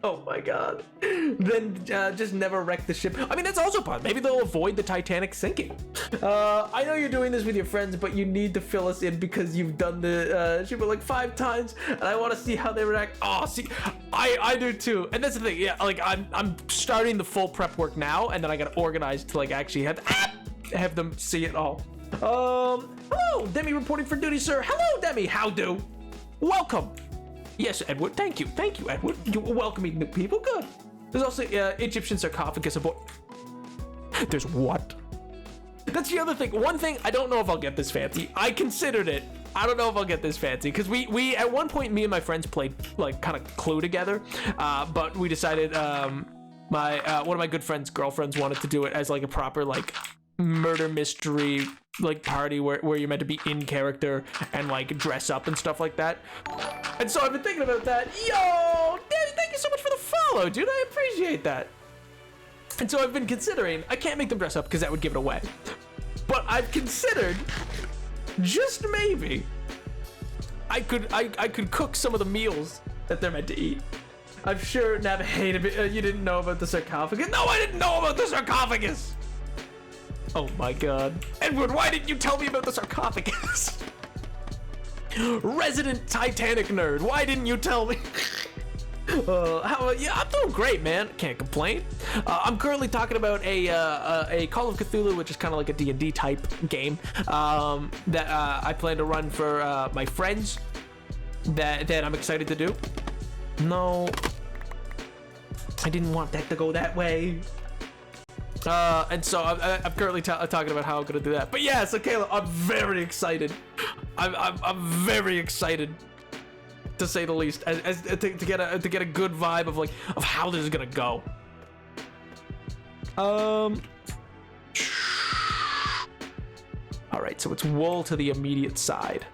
C: Oh my god. Then just never wreck the ship. I mean, that's also part. Maybe they'll avoid the Titanic sinking. I know you're doing this with your friends, but you need to fill us in because you've done the ship like 5 times, and I want to see how they react. Oh, see, I do too. And that's the thing. Yeah, like I'm starting the full prep work now, and then I gotta organize to like actually have them see it all. Hello, Demi reporting for duty, sir. Hello, Demi. How do? Welcome. Yes, Edward. Thank you, Edward. You're welcoming new people. Good. There's also Egyptian sarcophagus aboard. There's what? That's the other thing. One thing, I don't know if I'll get this fancy. I considered it. I don't know if I'll get this fancy because we at one point, me and my friends played like kind of Clue together, but we decided one of my good friends' girlfriends wanted to do it as like a proper like murder mystery like party where you're meant to be in character and like dress up and stuff like that. And so I've been thinking about that. Yo, Danny, thank you so much for the follow, dude. I appreciate that. And so I've been considering, I can't make them dress up because that would give it away, but I've considered just maybe I could cook some of the meals that they're meant to eat. I'm sure Nav hated it. You didn't know about the sarcophagus. No, I didn't know about the sarcophagus. Oh my god. Edward, why didn't you tell me about the sarcophagus? Resident Titanic nerd, why didn't you tell me? Yeah, I'm doing great, man. Can't complain. I'm currently talking about a Call of Cthulhu, which is kind of like a D&D type game that I plan to run for my friends that I'm excited to do. No, I didn't want that to go that way. And so I'm currently talking about how I'm gonna do that. But yeah, so Caleb, I'm very excited. I'm very excited, to say the least, as to get a good vibe of how this is gonna go. All right, so it's wool to the immediate side.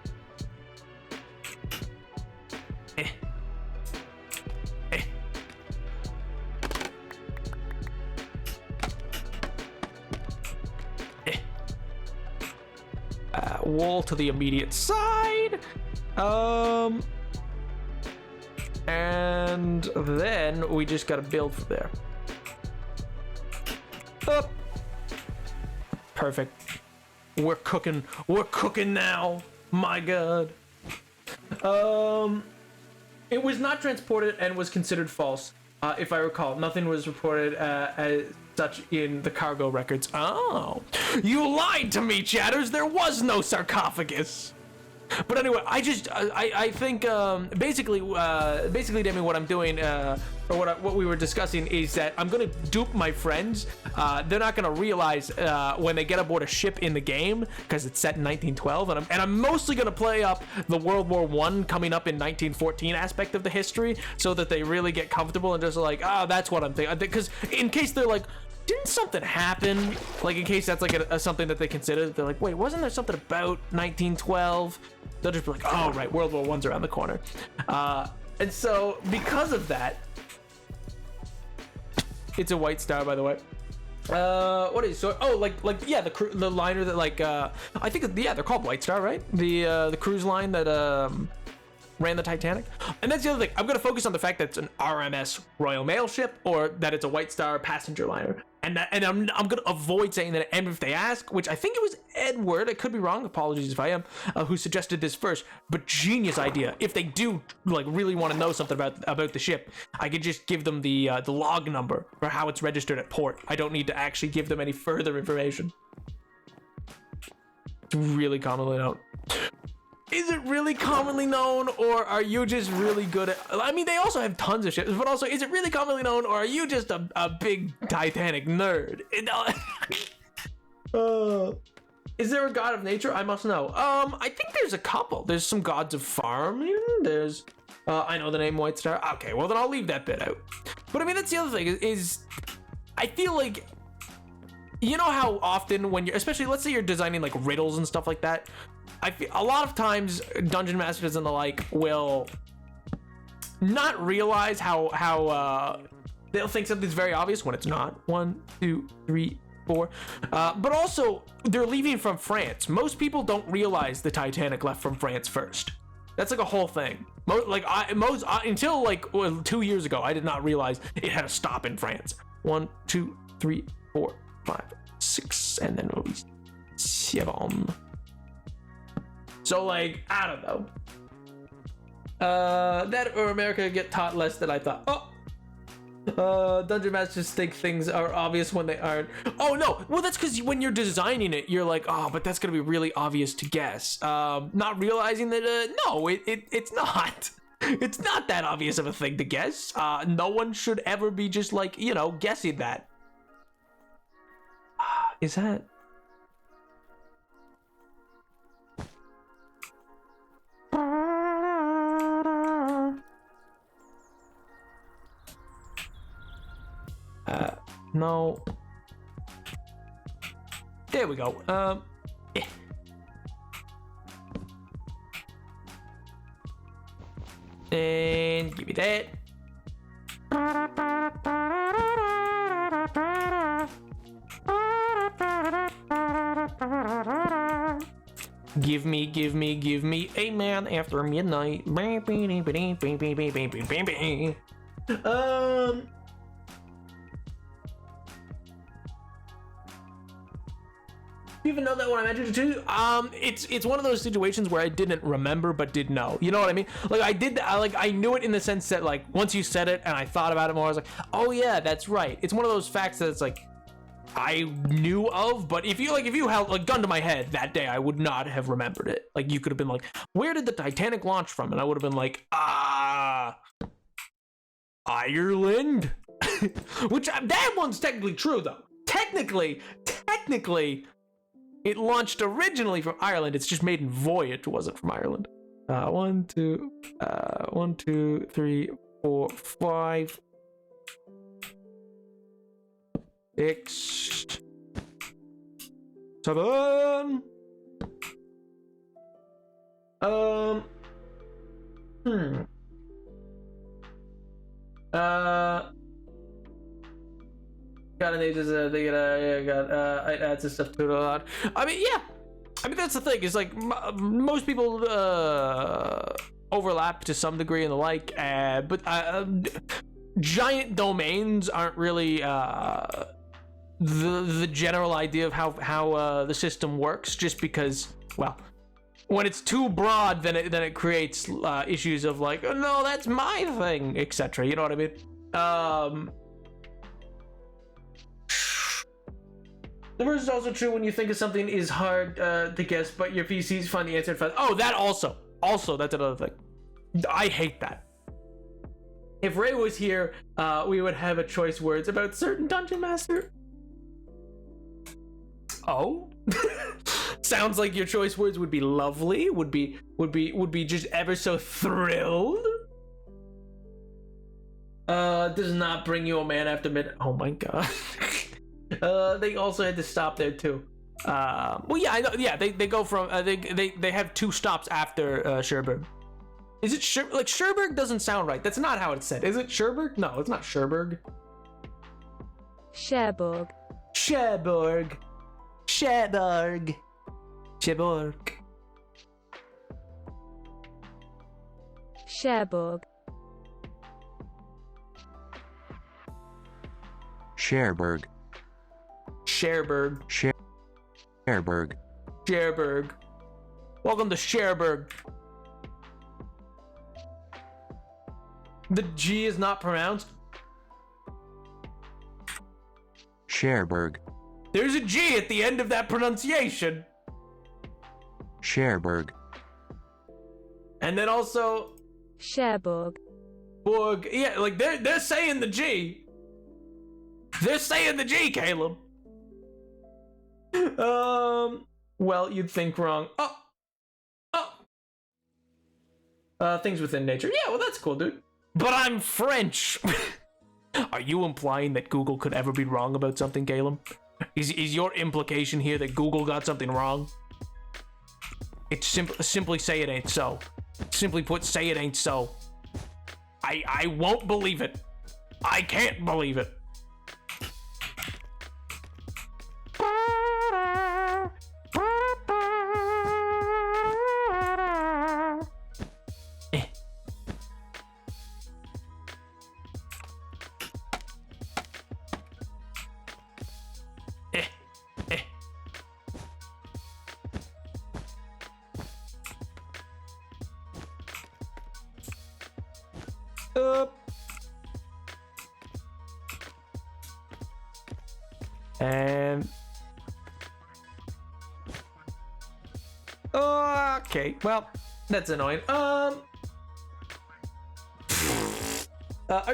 C: Wool to the immediate side. And then we just gotta build from there. Up. Perfect. We're cooking now. My god. It was not transported and was considered false. If I recall, nothing was reported as such in the cargo records. Oh, you lied to me, chatters. There was no sarcophagus. But anyway, I think basically, Demi, what I'm doing, or what we were discussing is that I'm gonna dupe my friends. They're not gonna realize when they get aboard a ship in the game because it's set in 1912, and I'm mostly gonna play up the World War I coming up in 1914 aspect of the history, so that they really get comfortable and just like, oh, that's what I'm thinking. Because in case they're like, didn't something happen? Like in case that's like a something that they consider, they're like, wait, wasn't there something about 1912? They'll just be like, oh right, World War I's around the corner. And so because of that, it's a White Star, by the way. What is so? Oh, like yeah, the liner that like I think yeah, they're called White Star, right? The cruise line that ran the Titanic. And that's the other thing. I'm gonna focus on the fact that it's an RMS Royal Mail ship, or that it's a White Star passenger liner. And I'm gonna avoid saying that. And if they ask, which I think it was Edward, I could be wrong, apologies if I am, who suggested this first, but genius idea. If they do like really want to know something about the ship, I could just give them the log number for how it's registered at port. I don't need to actually give them any further information. It's really commonly known. Is it really commonly known, or are you just really good at... I mean, they also have tons of ships, but also, is it really commonly known, or are you just a big Titanic nerd? Is there a god of nature? I must know. I think there's a couple. There's some gods of farming. There's... I know the name White Star. Okay, well, then I'll leave that bit out. But I mean, that's the other thing, is... I feel like... you know how often when you're, especially let's say you're designing like riddles and stuff like that, I feel a lot of times dungeon masters and the like will not realize how they'll think something's very obvious when it's not. 1, 2, 3, 4. But also they're leaving from France. Most people don't realize the Titanic left from France first. That's like a whole thing. Until like 2 years ago, I did not realize it had to stop in France. 1, 2, 3, 4, 5, 6, and then 7. So like, I don't know. That or America get taught less than I thought. Dungeon masters think things are obvious when they aren't. Oh no, well that's because when you're designing it, you're like, oh, but that's gonna be really obvious to guess. Not realizing that no, it's not. It's not that obvious of a thing to guess. No one should ever be just like, you know, guessing that. Is that? No. There we go. Yeah. And give me that. Give me a man after midnight. You even know that when I mentioned it too? It's one of those situations where I didn't remember but did know. You know what I mean? Like I knew it in the sense that like once you said it and I thought about it more, I was like, oh yeah, that's right. It's one of those facts that it's like I knew of, but if you held a gun to my head that day, I would not have remembered it. Like you could have been like, where did the Titanic launch from? And I would have been like, Ireland. Which that one's technically true though. Technically, it launched originally from Ireland. It's just maiden voyage wasn't from Ireland. 1, 2, 3, 4, 5, 6, 7. Got an ages, they got it adds this stuff to it a lot. I mean, yeah. I mean, that's the thing. Is like most people overlap to some degree and the like, but giant domains aren't really the general idea of how the system works. Just because, well, when it's too broad, then it creates issues of like, oh, no, that's my thing, etc. You know what I mean? The verse is also true when you think of something is hard to guess, but your PCs find the answer fast. Oh, that also, that's another thing. I hate that. If Ray was here, we would have a choice words about certain dungeon master. Oh, sounds like your choice words would be lovely. Would be just ever so thrilled. Does not bring you a man after midnight. Oh my god. They also had to stop there too. Well, yeah, I know. Yeah, they go from they have 2 stops after Cherbourg. Is it like Cherbourg doesn't sound right? That's not how it's said. Is it Cherbourg? No, it's not Cherbourg.
B: Cherbourg.
C: Cherbourg. Cherbourg. Cherbourg.
B: Cherbourg.
D: Cherbourg.
C: Cherbourg.
D: Cherbourg.
C: Cherbourg. Welcome to Cherbourg. The G is not pronounced.
D: Cherbourg.
C: There's a G at the end of that pronunciation.
D: Cherbourg.
C: And then also
B: Cherbourg.
C: Borg. Yeah, like they're saying the G. They're saying the G, Caleb. Well, you'd think wrong. Things within nature. Yeah, well, that's cool, dude. But I'm French. Are you implying that Google could ever be wrong about something, Caleb? Is your implication here that Google got something wrong? It's simply say it ain't so. Simply put, say it ain't so. I won't believe it. I can't believe it. And okay, well, that's annoying. Are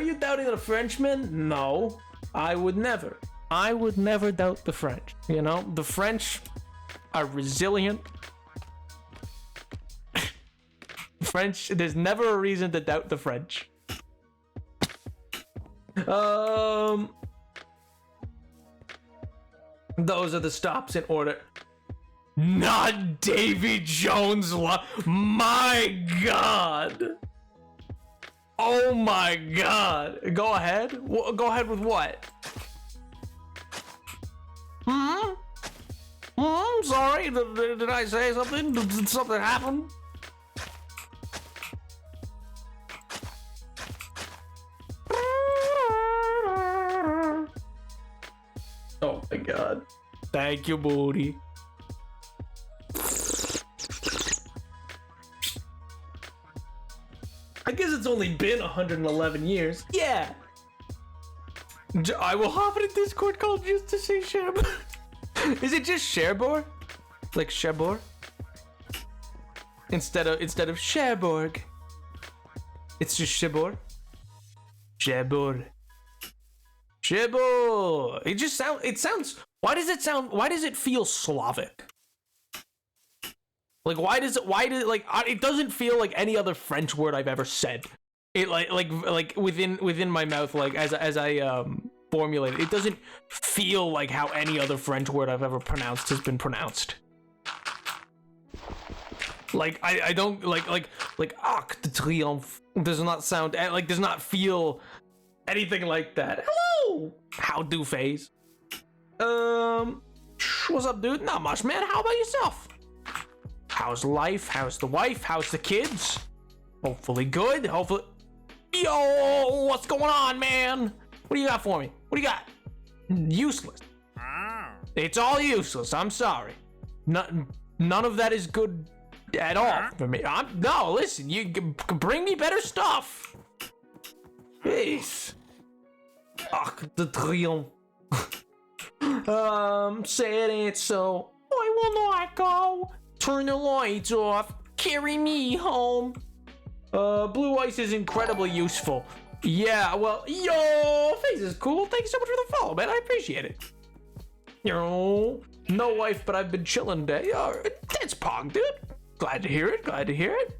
C: you doubting the Frenchman? No, I would never. I would never doubt the French. You know, the French are resilient. French, there's never a reason to doubt the French. Those are the stops in order. Not Davy Jones. My God. Oh my God. Go ahead. Go ahead with what? Sorry. Did I say something? Did something happen? Oh my God. Thank you, booty. I guess it's only been 111 years. Yeah. I will hop in a Discord call just to say Cherbourg. Is it just Cherbourg? Like Cherbourg? Instead of Cherbourg. It's just Cherbourg. Cherbourg. Cherbourg. It sounds, why does it feel Slavic? Like, it doesn't feel like any other French word I've ever said. It like within my mouth, like as I formulate it, it doesn't feel like how any other French word I've ever pronounced has been pronounced. Like I don't like Arc de Triomphe does not sound like, does not feel anything like that. Hello, how do phase? What's up, dude? Not much, man. How about yourself? How's life? How's the wife? How's the kids? Hopefully good. Hopefully. Yo, what's going on, man? What do you got for me? What do you got? Useless. It's all useless. I'm sorry. None of that is good at all for me. No, listen. You bring me better stuff. Jeez. Arc de Triomphe. Say it ain't so. I will not go. Turn the lights off. Carry me home. Blue ice is incredibly useful. Yeah, well, yo, face is cool. Thank you so much for the follow, man. I appreciate it. Yo, no wife, but I've been chilling today. That's Pog, dude. Glad to hear it. Glad to hear it.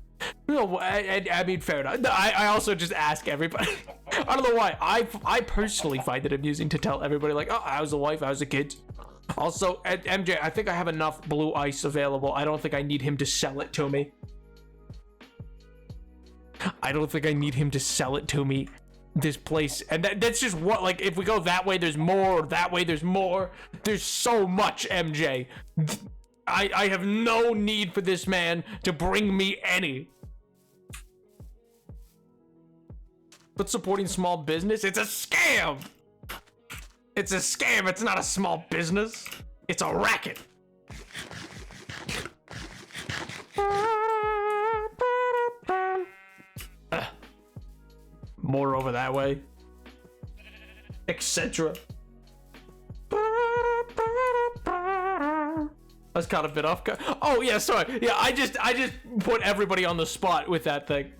C: No, I mean, fair enough. I also just ask everybody. I don't know why. I personally find it amusing to tell everybody, like, oh, how's the wife? How's the kids? Also, at MJ, I think I have enough blue ice available. I don't think I need him to sell it to me. I don't think I need him to sell it to me. This place, and that's just what, like, if we go that way, there's more. That way, there's more. There's so much, MJ. I have no need for this man to bring me any. But supporting small business, it's a scam. It's a scam. It's not a small business. It's a racket. More over that way, etc. I was caught a bit off guard. Oh yeah, sorry. Yeah, I just put everybody on the spot with that thing.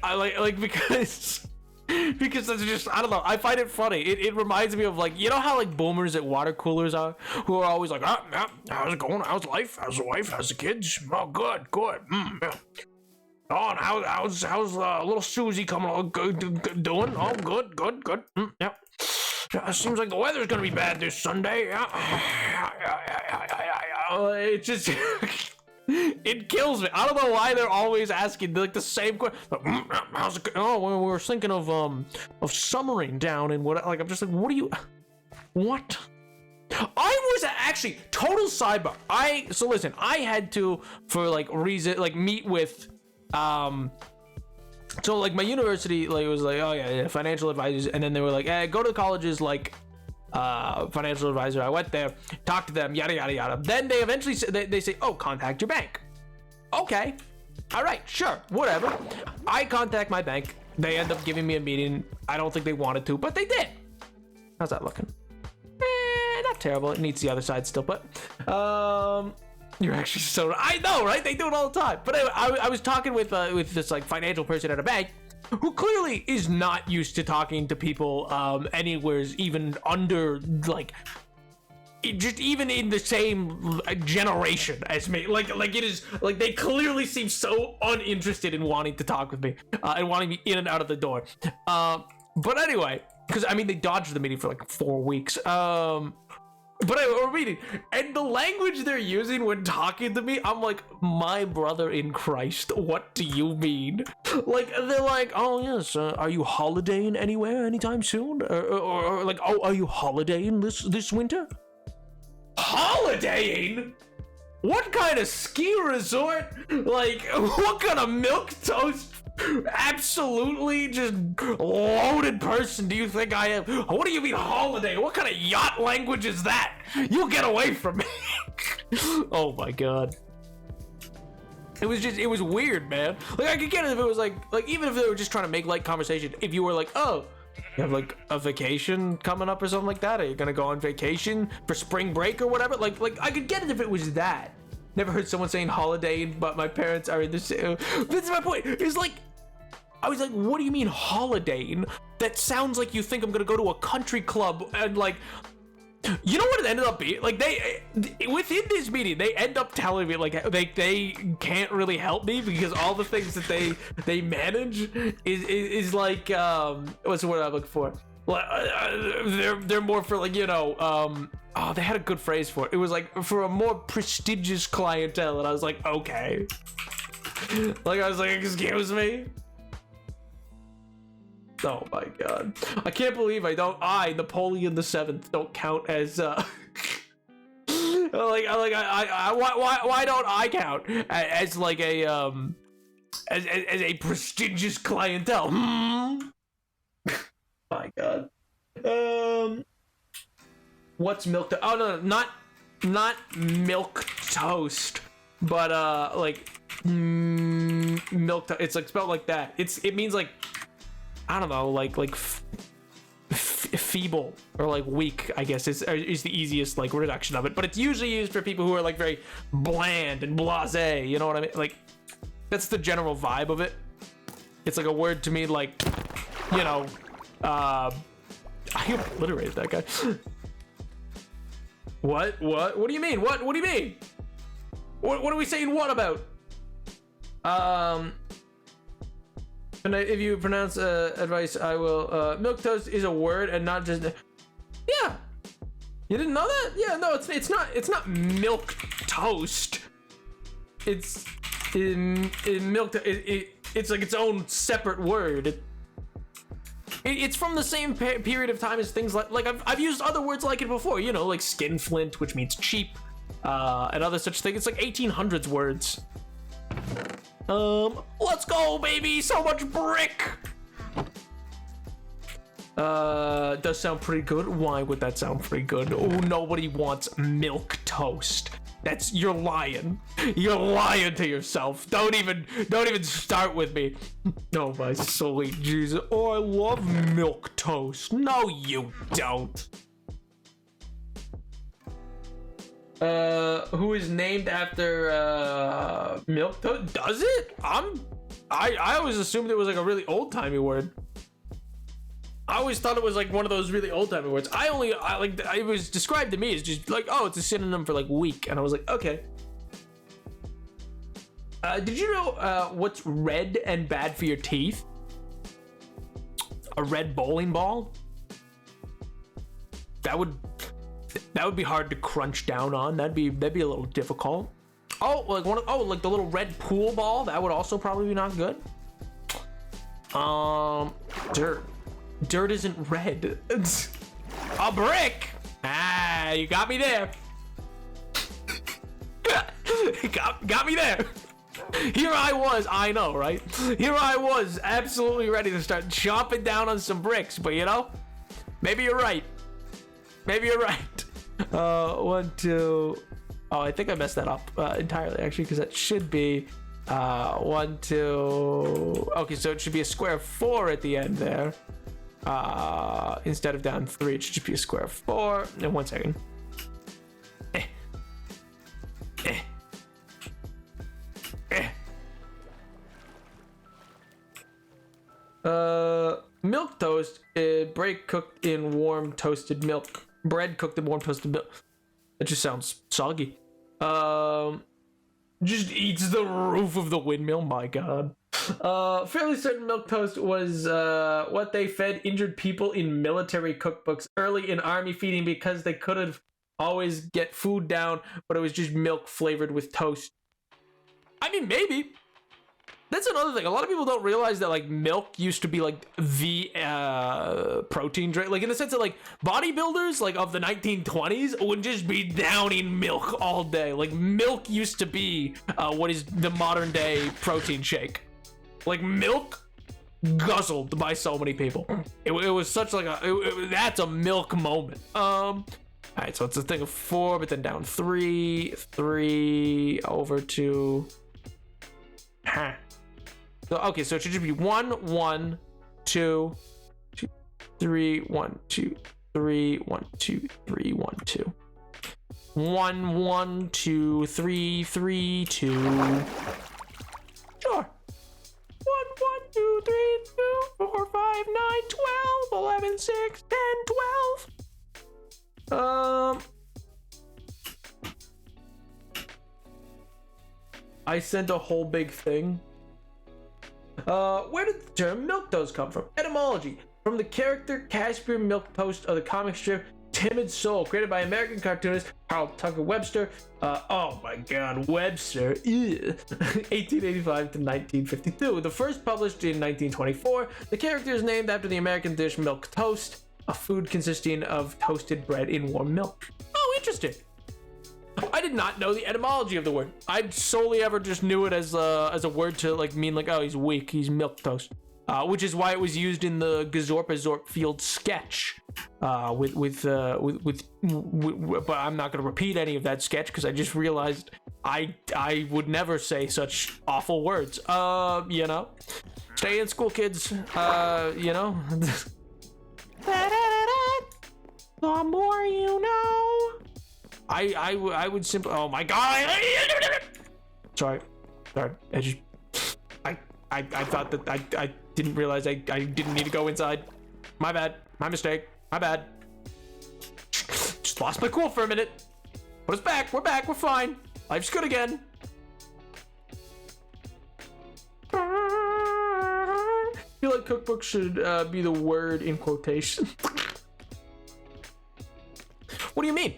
C: I like because that's just, I don't know. I find it funny. It reminds me of, like, you know how like boomers at water coolers are, who are always like, yeah, how's it going? How's life? How's the wife? How's the kids? Oh, good. Yeah. Oh, and how's little Susie coming along? Doing? Oh, good. Yeah. Seems like the weather's gonna be bad this Sunday. It just it kills me. I don't know why they're always asking like the same question. How's it? Oh, well, we were thinking of summering down and what? Like I'm just like, what are you? What? I was actually total sidebar. So listen, I had to for like reason like meet with so like my university like was like, oh yeah, financial advisors, and then they were like, go to the colleges like financial advisor. I went there, talked to them, yada yada yada. Then they eventually they say, oh, contact your bank. Okay, all right, sure, whatever. I contact my bank. They end up giving me a meeting. I don't think they wanted to, but they did. How's that looking? Not terrible. It needs the other side still, but you're actually so. I know, right? They do it all the time. But anyway, I was talking with this like financial person at a bank who clearly is not used to talking to people anywhere even under like just even in the same generation as me. Like it is like they clearly seem so uninterested in wanting to talk with me and wanting me in and out of the door. But anyway, because I mean they dodged the meeting for like 4 weeks. But we're meeting, and the language they're using when talking to me, I'm like, my brother in Christ, what do you mean? Like, they're like, oh yes, are you holidaying anywhere anytime soon? Or like, oh, are you holidaying this winter? Holidaying? What kind of ski resort? Like, what kind of milquetoast? Absolutely just loaded person do you think I am? What do you mean holiday? What kind of yacht language is that? You get away from me. Oh my god. It was weird, man. Like I could get it if it was like even if they were just trying to make light conversation. If you were like, oh, you have like a vacation coming up or something like that? Are you gonna go on vacation for spring break or whatever? Like I could get it if it was that. Never heard someone saying holiday, but my parents are in the same. This is my point. It's like, I was like, what do you mean holidaying? That sounds like you think I'm gonna go to a country club and like, you know what it ended up being? Like they, within this meeting, they end up telling me like they can't really help me because all the things that they manage is like, what's the word I'm looking for? They're more for like, you know, oh, they had a good phrase for it. It was like for a more prestigious clientele, and I was like, okay. Like I was like, excuse me. Oh my god, I can't believe Napoleon the Seventh don't count as why don't I count as like a as a prestigious clientele? My god. What's milk? Oh no, not milk toast, but like milk. It's like spelled like that. It means like, I don't know, like feeble or like weak, I guess is the easiest like reduction of it. But it's usually used for people who are like very bland and blasé. You know what I mean? Like that's the general vibe of it. It's like a word to me like, you know. I obliterated that guy. What do you mean? What do you mean? What are we saying what about? And if you pronounce advice, I will. Milk toast is a word and not just. Yeah, you didn't know that? Yeah, no, it's not milk toast. It's milk. It's like its own separate word. It's from the same period of time as things like I've used other words like it before, you know, like skinflint, which means cheap, and other such things. It's like 1800s words. Let's go, baby! So much brick! Does sound pretty good. Why would that sound pretty good? Oh, nobody wants milk toast. You're lying. You're lying to yourself. Don't even start with me. Oh my sweet Jesus. Oh, I love milk toast. No, you don't. Who is named after milk toast? Does it? I always assumed it was like a really old-timey word. I always thought it was like one of those really old-timey words. It was described to me as just like, oh, it's a synonym for like weak, and I was like, okay. Did you know what's red and bad for your teeth? A red bowling ball? that would be hard to crunch down on. That'd be a little difficult. Oh, like like the little red pool ball. That would also probably be not good. Dirt. Dirt isn't red. A brick. Ah, you got me there. got me there. Here I was, I know, right? Here I was, absolutely ready to start chopping down on some bricks, but you know, maybe you're right. Maybe you're right. 1, 2. Oh, I think I messed that up entirely, actually, because that should be 1, 2. Okay, so it should be a square of 4 at the end there. Instead of down 3, it should just be a square of 4. And 1 second. Milk toast, bread cooked in warm toasted milk. Bread cooked in warm toasted milk. That just sounds soggy. Just eats the roof of the windmill. My God. Fairly certain milk toast was what they fed injured people in military cookbooks early in army feeding because they couldn't always get food down, but it was just milk flavored with toast. I mean, maybe. That's another thing. A lot of people don't realize that like milk used to be like the protein drink. Like in the sense that like bodybuilders like of the 1920s would just be downing milk all day. Like milk used to be what is the modern day protein shake. Like milk guzzled by so many people. It was such like that's a milk moment. All right, so it's a thing of 4, but then down 3, 3 over to. Huh. So, okay, so it should just be 1, 1, 2, 2, 3, 1, 2, 3, 1, 2, 3, 1, 2. 1, 1, 2, 3, 3, 2. Sure. 1, 1, 2, 3, 2, 4, 5, 9, 12, 11, 6, 10, 12. I sent a whole big thing. Where did the term milk toast come from? Etymology. From the character Caspian Milk Toast of the comic strip Timid Soul, created by American cartoonist Harold Tucker Webster. Oh my God, Webster. 1885 to 1952. The first published in 1924. The character is named after the American dish milk toast, a food consisting of toasted bread in warm milk. Oh, interesting. I did not know the etymology of the word. I solely ever just knew it as a word to like mean like, oh, he's weak, he's milk toast, which is why it was used in the Gazorpa Zorpfield sketch. With but I'm not gonna repeat any of that sketch because I just realized I would never say such awful words. You know, stay in school, kids. You know, the more you know. I would simply. Oh my God! Sorry. I just. I thought that I didn't realize I didn't need to go inside. My bad. My mistake. My bad. Just lost my cool for a minute. But it's back. We're back. We're fine. Life's good again. I feel like cookbook should be the word in quotation. What do you mean?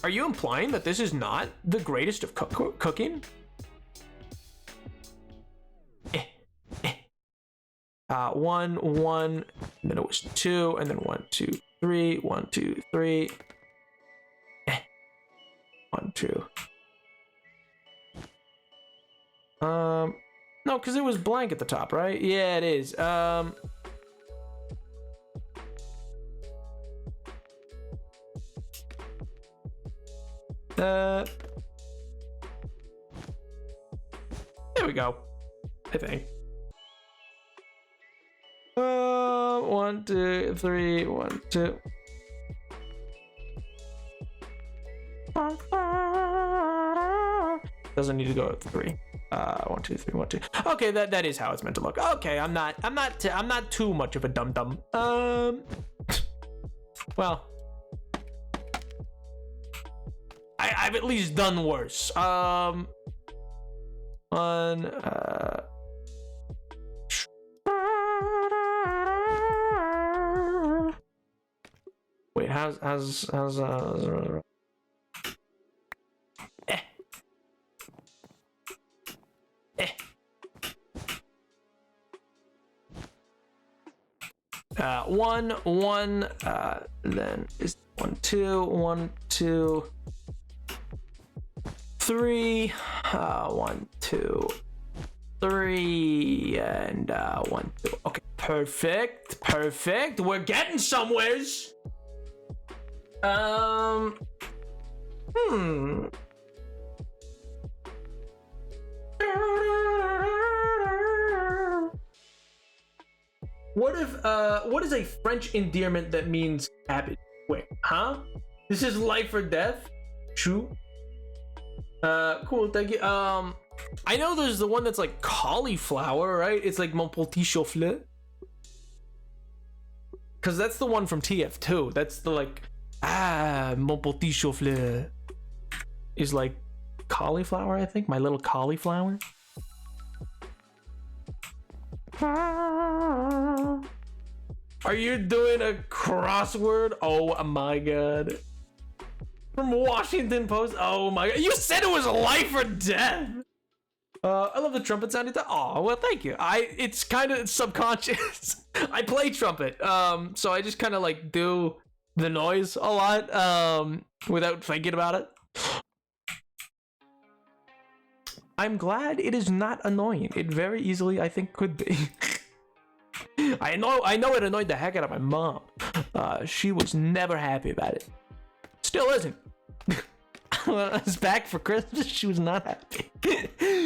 C: Are you implying that this is not the greatest of cooking? 1, 1, and then it was 2, and then 1, 2, 3, 1, 2, 3. 1, 2. No, because it was blank at the top, right? Yeah, it is. There we go. I think. 1, 2, 3, 1, 2. Doesn't need to go at 3. 1, 2, 3, 1, 2. Okay, that is how it's meant to look. Okay, I'm not too much of a dum-dum. Well, I've at least done worse. Wait, how's eh. Eh. One, then is 1, 2, 1, 2, 3, 1, 2, 3, and 1, 2. Okay, perfect. We're getting somewheres. What is a French endearment that means cabbage? Wait, huh? This is life or death? True. Cool, thank you. I know there's the one that's like cauliflower, right? It's like mon petit chou-fleur. Cause that's the one from TF2. That's the like, mon petit chou-fleur is like cauliflower, I think. My little cauliflower. Are you doing a crossword? Oh my god. From Washington Post? Oh my god. You said it was life or death. I love the trumpet sound. Oh, well, thank you. It's kind of subconscious. I play trumpet. So I just kind of like do the noise a lot without thinking about it. I'm glad it is not annoying. It very easily, I think, could be. I know it annoyed the heck out of my mom. She was never happy about it. Still isn't. When I was back for Christmas, she was not happy.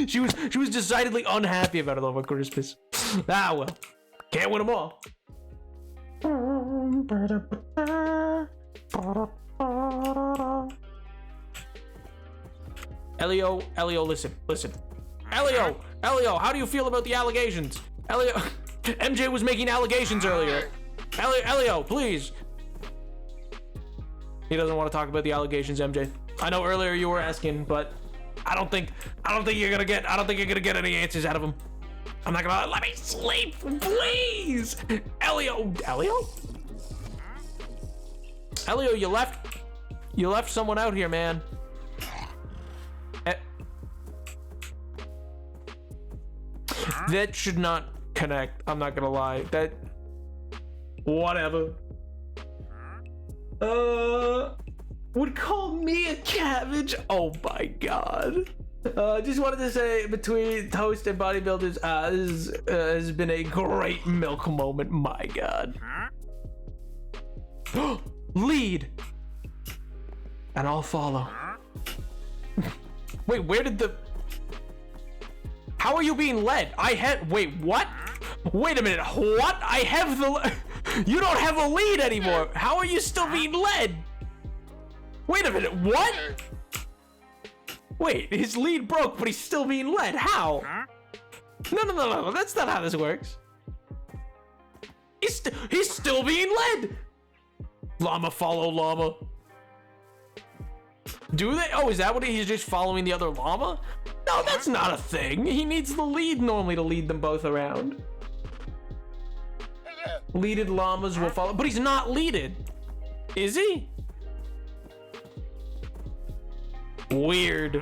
C: she was decidedly unhappy about it over Christmas. Ah well, can't win them all. Elio, listen. Elio, how do you feel about the allegations? Elio, MJ was making allegations earlier. Elio, please. He doesn't want to talk about the allegations, MJ. I know earlier you were asking, but I don't think you're gonna get any answers out of him. I'm not gonna let me sleep, please. Elio, you left someone out here, man. That should not connect. I'm not gonna lie. That whatever. Would call me a cabbage? Oh my god. Just wanted to say, between Toast and Bodybuilders, this has been a great milk moment. My god. Lead. And I'll follow. Wait, where did the... How are you being led? Wait, what? Wait a minute, what? I have the... You don't have a lead anymore. How are you still being led? Wait a minute, what? Wait, his lead broke, but he's still being led. How? No. That's not how this works. He's still being led. Llama follow llama. Do they? Oh, is that what he's just following the other llama? No, that's not a thing. He needs the lead normally to lead them both around. Leaded llamas will follow, but he's not leaded. Is he? Weird.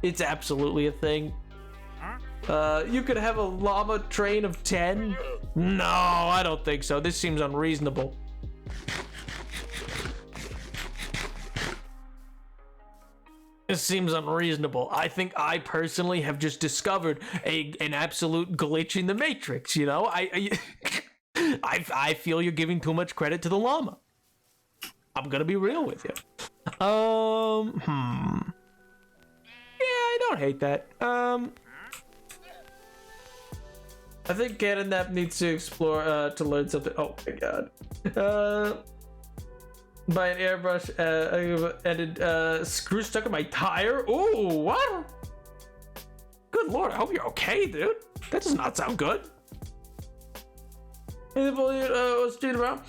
C: It's absolutely a thing. You could have a llama train of 10? No, I don't think so. This seems unreasonable. This seems unreasonable. I think I personally have just discovered an absolute glitch in the Matrix, you know? I feel you're giving too much credit to the llama. I'm gonna be real with you. Yeah, I don't hate that. I think Cannonap needs to explore to learn something. Oh my god. By an airbrush, I ended screw stuck in my tire. Ooh, what? Good lord, I hope you're okay, dude. That does not sound good. Stream around.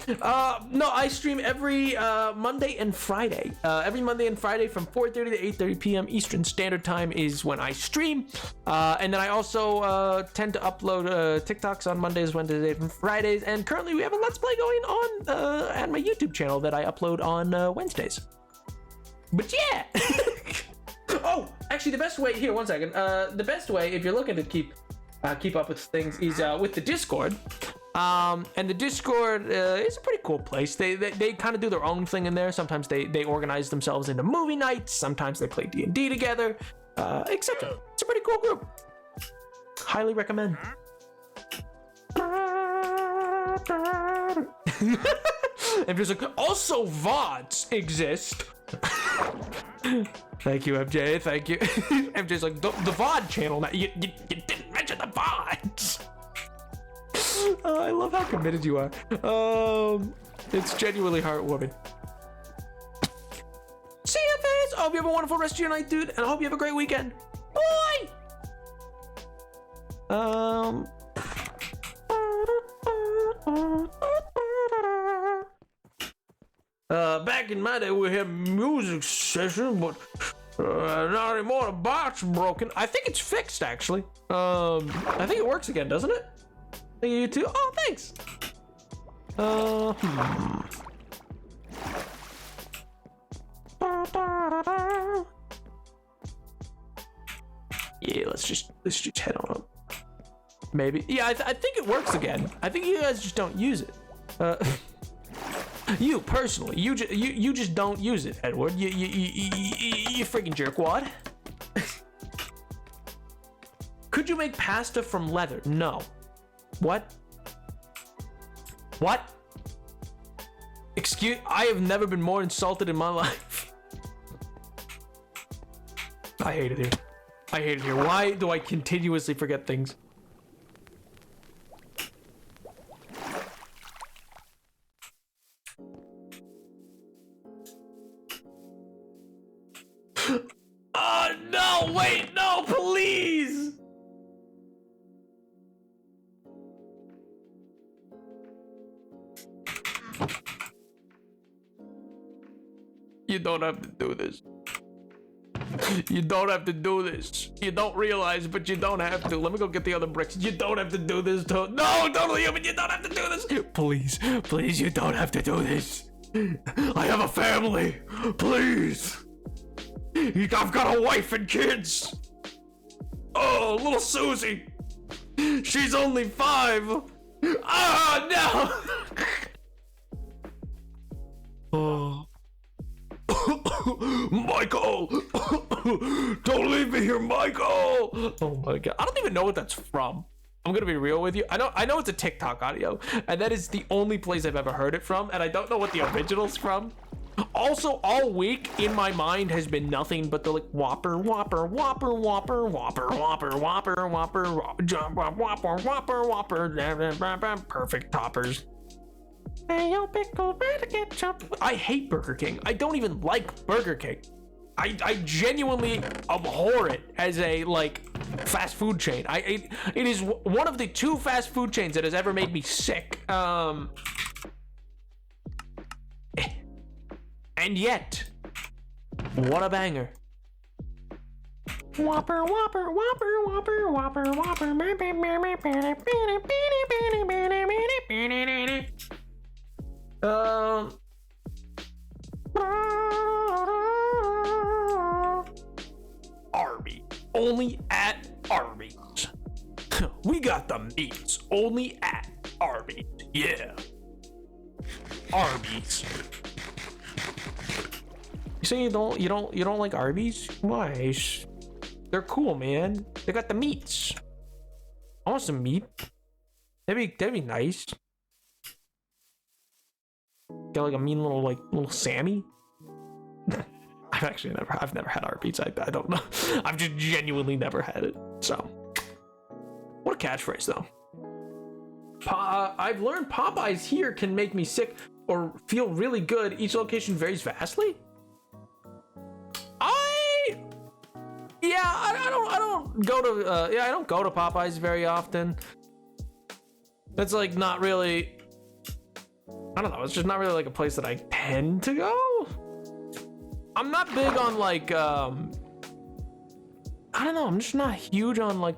C: No, I stream every Monday and Friday. Every Monday and Friday from 4:30 to 8:30 p.m. Eastern Standard Time is when I stream. And then I also tend to upload TikToks on Mondays, Wednesdays, and Fridays. And currently we have a Let's Play going on at my YouTube channel that I upload on Wednesdays. But yeah. Oh, actually, the best way here. One second. The best way, if you're looking to keep up with things, is with the Discord. And the Discord is a pretty cool place. They kind of do their own thing in there. Sometimes they organize themselves into movie nights. Sometimes they play D&D together, etc. It's a pretty cool group. Highly recommend. And there's also VODs exist. Thank you, MJ. Thank you. MJ's like the VOD channel. Now you didn't mention the VODs. I love how committed you are. It's genuinely heartwarming. See ya, fans. I hope you have a wonderful rest of your night, dude, and I hope you have a great weekend. Bye. Back in my day, we had music session, but not anymore. The box broken. I think it's fixed, actually. I think it works again, doesn't it? Thank you too. Oh, thanks. Yeah, let's just head on up. Maybe. Yeah, I think it works again. I think you guys just don't use it. You personally, you just don't use it, Edward. You freaking jerkwad. Could you make pasta from leather? No. What? What? I have never been more insulted in my life. I hate it here. I hate it here. Why do I continuously forget things? Oh no, wait, no, please. You don't have to do this. You don't have to do this. You don't realize, but you don't have to. Let me go get the other bricks. You don't have to do this. No, totally human. You don't have to do this. Please, please, you don't have to do this. I have a family. Please. I've got a wife and kids. Oh, little Susie. She's only 5. Ah, no. Oh. Michael! Don't leave me here, Michael! Oh my god. I don't even know what that's from. I'm gonna be real with you. I know it's a TikTok audio, and that is the only place I've ever heard it from, and I don't know what the original's from. Also, all week in my mind has been nothing but the like whopper, whopper, whopper, whopper, whopper, whopper, whopper, whopper, whopper, whopper, whopper, perfect toppers. Hey, yo, pickle, better ketchup. I hate Burger King. I don't even like Burger King. I genuinely abhor it as a like fast food chain. It is one of the 2 fast food chains that has ever made me sick. And yet, what a banger. Whopper, whopper, whopper, whopper, whopper, whopper. Arby's. Only at Arby's. We got the meats. Only at Arby's. Yeah. Arby's. You say you don't like Arby's? Why? They're cool, man. They got the meats. I want some meat. That'd be nice. Get like a mean little Sammy. I've never had Arby's. I don't know. I've just genuinely never had it. So, what a catchphrase though. I've learned Popeyes here can make me sick or feel really good. Each location varies vastly. I don't go to I don't go to Popeyes very often. That's like not really I don't know. It's just not really like a place that I tend to go. I'm not big on like I don't know. I'm just not huge on like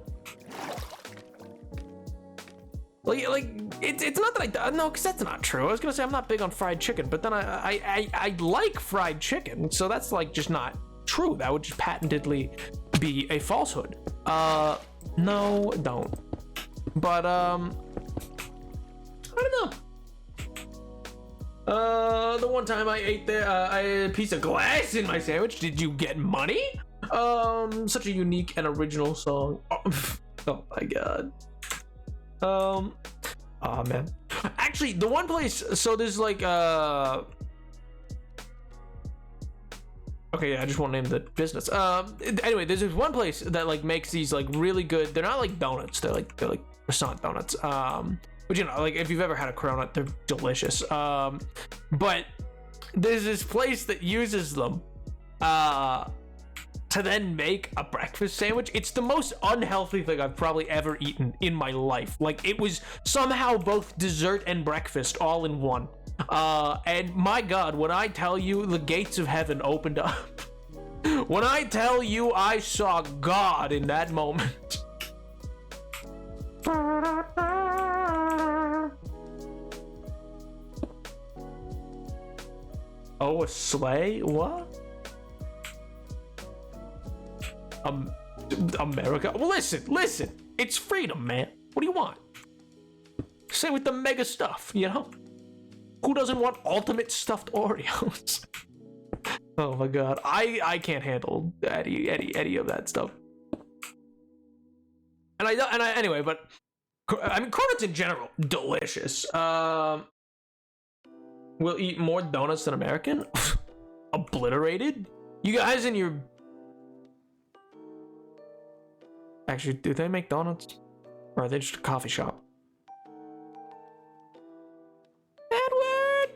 C: it's not that I no, because that's not true. I was gonna say I'm not big on fried chicken, but then I like fried chicken, so that's like just not true. That would just patently be a falsehood. No, don't. But I don't know. The one time I ate there, I had a piece of glass in my sandwich. Did you get money? Such a unique and original song. Oh my god. Oh man. Actually, the one place, so there's like okay, yeah, I just won't name the business. Anyway, there's this one place that like makes these like really good. They're not like donuts. They're like croissant donuts. But you know, like if you've ever had a cronut, they're delicious. But there's this place that uses them to then make a breakfast sandwich. It's the most unhealthy thing I've probably ever eaten in my life. Like it was somehow both dessert and breakfast all in one. And my God, when I tell you the gates of heaven opened up, when I tell you I saw God in that moment. Oh, a sleigh? What? America? Well, listen. It's freedom, man. What do you want? Same with the mega stuff, you know? Who doesn't want ultimate stuffed Oreos? Oh my god. I can't handle any of that stuff. And anyway, but I mean, cronuts in general, delicious. We'll eat more donuts than American? Obliterated? You guys in your... Actually, do they make donuts? Or are they just a coffee shop? Edward,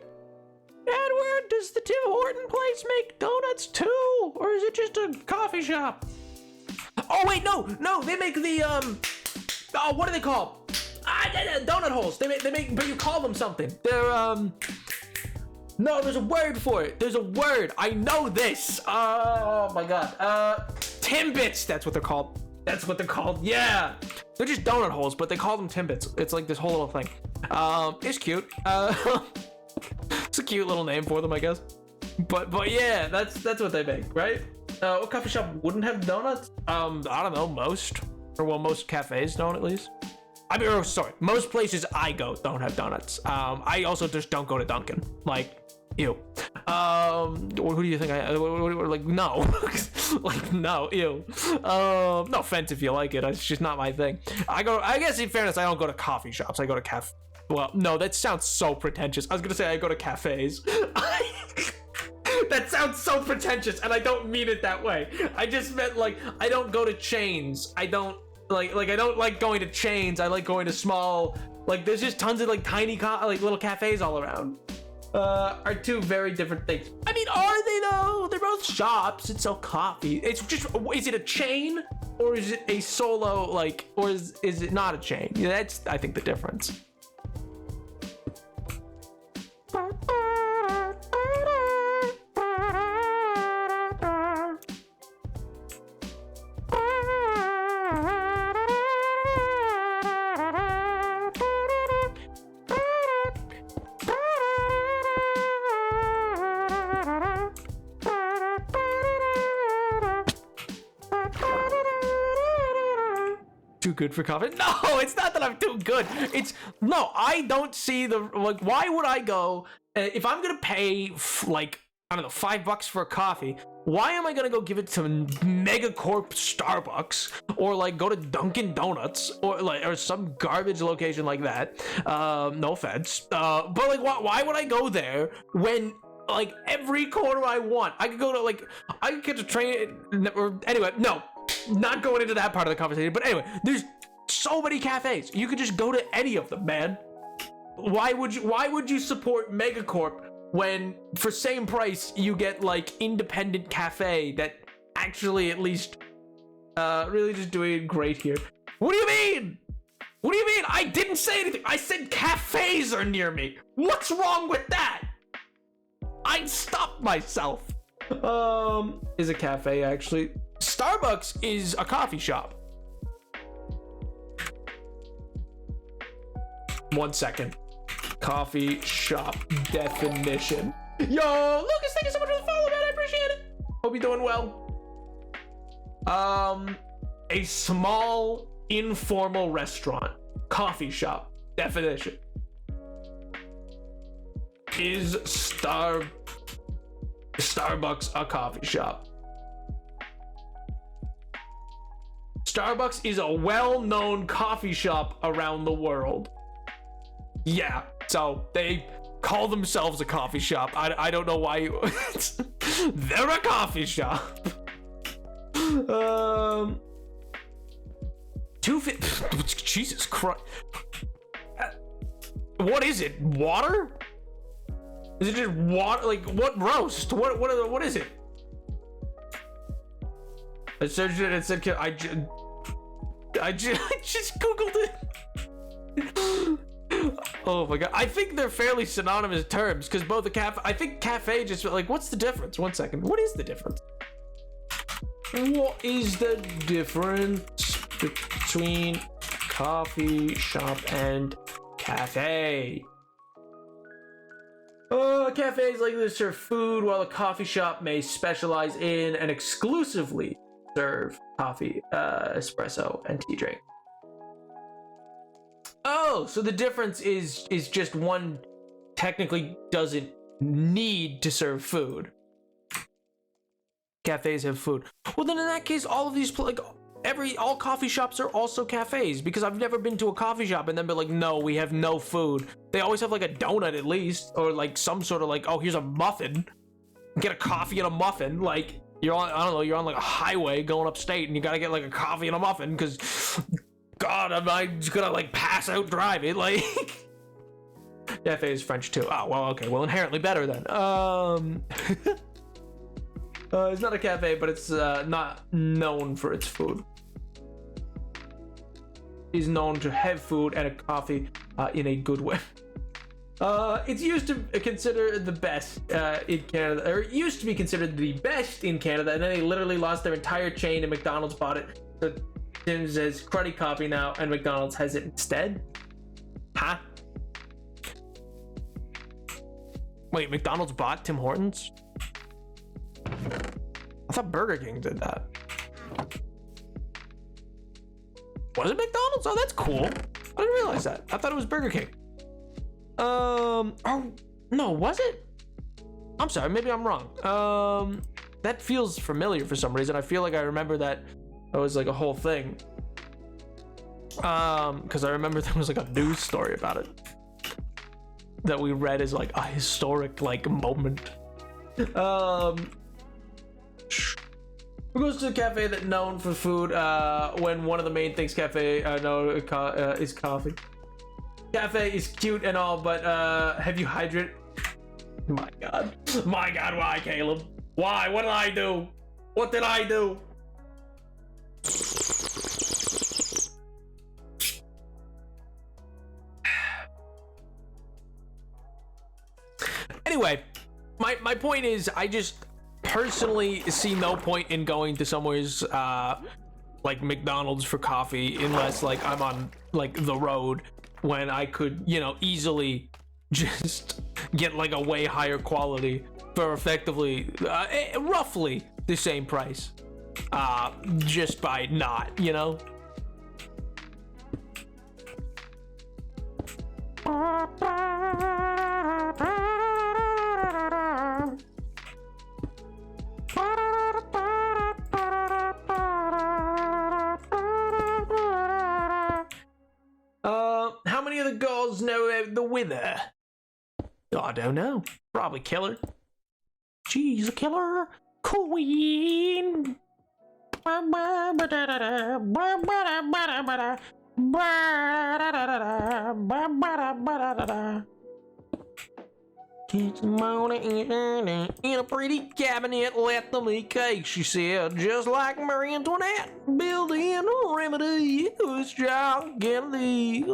C: does the Tim Horton place make donuts too? Or is it just a coffee shop? Oh wait, no, they make the, oh, what are they called? Donut holes. They make, but you call them something. They're, no, there's a word for it. There's a word. I know this. Oh my god. Timbits. That's what they're called. Yeah. They're just donut holes, but they call them Timbits. It's like this whole little thing. It's cute. It's a cute little name for them, I guess. But yeah, that's what they make, right? What coffee shop wouldn't have donuts? I don't know, most. Or well, most cafes don't, at least. I mean, sorry, most places I go don't have donuts. I also just don't go to Dunkin'. Like, ew. Who do you think like, no. Like, no, ew. No offense if you like it, it's just not my thing. I guess in fairness, I don't go to coffee shops, I go to well, no, that sounds so pretentious. I was gonna say I go to cafes. That sounds so pretentious, and I don't mean it that way. I just meant, like, I don't go to chains. I don't I don't like going to chains. I like going to small, like, there's just tons of like tiny little cafes all around. Are two very different things. I mean, are they though? They're both shops that sell coffee. It's just, is it a chain or is it a solo, like, or is it not a chain? Yeah, that's, I think, the difference. Too good for coffee? No, it's not that I'm too good. No, I don't see the, like, why would I go, if I'm gonna pay like, I don't know, $5 for a coffee, why am I gonna go give it to Megacorp Starbucks or like go to Dunkin' Donuts or some garbage location like that? No offense, but like, why would I go there when like every corner I want, I could go to, like, I could get a train, or anyway, no. Not going into that part of the conversation, but anyway, there's so many cafes. You could just go to any of them, man. Why would you support Megacorp when for same price you get like independent cafe that actually at least really just doing great here? What do you mean? What do you mean? I didn't say anything. I said cafes are near me. What's wrong with that? I stopped myself. Is a cafe actually? Starbucks is a coffee shop. 1 second. Coffee shop definition. Yo, Lucas, thank you so much for the follow, man. I appreciate it. Hope you're doing well. A small informal restaurant, coffee shop definition. Is Starbucks a coffee shop? Starbucks is a well-known coffee shop around the world. Yeah, so they call themselves a coffee shop. I don't know why you... They're a coffee shop. 250... Jesus Christ. What is it? Water? Is it just water? Like, what roast? What is it? I searched it and it said... I just Googled it. Oh my god. I think they're fairly synonymous terms because both the cafe... I think cafe just... Like, what's the difference? 1 second. What is the difference? What is the difference between coffee shop and cafe? Cafes like this serve food, while a coffee shop may specialize in and exclusively serve coffee, espresso, and tea drink. Oh, so the difference is just one technically doesn't need to serve food. Cafes have food. Well, then in that case, all of these all coffee shops are also cafes, because I've never been to a coffee shop and then been like, no, we have no food. They always have like a donut at least, or like some sort of like, oh, here's a muffin. Get a coffee and a muffin. Like, you're on, I don't know, you're on like a highway going upstate and you gotta get like a coffee and a muffin because, God, am I just gonna like pass out driving? Like, cafe is French too. Oh, well, okay, well, inherently better then. It's not a cafe, but it's not known for its food. It's known to have food and a coffee in a good way. It's used to consider the best in Canada, or it used to be considered the best in Canada, and then they literally lost their entire chain and McDonald's bought it. So Tim's has cruddy coffee now, and McDonald's has it instead. Huh? Wait, McDonald's bought Tim Hortons? I thought Burger King did that. Was it McDonald's? Oh, that's cool. I didn't realize that. I thought it was Burger King. Oh, no, was it? I'm sorry, maybe I'm wrong. That feels familiar for some reason. I feel like I remember that was like a whole thing. Because I remember there was like a news story about it that we read as like a historic like moment. Who goes to a cafe that's known for food when one of the main things cafe is coffee? Cafe is cute and all, but have you hydrated? My God, why, Caleb? Why? What did I do? What did I do? Anyway, my point is, I just personally see no point in going to somewhere's like McDonald's for coffee unless like I'm on like the road, when I could, you know, easily just get like a way higher quality for effectively roughly the same price, just by not, you know. How many of the girls know the winner? Oh, I don't know. Probably Killer. She's a killer queen. It's morning in a pretty cabinet, let them eat cake, she said, just like Marie Antoinette, building a remedy, whose child can leave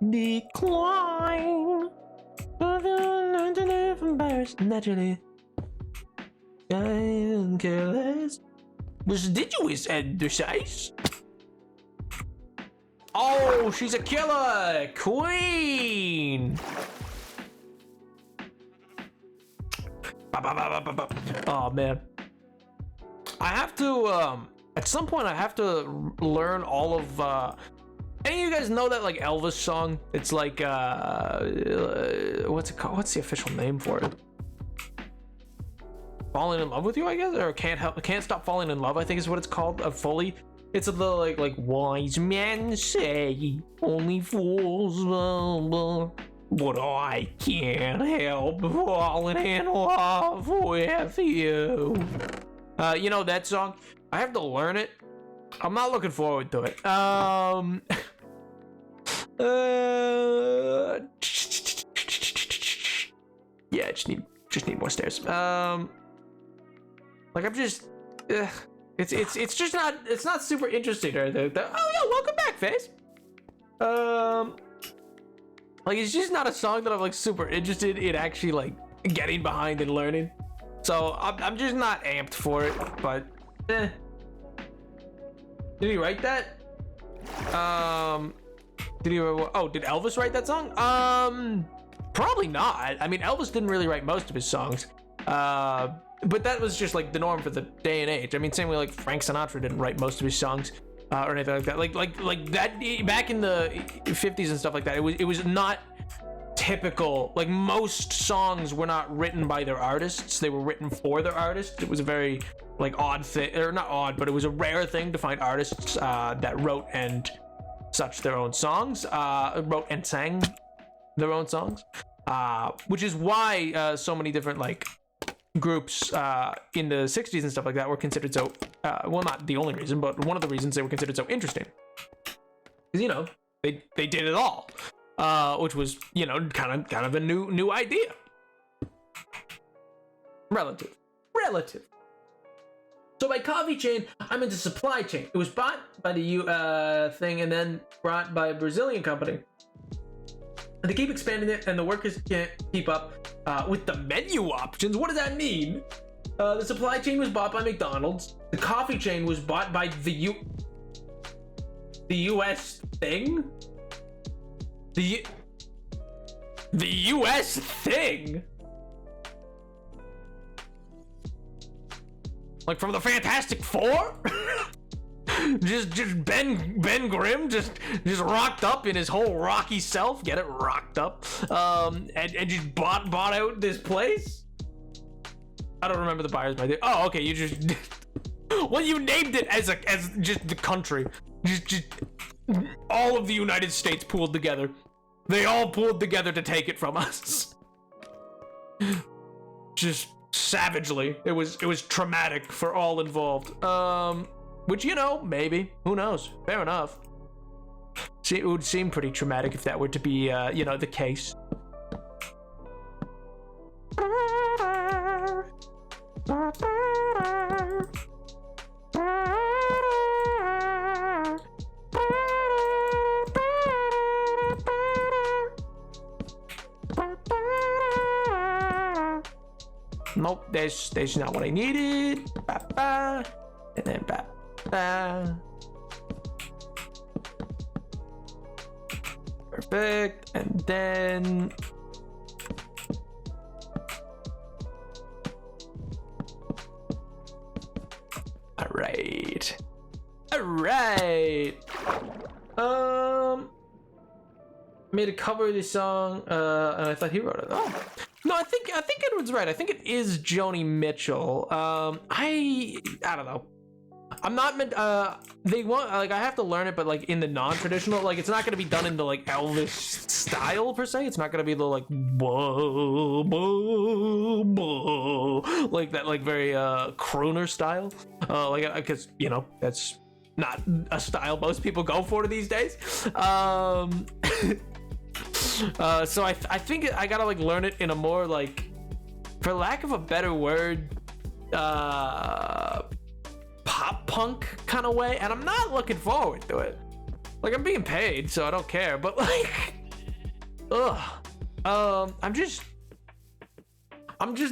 C: decline. Naturally, I'm careless. Was deciduous and precise. Oh, she's a killer queen. Oh man, I have to at some point I have to learn all of any of you guys know that like Elvis song? It's like what's it called? What's the official name for it? Falling in Love with You, I guess, or Can't Stop Falling in Love, I think is what it's called. Fully, it's the like wise men say only fools will, but I can't help falling in love with you. You know that song? I have to learn it. I'm not looking forward to it. Yeah, just need more stairs. Like I'm just, it's just not, it's not super interesting or anything. Oh yeah, welcome back, Face. Like it's just not a song that I'm like super interested in actually like getting behind and learning. So I'm just not amped for it. But did he write that? Did Elvis write that song? Probably not. I mean, Elvis didn't really write most of his songs. But that was just like the norm for the day and age. I mean, same way like Frank Sinatra didn't write most of his songs or anything like that. Like that back in the 50s and stuff like that. It was not typical. Like most songs were not written by their artists. They were written for their artists. It was a very like odd thing, or not odd, but it was a rare thing to find artists that wrote and such their own songs, wrote and sang their own songs, which is why so many different like groups in the 60s and stuff like that were considered so well, not the only reason, but one of the reasons they were considered so interesting is, you know, they did it all, which was, you know, kind of a new idea. Relative. So by coffee chain, I'm into supply chain. It was bought by the thing and then brought by a Brazilian company. And they keep expanding it, and the workers can't keep up with the menu options. What does that mean? The supply chain was bought by McDonald's. The coffee chain was bought by the U.S. thing? The U.S. thing? Like from the Fantastic Four? just Ben Grimm just rocked up in his whole rocky self. Get it? Rocked up. And just bought out this place? I don't remember the buyers by the. Oh, okay, you just well, you named it as just the country. Just all of the United States pooled together. They all pooled together to take it from us. Just savagely. It was traumatic for all involved. Which, you know, maybe, who knows? Fair enough. See, it would seem pretty traumatic if that were to be you know, the case. Nope, there's not what I needed. Ba-ba. And then ba-ba. Perfect. And then all right. Made a cover of this song, and I thought he wrote it. Oh. No, I think Edward's right. I think it is Joni Mitchell. I don't know. I'm not meant. They want like I have to learn it, but like in the non-traditional, like it's not gonna be done in the like Elvis style per se. It's not gonna be the like whoa, whoa, whoa, like that, like very crooner style. Like because you know that's not a style most people go for these days. So I think I gotta like learn it in a more like, for lack of a better word, pop punk kind of way, and I'm not looking forward to it. Like, I'm being paid, so I don't care, but like, I'm just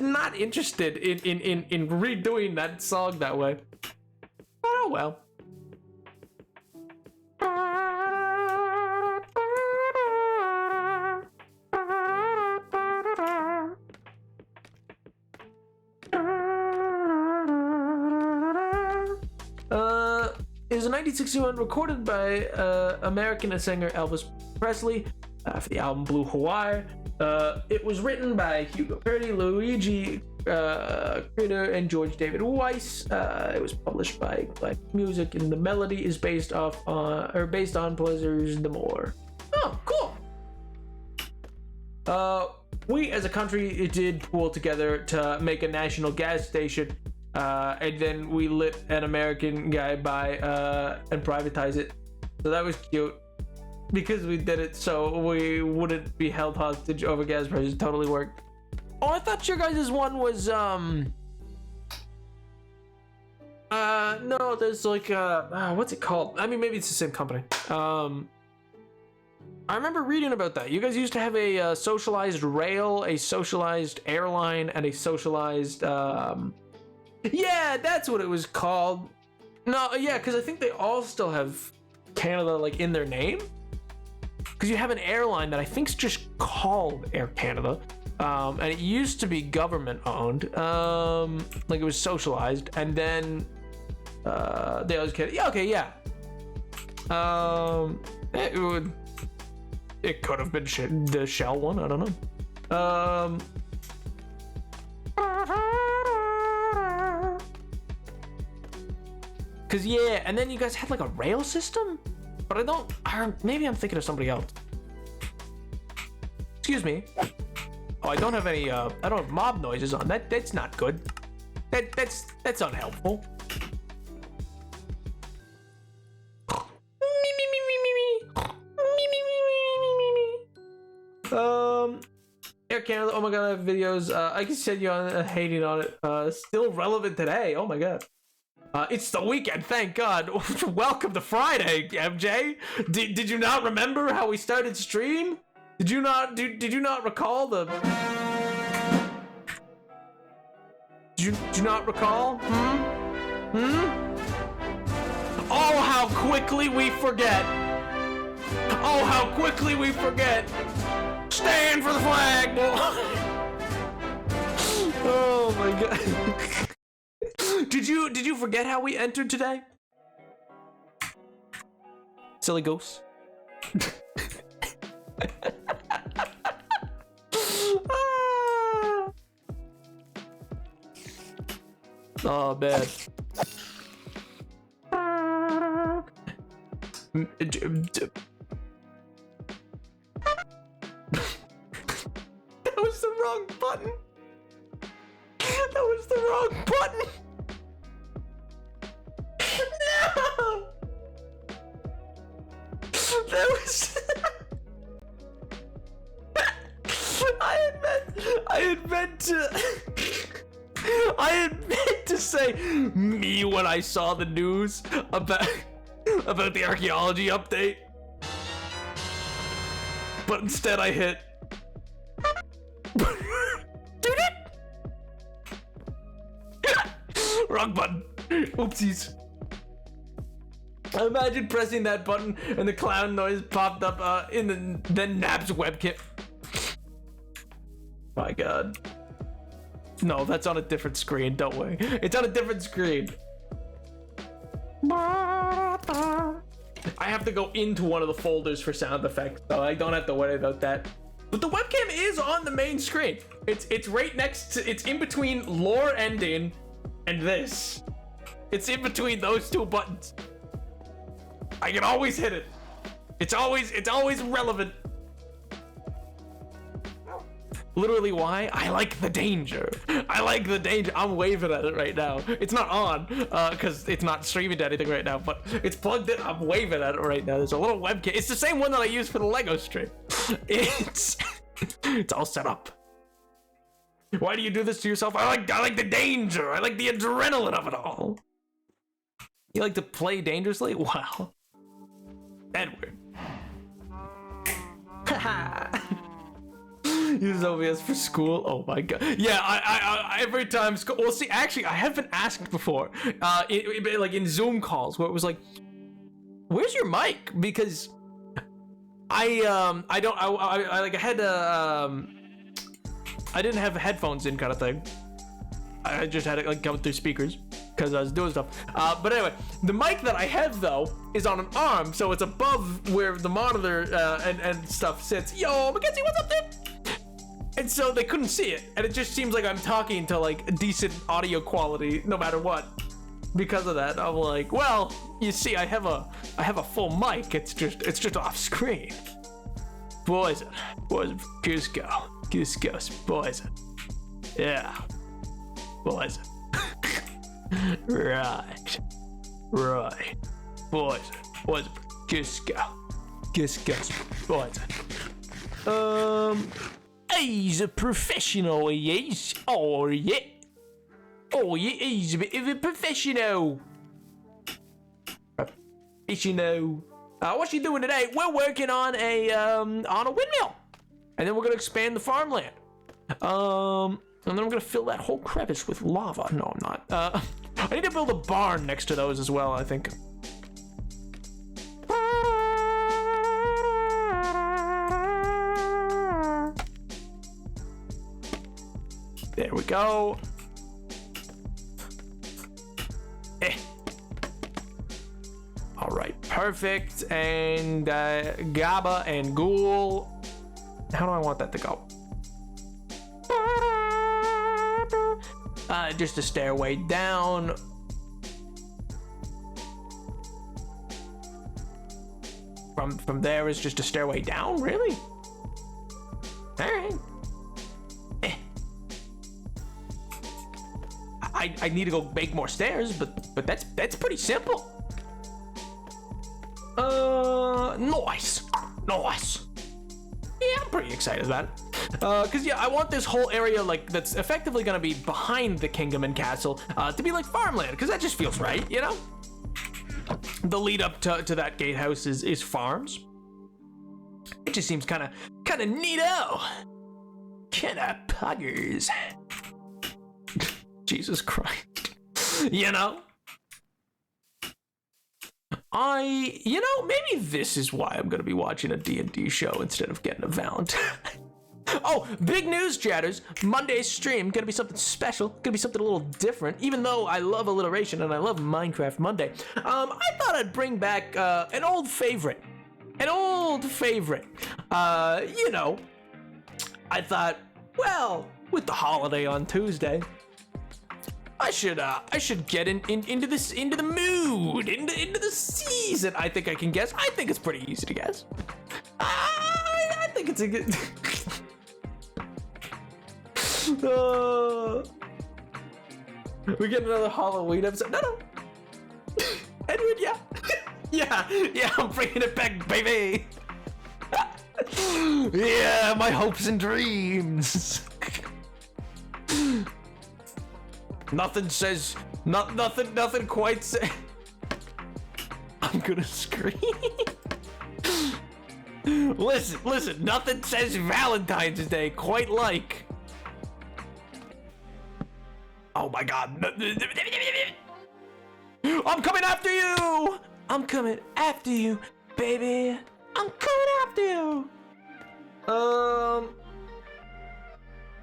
C: not interested in redoing that song that way. But oh well. Is a 1961 recorded by American singer Elvis Presley for the album Blue Hawaii. It was written by Hugo Purdy, Luigi Critter, and George David Weiss. It was published by Black Music, and the melody is based on Pleasures the More. Oh, cool. We as a country did pool together to make a national gas station. And then we let an American guy buy and privatize it. So that was cute. Because we did it so we wouldn't be held hostage over gas prices. Totally worked. Oh, I thought your guys' one was no, there's like what's it called? I mean, maybe it's the same company. I remember reading about that. You guys used to have a socialized rail, a socialized airline, and a socialized yeah, that's what it was called. No, yeah, because I think they all still have Canada like in their name. Because you have an airline that I think's just called Air Canada, and it used to be government owned, like it was socialized, and then they always Canada. Yeah, okay, yeah. It could have been the Shell one. I don't know. Cause yeah, and then you guys had like a rail system, but maybe I'm thinking of somebody else. Excuse me. Oh, I don't have any. I don't have mob noises on. That's not good. That's unhelpful. Air Canada. Oh my god, I have videos. I can send you on hating on it. Still relevant today. Oh my god. It's the weekend, thank God. Welcome to Friday, MJ. Did you not remember how we started stream? Did you not recall the? Did you not recall? Oh, how quickly we forget. Oh, how quickly we forget. Stand for the flag, boy. Oh my God. Did you forget how we entered today? Silly goose. Oh man. That was the wrong button. That was the wrong button. No! That was... I had meant to say me when I saw the news about the archaeology update. But instead I hit wrong button. Oopsies. I imagine pressing that button and the clown noise popped up in the Nab's webkit. My God. No, that's on a different screen. Don't worry. It's on a different screen. I have to go into one of the folders for sound effects, so I don't have to worry about that. But the webcam is on the main screen. It's right next to, it's in between lore ending and this. It's in between those two buttons. I can always hit it. It's always relevant. Literally why? I like the danger. I like the danger. I'm waving at it right now. It's not on, because it's not streaming to anything right now, but it's plugged in. I'm waving at it right now. There's a little webcam. It's the same one that I use for the Lego stream. It's all set up. Why do you do this to yourself? I like the danger. I like the adrenaline of it all. You like to play dangerously? Wow. Edward. Use OBS for school. Oh my god. Yeah, I every time school. Well, see, actually, I have been asked before, like in Zoom calls, where it was like, "Where's your mic?" Because I didn't have headphones in, kind of thing. I just had it like coming through speakers because I was doing stuff. But anyway, the mic that I have though is on an arm, so it's above where the monitor and stuff sits. Yo, Mackenzie, what's up, dude? And so they couldn't see it, and it just seems like I'm talking to like decent audio quality no matter what. Because of that, I'm like, well, you see, I have a full mic. It's just off screen. Poison, Cusco, poison. Yeah, poison. right, poison, Cusco, poison. He's a professional, yes. Oh yeah, he's a bit of a professional. What you doing today? We're working on a windmill, and then we're gonna expand the farmland. And then we're gonna fill that whole crevice with lava. No, I'm not. I need to build a barn next to those as well, I think. There we go. All right, perfect. And Gaba and Ghoul. How do I want that to go? Just a stairway down. From there is just a stairway down, really? All right. I need to go make more stairs, but that's pretty simple. Nice. Yeah, I'm pretty excited about it. Cause yeah, I want this whole area like that's effectively gonna be behind the kingdom and castle to be like farmland, cause that just feels right, you know. The lead up to that gatehouse is farms. It just seems kind of neato, kind of puggers. Jesus Christ. You know? Maybe this is why I'm going to be watching a D&D show instead of getting a Valentine. Oh, big news, chatters. Monday's stream going to be something special. Going to be something a little different. Even though I love alliteration and I love Minecraft Monday, I thought I'd bring back an old favorite. I thought, well, with the holiday on Tuesday, I should get into the mood, into the season. I think I can guess. I think it's pretty easy to guess. I think it's a good. We get another Halloween episode. No. Edward, yeah. yeah. I'm bringing it back, baby. Yeah, my hopes and dreams. Nothing quite say. I'm gonna scream. Listen, nothing says Valentine's Day quite like. Oh my god. I'm coming after you! I'm coming after you, baby. I'm coming after you.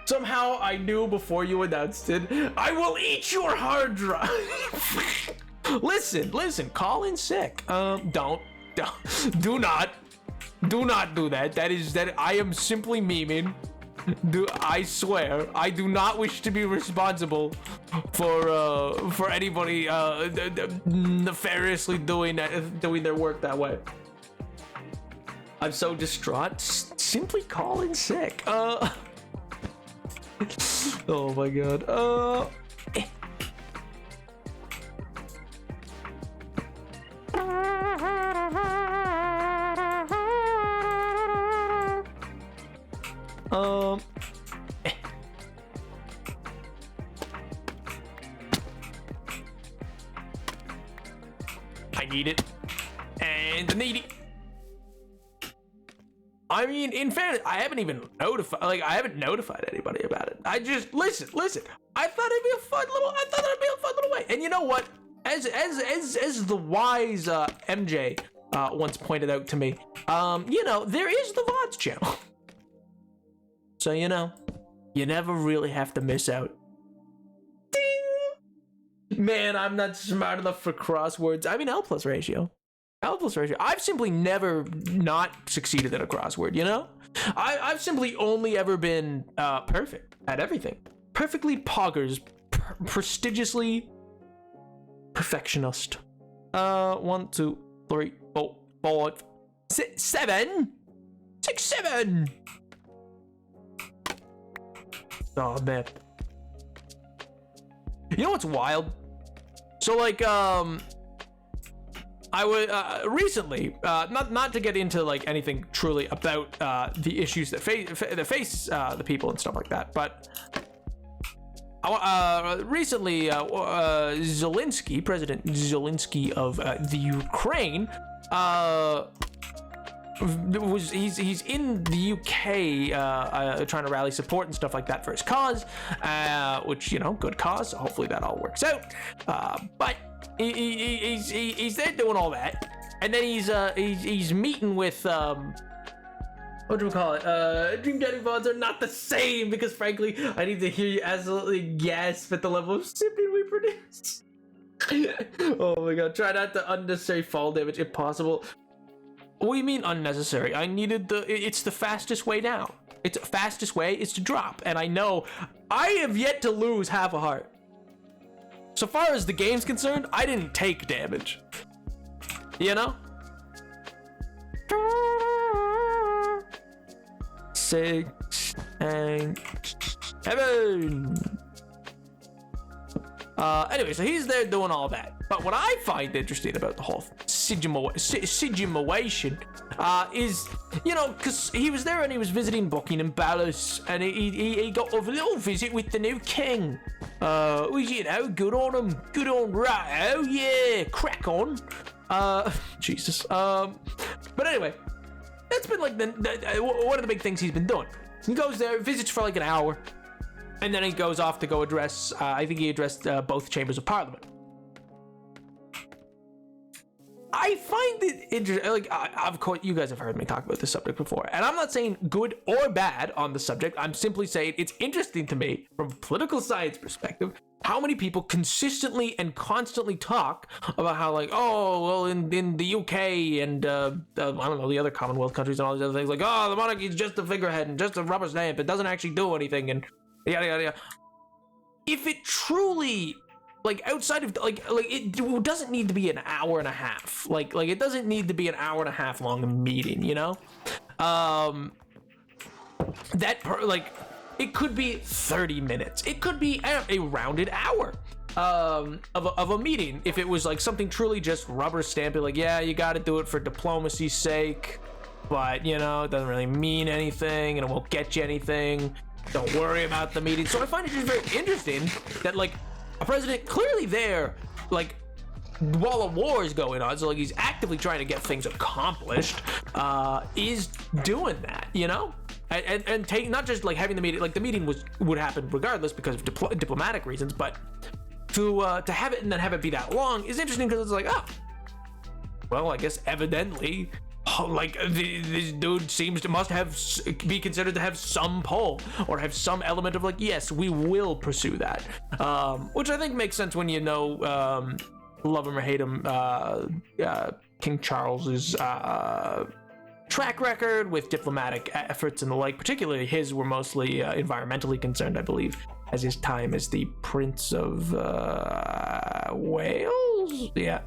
C: Somehow I knew before you announced it. I will eat your hard drive. Listen, call in sick. Do not do that. That I am simply memeing. I swear, I do not wish to be responsible for anybody nefariously doing their work that way. I'm so distraught. Simply call in sick. Oh my god. I need it. And the needy. I mean, in fairness, I haven't notified anybody about it. I just, listen. I thought it'd be a fun little way. And you know what? As the wise MJ once pointed out to me, there is the VODs channel. So, you never really have to miss out. Ding! Man, I'm not smart enough for crosswords. I mean, L plus ratio. I've simply never not succeeded at a crossword, I've simply only ever been perfect at everything. Perfectly poggers. Prestigiously perfectionist. 1, 2, 3, 4, 5, 6, 7. 6, 7. Oh, man. You know what's wild? So, I would recently, not to get into anything truly about the issues that face the people and stuff like that, but recently Zelensky, President Zelensky of the Ukraine, he's in the UK trying to rally support and stuff like that for his cause, which good cause. So hopefully that all works out. But he's there doing all that, and then he's meeting with what do we call it? Dream Daddy VODs are not the same because frankly I need to hear you absolutely gasp at the level of sipping we produce. Oh my god, try not to unnecessary fall damage if possible. What do you mean unnecessary? I needed it's the fastest way down. It's the fastest way is to drop, and I know I have yet to lose half a heart. So far as the game's concerned, I didn't take damage. 6 and 7. Anyway, so he's there doing all that. But what I find interesting about the whole situation is, because he was there and he was visiting Buckingham Palace, and he got a little visit with the new king. Good on him. Good on right. Oh yeah, crack on. Jesus. But anyway, that's been one of the big things he's been doing. He goes there, visits for an hour, and then he goes off to go address. I think he addressed both chambers of parliament. I find it interesting. Of course, you guys have heard me talk about this subject before, and I'm not saying good or bad on the subject. I'm simply saying it's interesting to me from a political science perspective how many people consistently and constantly talk about how in the UK and I don't know, the other Commonwealth countries and all these other things, the monarchy is just a figurehead and just a rubber stamp. It doesn't actually do anything and yada yada yada. If it truly outside of it doesn't need to be an hour and a half. It doesn't need to be an hour and a half long meeting, it could be 30 minutes. It could be a rounded hour of a meeting if it was something truly just rubber stamping. Yeah, you got to do it for diplomacy's sake, but it doesn't really mean anything and it won't get you anything. Don't worry about the meeting. So I find it just very interesting that a president clearly there, while a war is going on, so he's actively trying to get things accomplished, is doing that, and take not just having the meeting, the meeting would happen regardless because of diplomatic reasons, but to have it and then have it be that long is interesting because it's well, I guess evidently. This dude must be considered to have some pull or have some element of yes, we will pursue that, which I think makes sense when love him or hate him, King Charles's track record with diplomatic efforts and the particularly his were mostly environmentally concerned, I believe, as his time as the Prince of Wales. Yeah.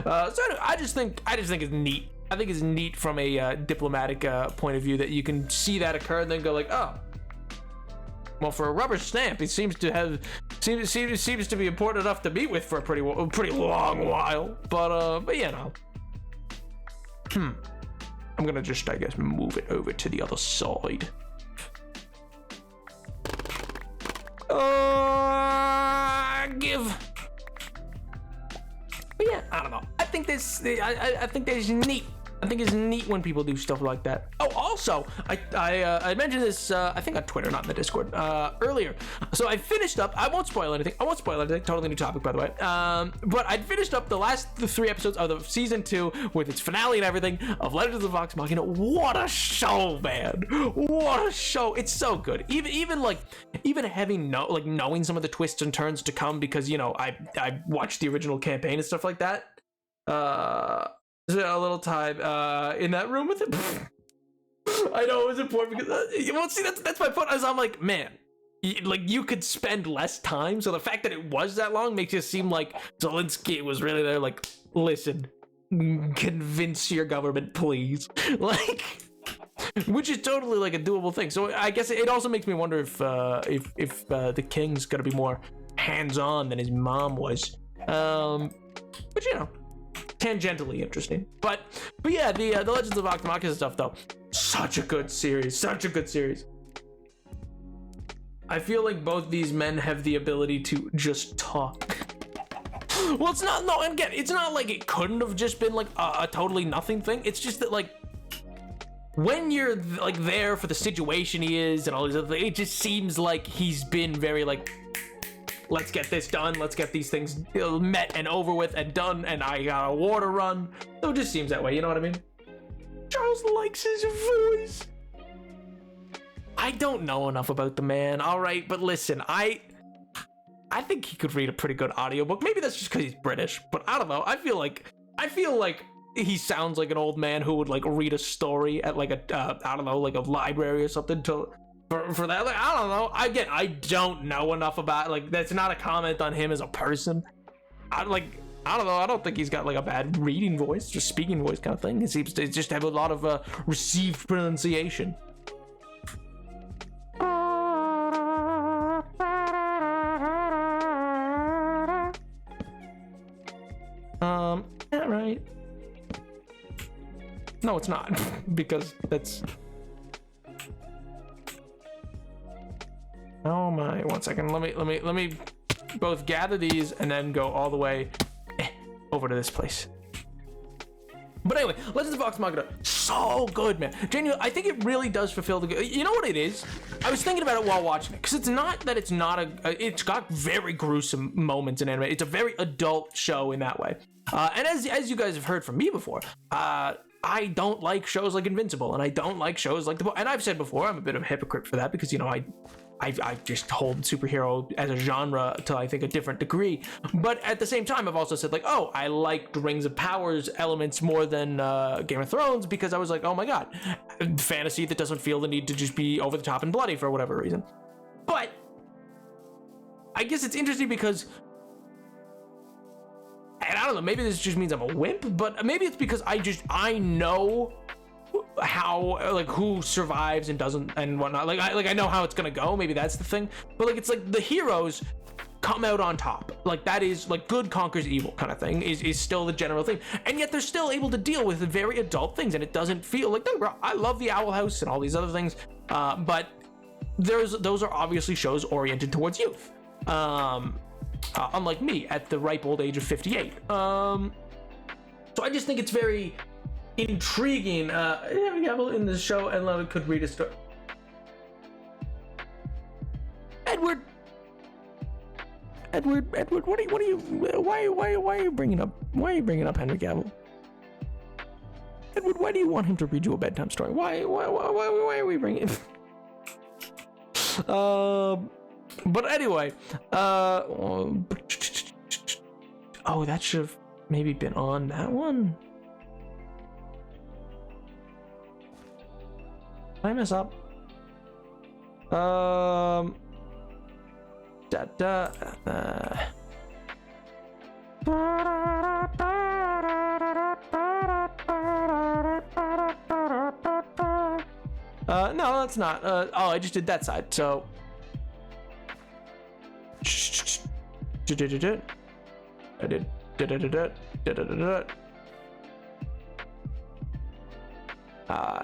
C: So anyway, I just think it's neat. I think it's neat from a diplomatic point of view that you can see that occur and then go oh, well, for a rubber stamp, it seems to be important enough to meet with for a pretty long while. But I'm gonna just, I guess, move it over to the other side. But yeah, I don't know. I think I think that's neat. I think it's neat when people do stuff like that. Oh, also, I mentioned this, I think on Twitter, not in the Discord, earlier. So I finished up, I won't spoil anything, totally new topic, by the way. But I finished up the last 3 episodes of the season 2 with its finale and everything of Legends of the Vox Machina. What a show, man. What a show. It's so good. Even having knowing some of the twists and turns to come because, you know, I watched the original campaign and stuff like that. A little time in that room with him. I know it was important because well, see, that's my point. I'm like, man, you could spend less time. So the fact that it was that long makes it seem like Zelensky was really there. Like, listen, convince your government, please. Like, which is totally like a doable thing. So I guess it also makes me wonder if the king's gonna be more hands-on than his mom was. But you know. Tangentially interesting, but yeah, the Legends of Vox Machina stuff though, such a good series. I feel like both these men have the ability to just talk. Well, it's not, no, and again, it's not like it couldn't have just been like a totally nothing thing. It's just that like when you're like there for the situation he is and all these other things, it just seems like he's been very like, let's get this done. Let's get these things met and over with and done. And I got a war to run. So it just seems that way. You know what I mean? Charles likes his voice. I don't know enough about the man. All right, but listen, I think he could read a pretty good audiobook. Maybe that's just because he's British, but I don't know. I feel like he sounds like an old man who would like read a story at like a I don't know, like a library or something for that. Like, I don't know. Again, I don't know enough about, like, that's not a comment on him as a person. I don't know. I don't think he's got like a bad reading voice, just speaking voice kind of thing. He seems to just have a lot of received pronunciation. Yeah, right. No, it's not, because that's. Oh my, 1 second. Let me both gather these and then go all the way over to this place. But anyway, Legends of Vox Machina, so good, man. Genuinely, I think it really does fulfill the. You know what it is? I was thinking about it while watching it, because it's not that it's not it's got very gruesome moments in anime. It's a very adult show in that way. And as you guys have heard from me before, I don't like shows like Invincible, and I don't like shows like and I've said before, I'm a bit of a hypocrite for that, because, you know, I just hold superhero as a genre to, I think, a different degree. But at the same time, I've also said, like, oh, I liked Rings of Powers elements more than Game of Thrones, because I was like, oh my god, fantasy that doesn't feel the need to just be over the top and bloody for whatever reason. But I guess it's interesting because, and I don't know, maybe this just means I'm a wimp, but maybe it's because I know how, like, who survives and doesn't and whatnot. Like I know how it's gonna go. Maybe that's the thing. But like, it's like the heroes come out on top. Like, that is like good conquers evil kind of thing is still the general thing. And yet they're still able to deal with very adult things, and it doesn't feel like, I love the Owl House and all these other things, but those are obviously shows oriented towards youth. Unlike me at the ripe old age of 58. So I just think it's very intriguing. Having Gavel in the show and Love could read a story. Edward, what are you? Why are you bringing up Henry Cavill? Edward, why do you want him to read you a bedtime story? Why are we bringing? But anyway, oh, that should have maybe been on that one. Did I mess up? No, that's not. Oh, I just did that side, so. I did.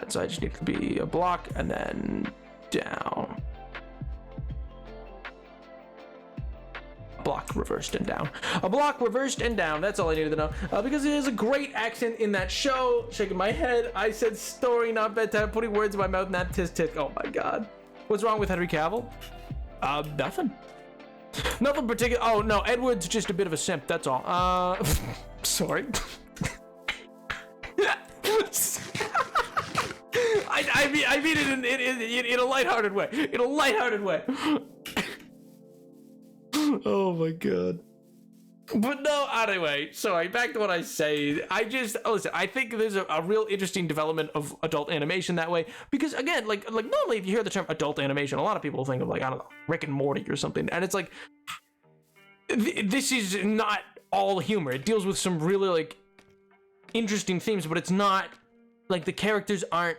C: So I just need to be a block and then down. block reversed and down. A block reversed and down. That's all I needed to know. Because it is a great accent in that show. Shaking my head. I said story, not bedtime. Putting words in my mouth, not tisk tisk. Oh my god. What's wrong with Henry Cavill? Nothing. Nothing particular. Oh no, Edward's just a bit of a simp. That's all. Sorry. I mean it in a lighthearted way. In a lighthearted way. Oh my god. But no, anyway, sorry, back to what I say. Listen, I think there's a real interesting development of adult animation that way. Because again, like normally if you hear the term adult animation, a lot of people think of like, I don't know, Rick and Morty or something. And it's like, this is not all humor. It deals with some really like interesting themes, but it's not like the characters aren't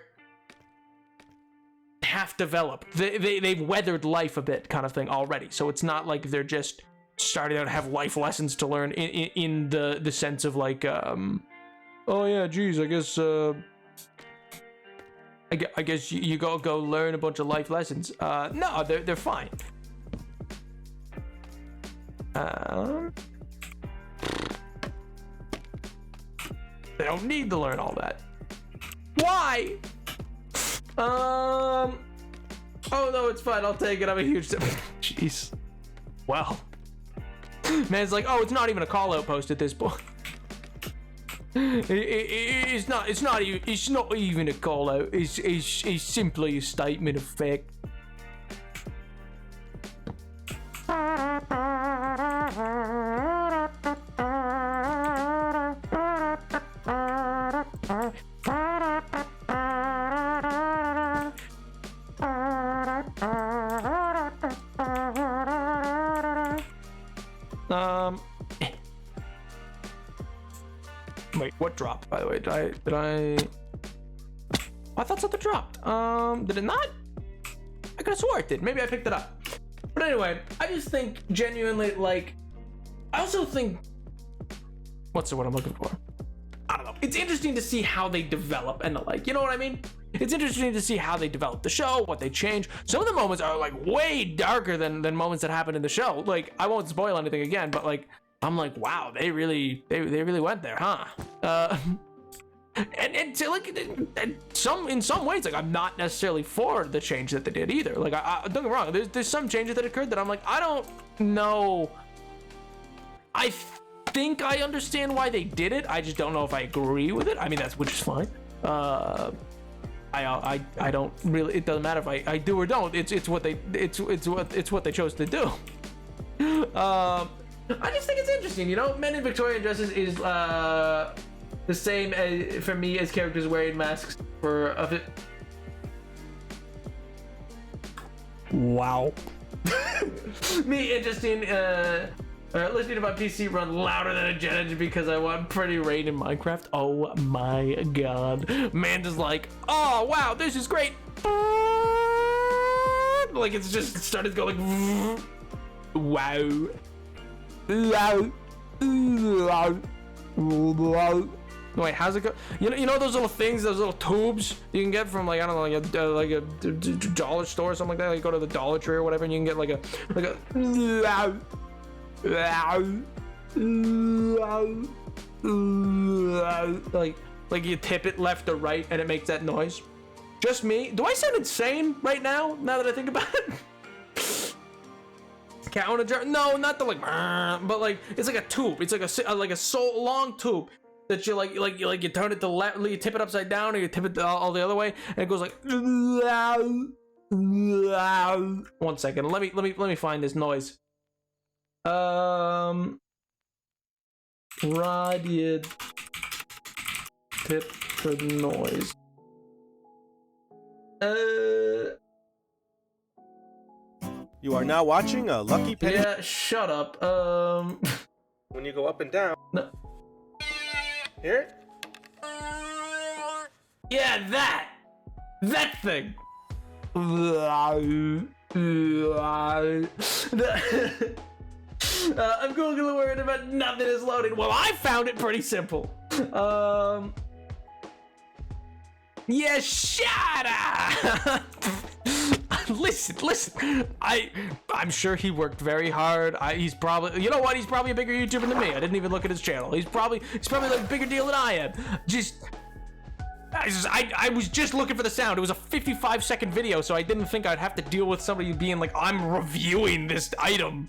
C: half developed. They've weathered life a bit kind of thing already. So it's not like they're just starting out to have life lessons to learn in the sense of like, oh yeah, geez, I guess you go learn a bunch of life lessons. No, they're fine. They don't need to learn all that. Why? Oh no, it's fine. I'll take it. I'm a huge. Jeez. Well, man's like, oh, it's not even a call out post at this point. It's not even a call out. It's simply a statement of fact. Wait, what dropped, by the way? Did I I thought something dropped. Did it not? I could have swore it did. Maybe I picked it up. But anyway, I just think genuinely, like, I also think, what's the word I'm looking for? I don't know. It's interesting to see how they develop and the like, you know what I mean? It's interesting to see how they develop the show, what they change. Some of the moments are like way darker than moments that happen in the show. Like, I won't spoil anything again, but like, I'm like, wow, they really went there, huh? And to like, in some ways, like, I'm not necessarily for the change that they did either. Like, I don't get me wrong, there's some changes that occurred that I'm like, I don't know. I think I understand why they did it. I just don't know if I agree with it. I mean, which is fine. I don't really. It doesn't matter if I do or don't. It's what they chose to do. I just think it's interesting, you know. Men in Victorian dresses is the same as, for me, as characters wearing masks for a bit. Wow. Me interesting. Listening to my PC run louder than a jet engine because I want pretty rain in Minecraft. Oh my god. Man just like, oh wow, this is great. Like, it's just started going. Wow. Wait, how's it go? You know those little things, those little tubes you can get from, like, I don't know, like a dollar store or something like that. Like, you go to the Dollar Tree or whatever, and you can get like a like you tip it left or right and it makes that noise. Just me? Do I sound insane right now that I think about it? Cat on a jar? No, not the like, but like, it's like a tube. It's like a so long tube that you you turn it to left, you tip it upside down, or you tip it all the other way, and it goes like. 1 second. Let me find this noise. Rod tip the noise.
E: You are now watching a Lucky Penny.
C: Yeah, shut up.
E: When you go up and down.
C: No.
E: Hear it?
C: Yeah, that thing. I'm Googling worried about nothing is loading. Well, I found it pretty simple. Yeah, shut up. listen. I'm sure he worked very hard. He's probably, you know what? He's probably a bigger YouTuber than me. I didn't even look at his channel. He's probably like a bigger deal than I am. I was just looking for the sound. It was a 55-second video, so I didn't think I'd have to deal with somebody being like, I'm reviewing this item.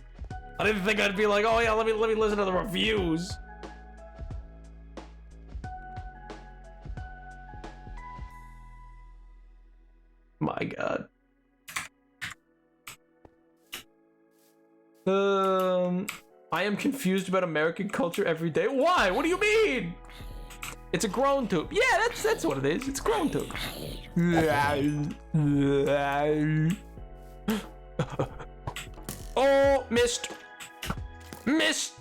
C: I didn't think I'd be like, oh yeah, let me listen to the reviews. My God. I am confused about American culture every day. Why? What do you mean? It's a grown tube. Yeah, that's what it is. It's a grown tube. Oh, missed. Missed.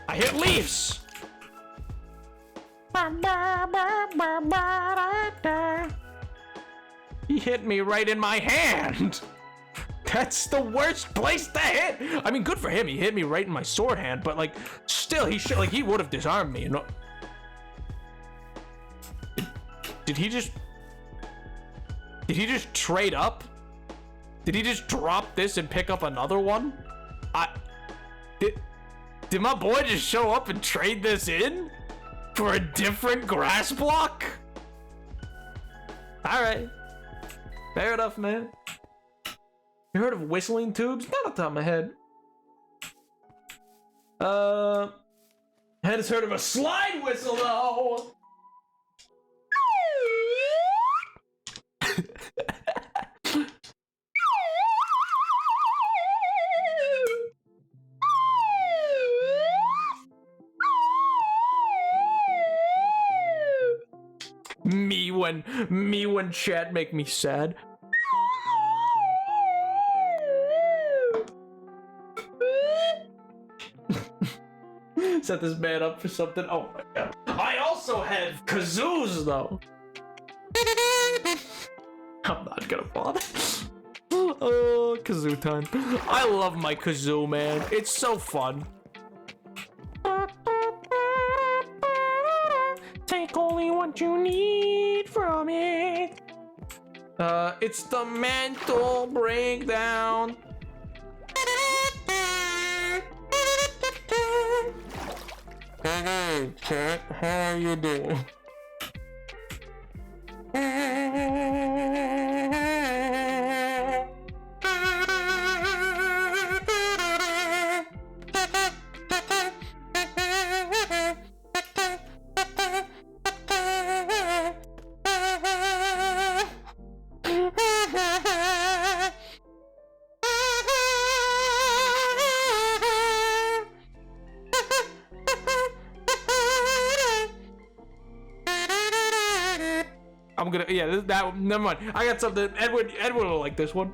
C: I hit leaves. He hit me right in my hand. That's the worst place to hit. I mean, good for him. He hit me right in my sword hand, but like, still, he would have disarmed me. You know? Did he just trade up? Did he just drop this and pick up another one? Did my boy just show up and trade this in for a different grass block? All right, fair enough, man. You heard of whistling tubes? Not off the top of my head. Has heard of a slide whistle though. Me when chat make me sad. Set this man up for something. Oh my God. I also have kazoos though. I'm not gonna bother. Oh, kazoo time. I love my kazoo, man. It's so fun. Take only what you need from it. It's the mental breakdown. Hey, chat, how you doing? I'm gonna, yeah, that, never mind. I got something. Edward will like this one.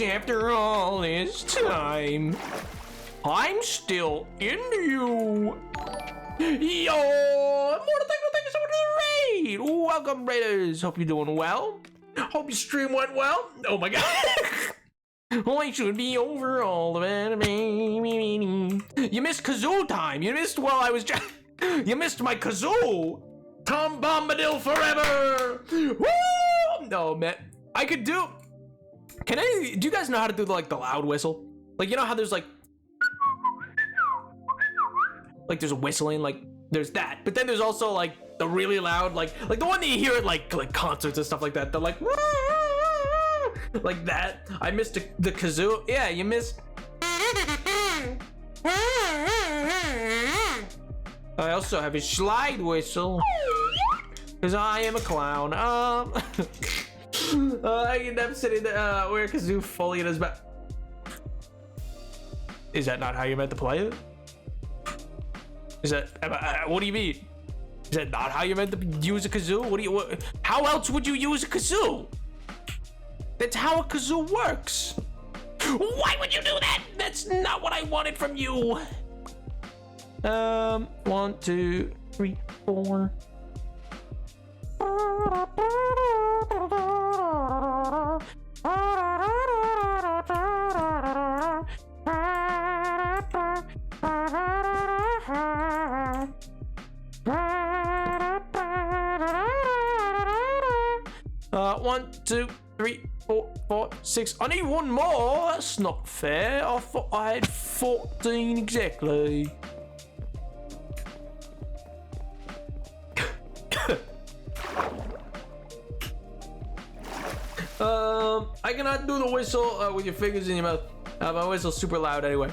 C: After all this time, I'm still into you. Yo, Mortal, thank you so much for the raid. Welcome, raiders. Hope you're doing well. Hope your stream went well. Oh my God. I should be over all of it. You missed kazoo time. You missed while I was just. You missed my kazoo. Tom Bombadil forever. Woo! No, man. I could do. Do you guys know how to do the loud whistle? Like, you know how there's like there's a whistling, like there's that, but then there's also like the really loud, like the one that you hear at like concerts and stuff like that. They're like that. I missed the kazoo. Yeah, you missed. I also have a slide whistle because I am a clown. I end up sitting where kazoo fully in his back. Is that not how you meant to play it? Is that what do you mean? Is that not how you meant to use a kazoo? How else would you use a kazoo? That's how a kazoo works. Why would you do that? That's not what I wanted from you. 1, 2, 3, 4. One, 2, 3, 4, 5, 6. I need one more. That's not fair. I thought I had 14 exactly. I cannot do the whistle with your fingers in your mouth. My whistle's super loud anyway.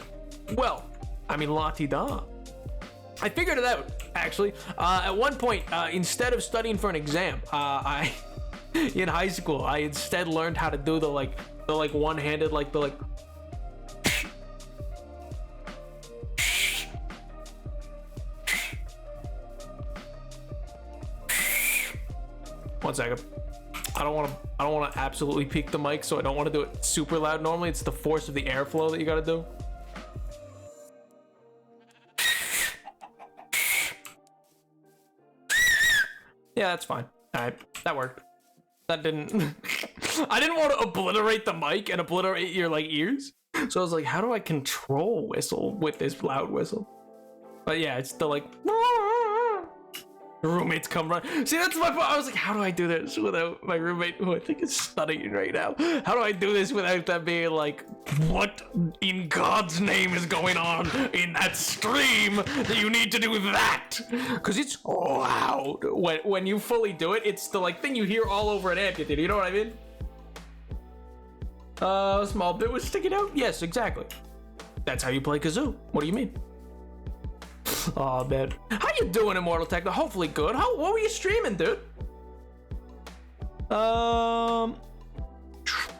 C: Well, I mean, la-ti-da. I figured it out, actually. At one point, instead of studying for an exam, in high school, I instead learned how to do the one-handed, One second. I don't want to absolutely peak the mic, so I don't want to do it super loud. Normally, it's the force of the airflow that you got to do. Yeah, that's fine. All right, that worked. That didn't. I didn't want to obliterate the mic and obliterate your ears. So I was like, how do I control whistle with this loud whistle? But yeah, it's the roommates come run. See, that's my point. I was like, how do I do this without my roommate, who I think is studying right now? How do I do this without them being like, what in God's name is going on in that stream that you need to do that? Because it's loud. When you fully do it, it's the thing you hear all over an amphitheater. You know what I mean? A small bit was sticking out? Yes, exactly. That's how you play kazoo. What do you mean? Oh man, how you doing, Immortal Tech? Hopefully good. What were you streaming, dude? What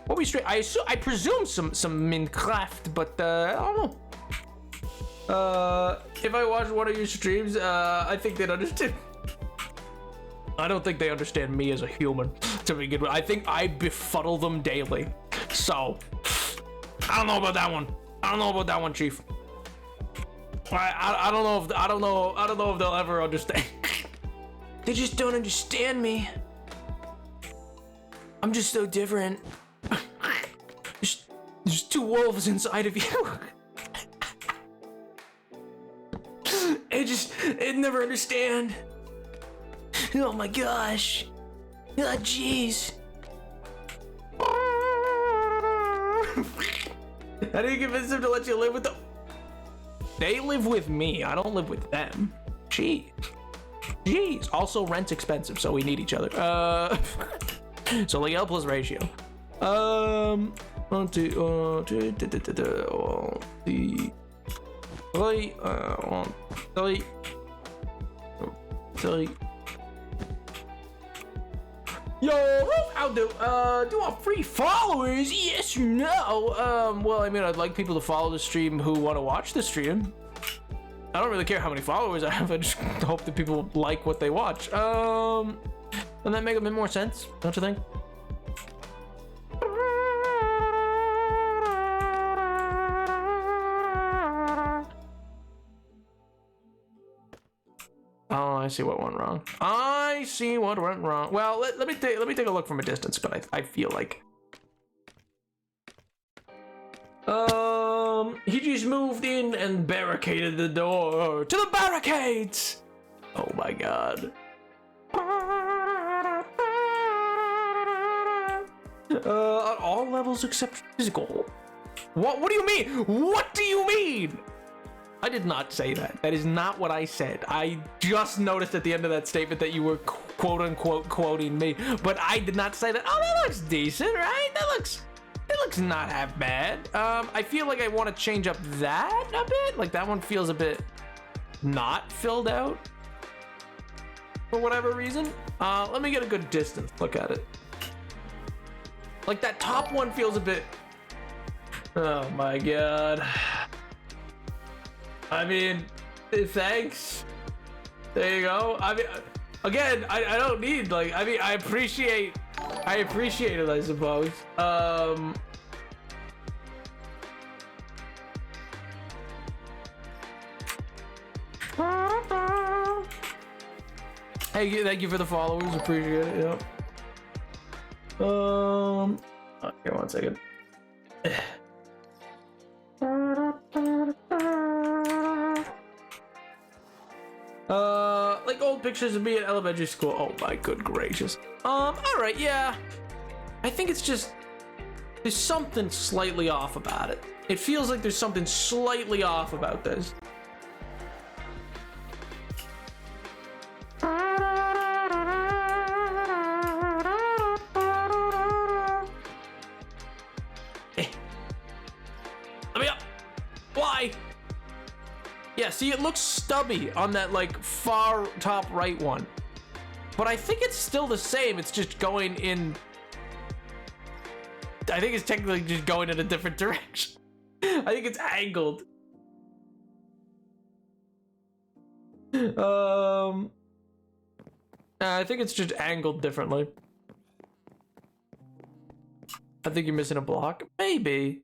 C: were you streaming? I presume some Minecraft, but I don't know. If I watched one of your streams, I think they'd understand. I don't think they understand me as a human to begin with. I think I befuddle them daily. So I don't know about that one. I don't know about that one, Chief. I don't know if they'll ever understand. They just don't understand me. I'm just so different. There's two wolves inside of you. It never understand. Oh my gosh. Oh jeez. How do you convince them to let you live with them? They live with me. I don't live with them. Jeez. Also, rent's expensive, so we need each other. So L plus ratio. 1, 2, 3, 3. Yo, I'll do our free followers? Yes or no? Well, I mean, I'd like people to follow the stream who want to watch the stream. I don't really care how many followers I have. I just hope that people like what they watch. Doesn't that make a bit more sense? Don't you think? Oh, I see what went wrong. I see what went wrong. Well, let me take a look from a distance, but I feel like he just moved in and barricaded the door. To the barricades! Oh my god. On all levels except physical. What do you mean? What do you mean? I did not say that. That is not what I said. I just noticed at the end of that statement that you were quote unquote quoting me, but I did not say that. Oh, that looks decent, right? That looks not half bad. I feel like I want to change up that a bit. Like that one feels a bit not filled out for whatever reason. Let me get a good distance look at it. Like that top one feels a bit. Oh my god. I mean, thanks. There you go. I mean, again, I don't need, like, I mean, I appreciate it, I suppose. Hey, thank you for the followers. Appreciate it. Yep. Okay, 1 second. Like old pictures of me in elementary school. Oh my good gracious. All right, yeah. I think it's just there's something slightly off about it. It feels like there's something slightly off about this. Let me up. Why? Yeah, see, it looks stubby on that, like, far top right one. But I think it's still the same. It's just going in... I think it's technically just going in a different direction. I think it's angled. I think it's just angled differently. I think you're missing a block. Maybe.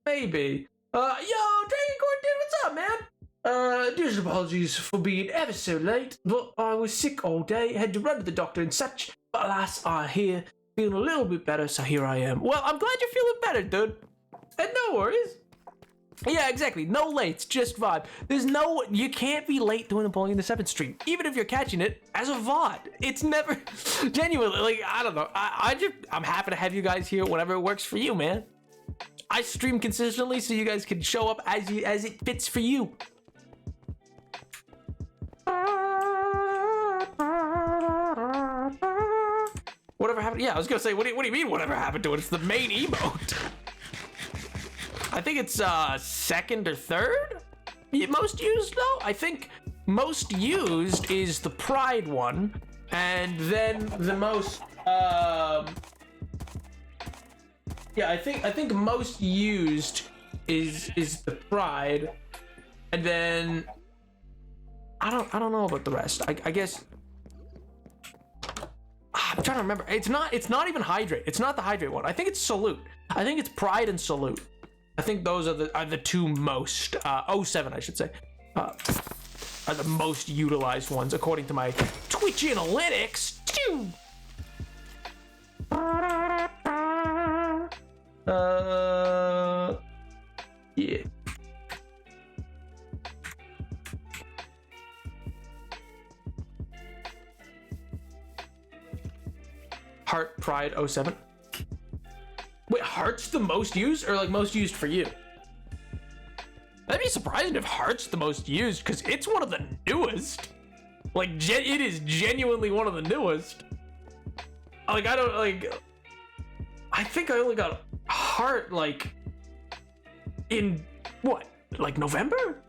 C: Maybe. Yo, Dragon Court dude, what's up, man? Just apologies for being ever so late, but I was sick all day, had to run to the doctor and such, but alas, I'm here, feeling a little bit better, so here I am. Well, I'm glad you're feeling better, dude. And no worries. Yeah, exactly. No lates, just vibe. There's no, you can't be late doing the Bully in the 7th stream, even if you're catching it as a VOD. It's never, genuinely, like, I don't know. I'm happy to have you guys here whenever it works for you, man. I stream consistently so you guys can show up as it fits for you. Whatever happened? Yeah, I was gonna say, what do you mean whatever happened to it? It's the main emote. I think it's second or third most used though. I think most used is the Pride one, and then the most yeah, I think most used is the Pride, and then I don't know about the rest. I guess I'm trying to remember. It's not even Hydrate. It's not the Hydrate one. I think it's Salute. I think it's Pride and Salute. I think those are the two most 07 I should say are the most utilized ones according to my Twitch analytics. Yeah. Heart Pride 07. Wait, Heart's the most used or like most used for you? That'd be surprising if Heart's the most used because it's one of the newest. Like, it is genuinely one of the newest. Like, I think I only got Heart like in what, like November?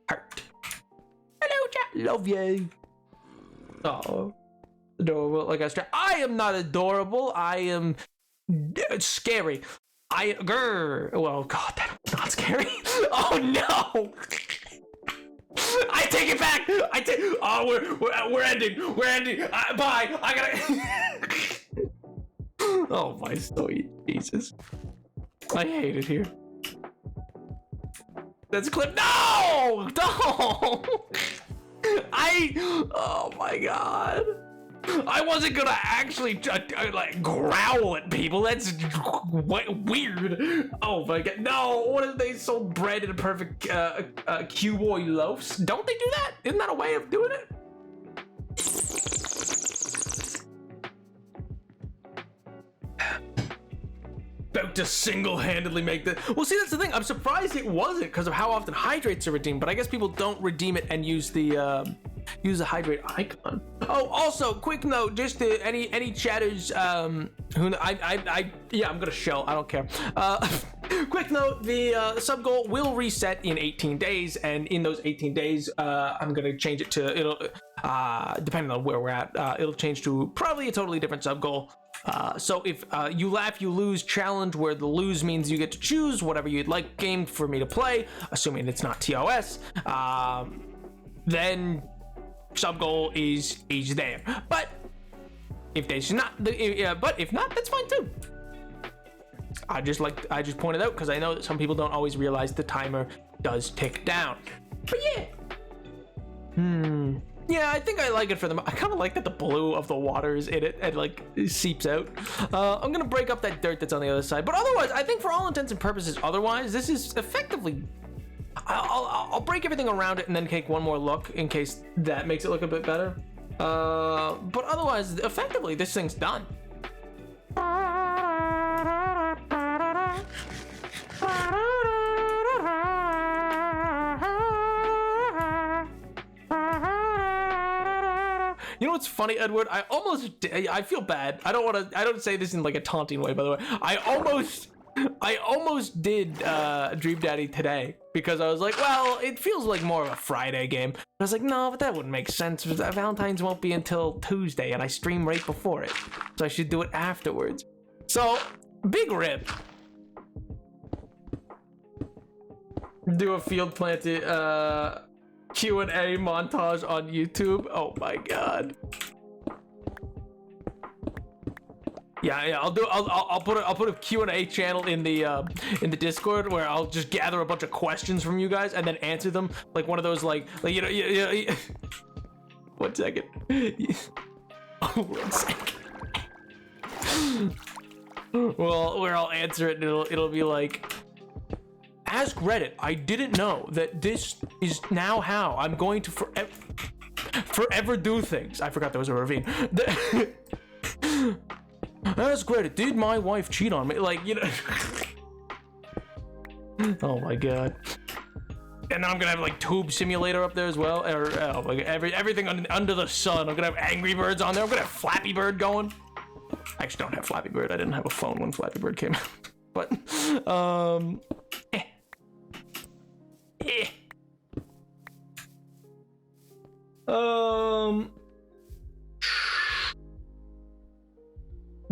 C: Heart. Hello, chat. Love you. Oh, adorable. Like I am not adorable. I am scary. Well, God, that's not scary. Oh no. I take it back. Oh, we're ending. We're ending. Bye. I gotta. Oh my sweet Jesus. I hate it here. That's a clip. No! No! Oh my God. I wasn't gonna actually like growl at people. That's weird. Oh my God. No, what if they sold bread in a perfect cuboid loaves? Don't they do that? Isn't that a way of doing it? About to single-handedly make the... Well, see, that's the thing. I'm surprised it wasn't because of how often hydrates are redeemed, but I guess people don't redeem it and use the hydrate icon. Oh, also, quick note, just to any chatters who yeah, I'm gonna show. I don't care. Quick note: the sub goal will reset in 18 days, and in those 18 days, I'm gonna change it to depending on where we're at, it'll change to probably a totally different sub goal. So if you laugh, you lose challenge, where the lose means you get to choose whatever you'd like game for me to play, assuming it's not TOS, then sub goal is there. But if there's not, but if not, that's fine too. I just pointed out because I know that some people don't always realize the timer does tick down. But yeah. Yeah, I think I like it for them. I kind of like that the blue of the water is in it and like it seeps out. I'm gonna break up that dirt that's on the other side, but otherwise, I think for all intents and purposes, otherwise, this is effectively. I'll break everything around it and then take one more look in case that makes it look a bit better. But otherwise, effectively, this thing's done. You know what's funny, Edward? I feel bad. I don't say this in like a taunting way, by the way. I almost did Dream Daddy today because I was like, well, it feels like more of a Friday game. But I was like, no, but that wouldn't make sense. Valentine's won't be until Tuesday and I stream right before it. So I should do it afterwards. So, big rip. Do a field planted Q&A montage on YouTube. Oh my god. Yeah. I'll put a Q&A channel in the Discord where I'll just gather a bunch of questions from you guys and then answer them like one of those like you know. 1 second. Oh, 1 second. Well, where I'll answer it and it'll be like, ask Reddit. I didn't know that this is now how I'm going to forever do things. I forgot there was a ravine. Ask Reddit. Did my wife cheat on me? Like, you know. Oh my god. And I'm gonna have like Tube Simulator up there as well, or like everything under the sun. I'm gonna have Angry Birds on there. I'm gonna have Flappy Bird going. I actually don't have Flappy Bird. I didn't have a phone when Flappy Bird came out. But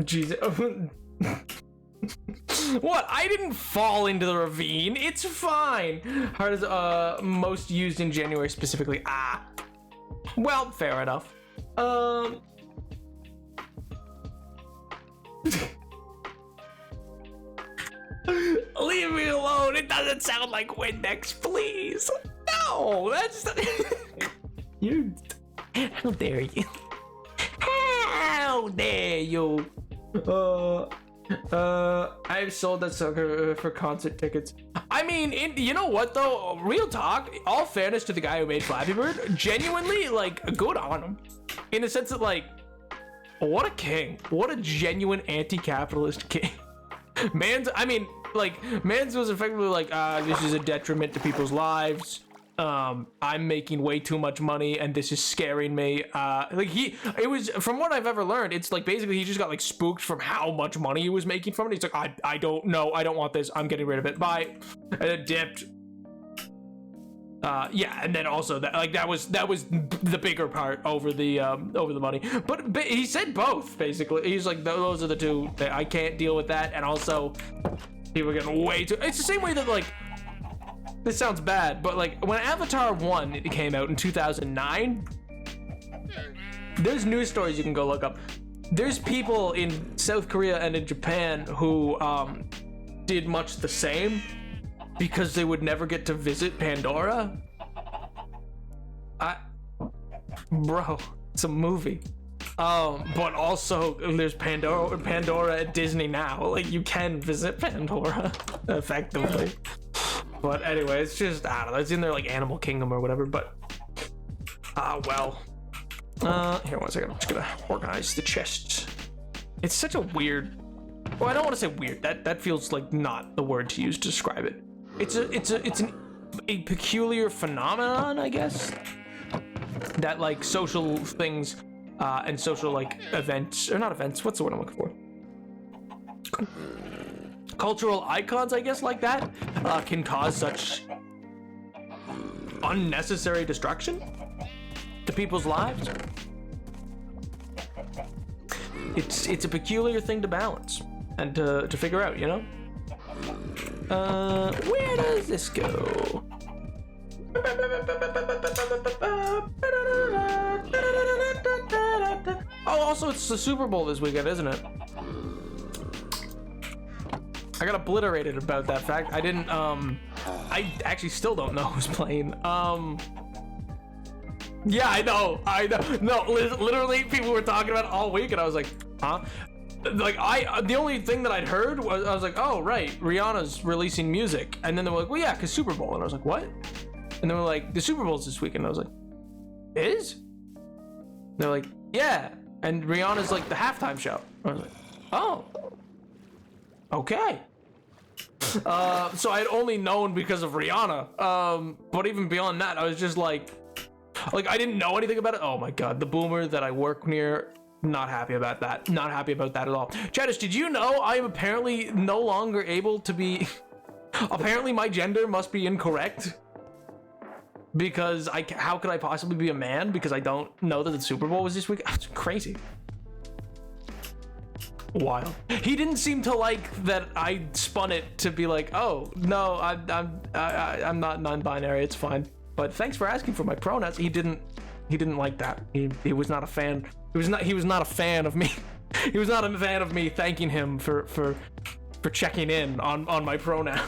C: Jesus. What? I didn't fall into the ravine. It's fine. Hard as most used in January specifically. Ah. Well, fair enough. Leave me alone. It doesn't sound like Windex, please. No, that's you. How dare you? How dare you? I've sold that sucker for concert tickets. I mean, you know what though? Real talk. All fairness to the guy who made Flappy Bird, genuinely, like, good on him. In the sense that, like, what a king. What a genuine anti-capitalist king. Mans was effectively like, this is a detriment to people's lives. I'm making way too much money and this is scaring me. It was, from what I've ever learned, it's like basically he just got like spooked from how much money he was making from it. He's like, I don't know, I don't want this, I'm getting rid of it, bye. And it dipped. Yeah, and then also that was the bigger part over the money. But he said both basically. He's like, those are the two. I can't deal with that, and also people are getting way too. It's the same way that like. This sounds bad, but like when Avatar 1 came out in 2009, there's news stories you can go look up. There's people in South Korea and in Japan who did much the same because they would never get to visit Pandora. Bro, it's a movie. But also there's Pandora at Disney now. Like you can visit Pandora effectively. But anyway, it's just, I don't know, it's in their like Animal Kingdom or whatever, but well. Here, 1 second, I'm just gonna organize the chests. It's such a weird, well, I don't want to say weird, that feels like not the word to use to describe it. It's a peculiar phenomenon, I guess, that like social things and social like events, or not events, what's the word I'm looking for? Cultural icons, I guess, like that can cause such unnecessary destruction to people's lives. It's a peculiar thing to balance and to figure out, you know. Where does this go? Oh, also it's the Super Bowl this weekend, isn't it? I got obliterated about that fact. I didn't, I actually still don't know who's playing. Yeah, I know. No, literally people were talking about it all week and I was like, huh? Like, the only thing that I'd heard was, I was like, oh, right, Rihanna's releasing music. And then they were like, well, yeah, because Super Bowl. And I was like, what? And they were like, the Super Bowl's this weekend. And I was like, is? They're like, yeah. And Rihanna's like the halftime show. I was like, oh, okay. So I'd only known because of Rihanna. But even beyond that, I was just like I didn't know anything about it. Oh my God, the boomer that I work near, not happy about that. Not happy about that at all. Chadish, did you know I am apparently no longer able to be, apparently my gender must be incorrect? Because how could I possibly be a man? Because I don't know that the Super Bowl was this week. It's crazy. Wild. He didn't seem to like that I spun it to be like, oh no, I'm not non-binary. It's fine. But thanks for asking for my pronouns. He didn't like that. He was not a fan. He was not a fan of me. He was not a fan of me thanking him for checking in on my pronouns.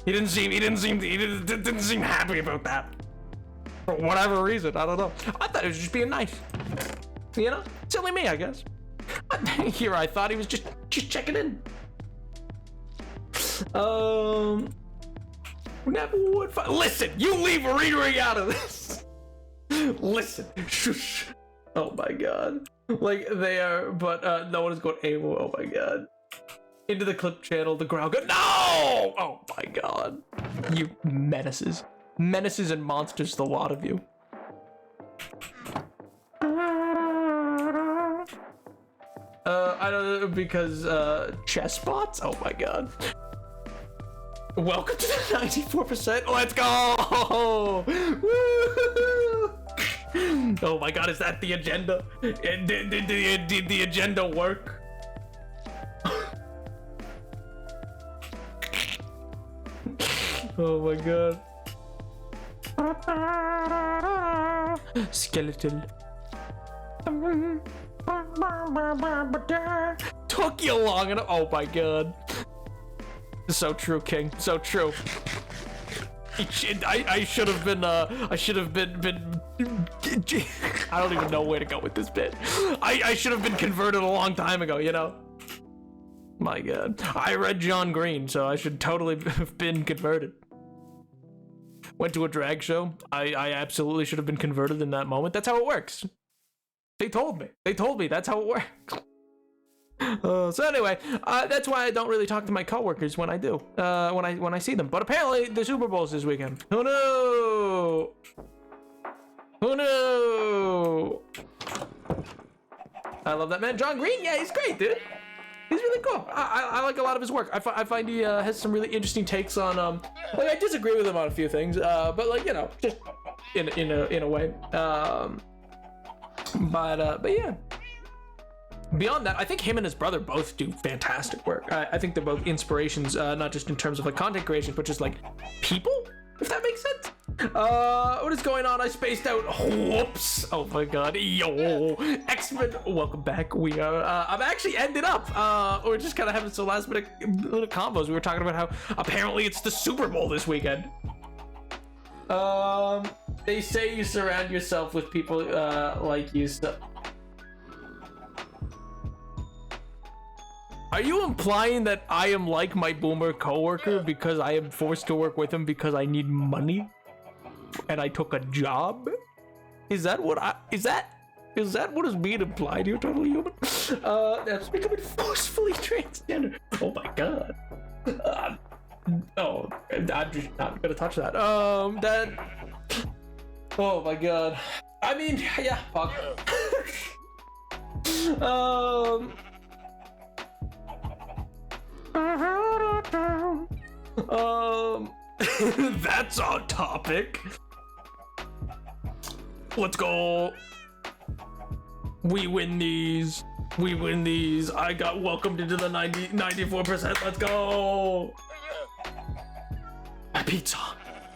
C: He didn't seem happy about that. For whatever reason, I don't know. I thought it was just being nice. You know? Silly me, I guess. Here I thought he was just checking in. Never would find. Listen, you leave Riri out of this. Listen. Shush. Oh my God. Like they are, but no one is going able. Oh my God. Into the clip channel, the ground go. No! Oh my God. You menaces. Menaces and monsters, the lot of you. I don't know, because, chess bots? Oh my God. Welcome to the 94%. Let's go! Woo! Oh my God, is that the agenda? Did the agenda work? Oh my God. Skeleton. Took you long enough. Oh my God. So true, King. So true. I should have been I don't even know where to go with this bit. I should have been converted a long time ago, you know? My God. I read John Green, so I should totally have been converted. Went to a drag show. I absolutely should have been converted in that moment. That's how it works. They told me that's how it works. So anyway, that's why I don't really talk to my coworkers when I do, when I see them. But apparently the Super Bowl's this weekend. Who knew? Who knew? I love that man, John Green. Yeah, he's great, dude. He's really cool. I like a lot of his work. I find he has some really interesting takes on like I disagree with him on a few things, but like, you know, just in a way. But yeah. Beyond that, I think him and his brother both do fantastic work. I think they're both inspirations, not just in terms of like content creation, but just like people, if that makes sense. What is going on? I spaced out. Whoops. Oh my God. Yo. X-Men. Welcome back. We are, I've actually ended up, we're just kind of having some last minute little combos. We were talking about how apparently it's the Super Bowl this weekend. They say you surround yourself with people, like you. Are you implying that I am like my boomer coworker because I am forced to work with him because I need money and I took a job? Is that what is that what is being implied here, Totally Human? That's becoming forcefully transgender. Oh my God. Oh, I'm just not gonna touch that. That. Oh my God. I mean, yeah, fuck. That's on topic. Let's go. We win these. We win these. I got welcomed into the 94%. Let's go. My pizza.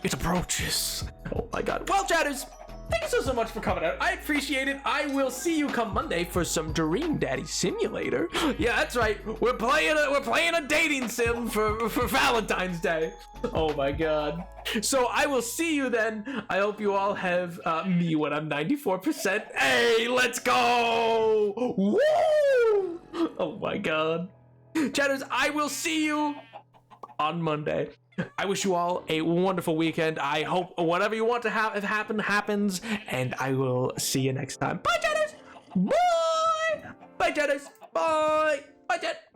C: It approaches. Oh my god. Well, chatters, thank you so much for coming out. I appreciate it. I will see you come Monday for some Dream Daddy Simulator. Yeah, that's right. We're playing a dating sim for Valentine's Day. Oh my god. So I will see you then. I hope you all have me when I'm 94%. Hey, let's go! Woo! Oh my god. Chatters, I will see you on Monday. I wish you all a wonderful weekend. I hope whatever you want to have happen happens, and I will see you next time. Bye, chatters! Bye! Bye, chatters! Bye! Bye, chat!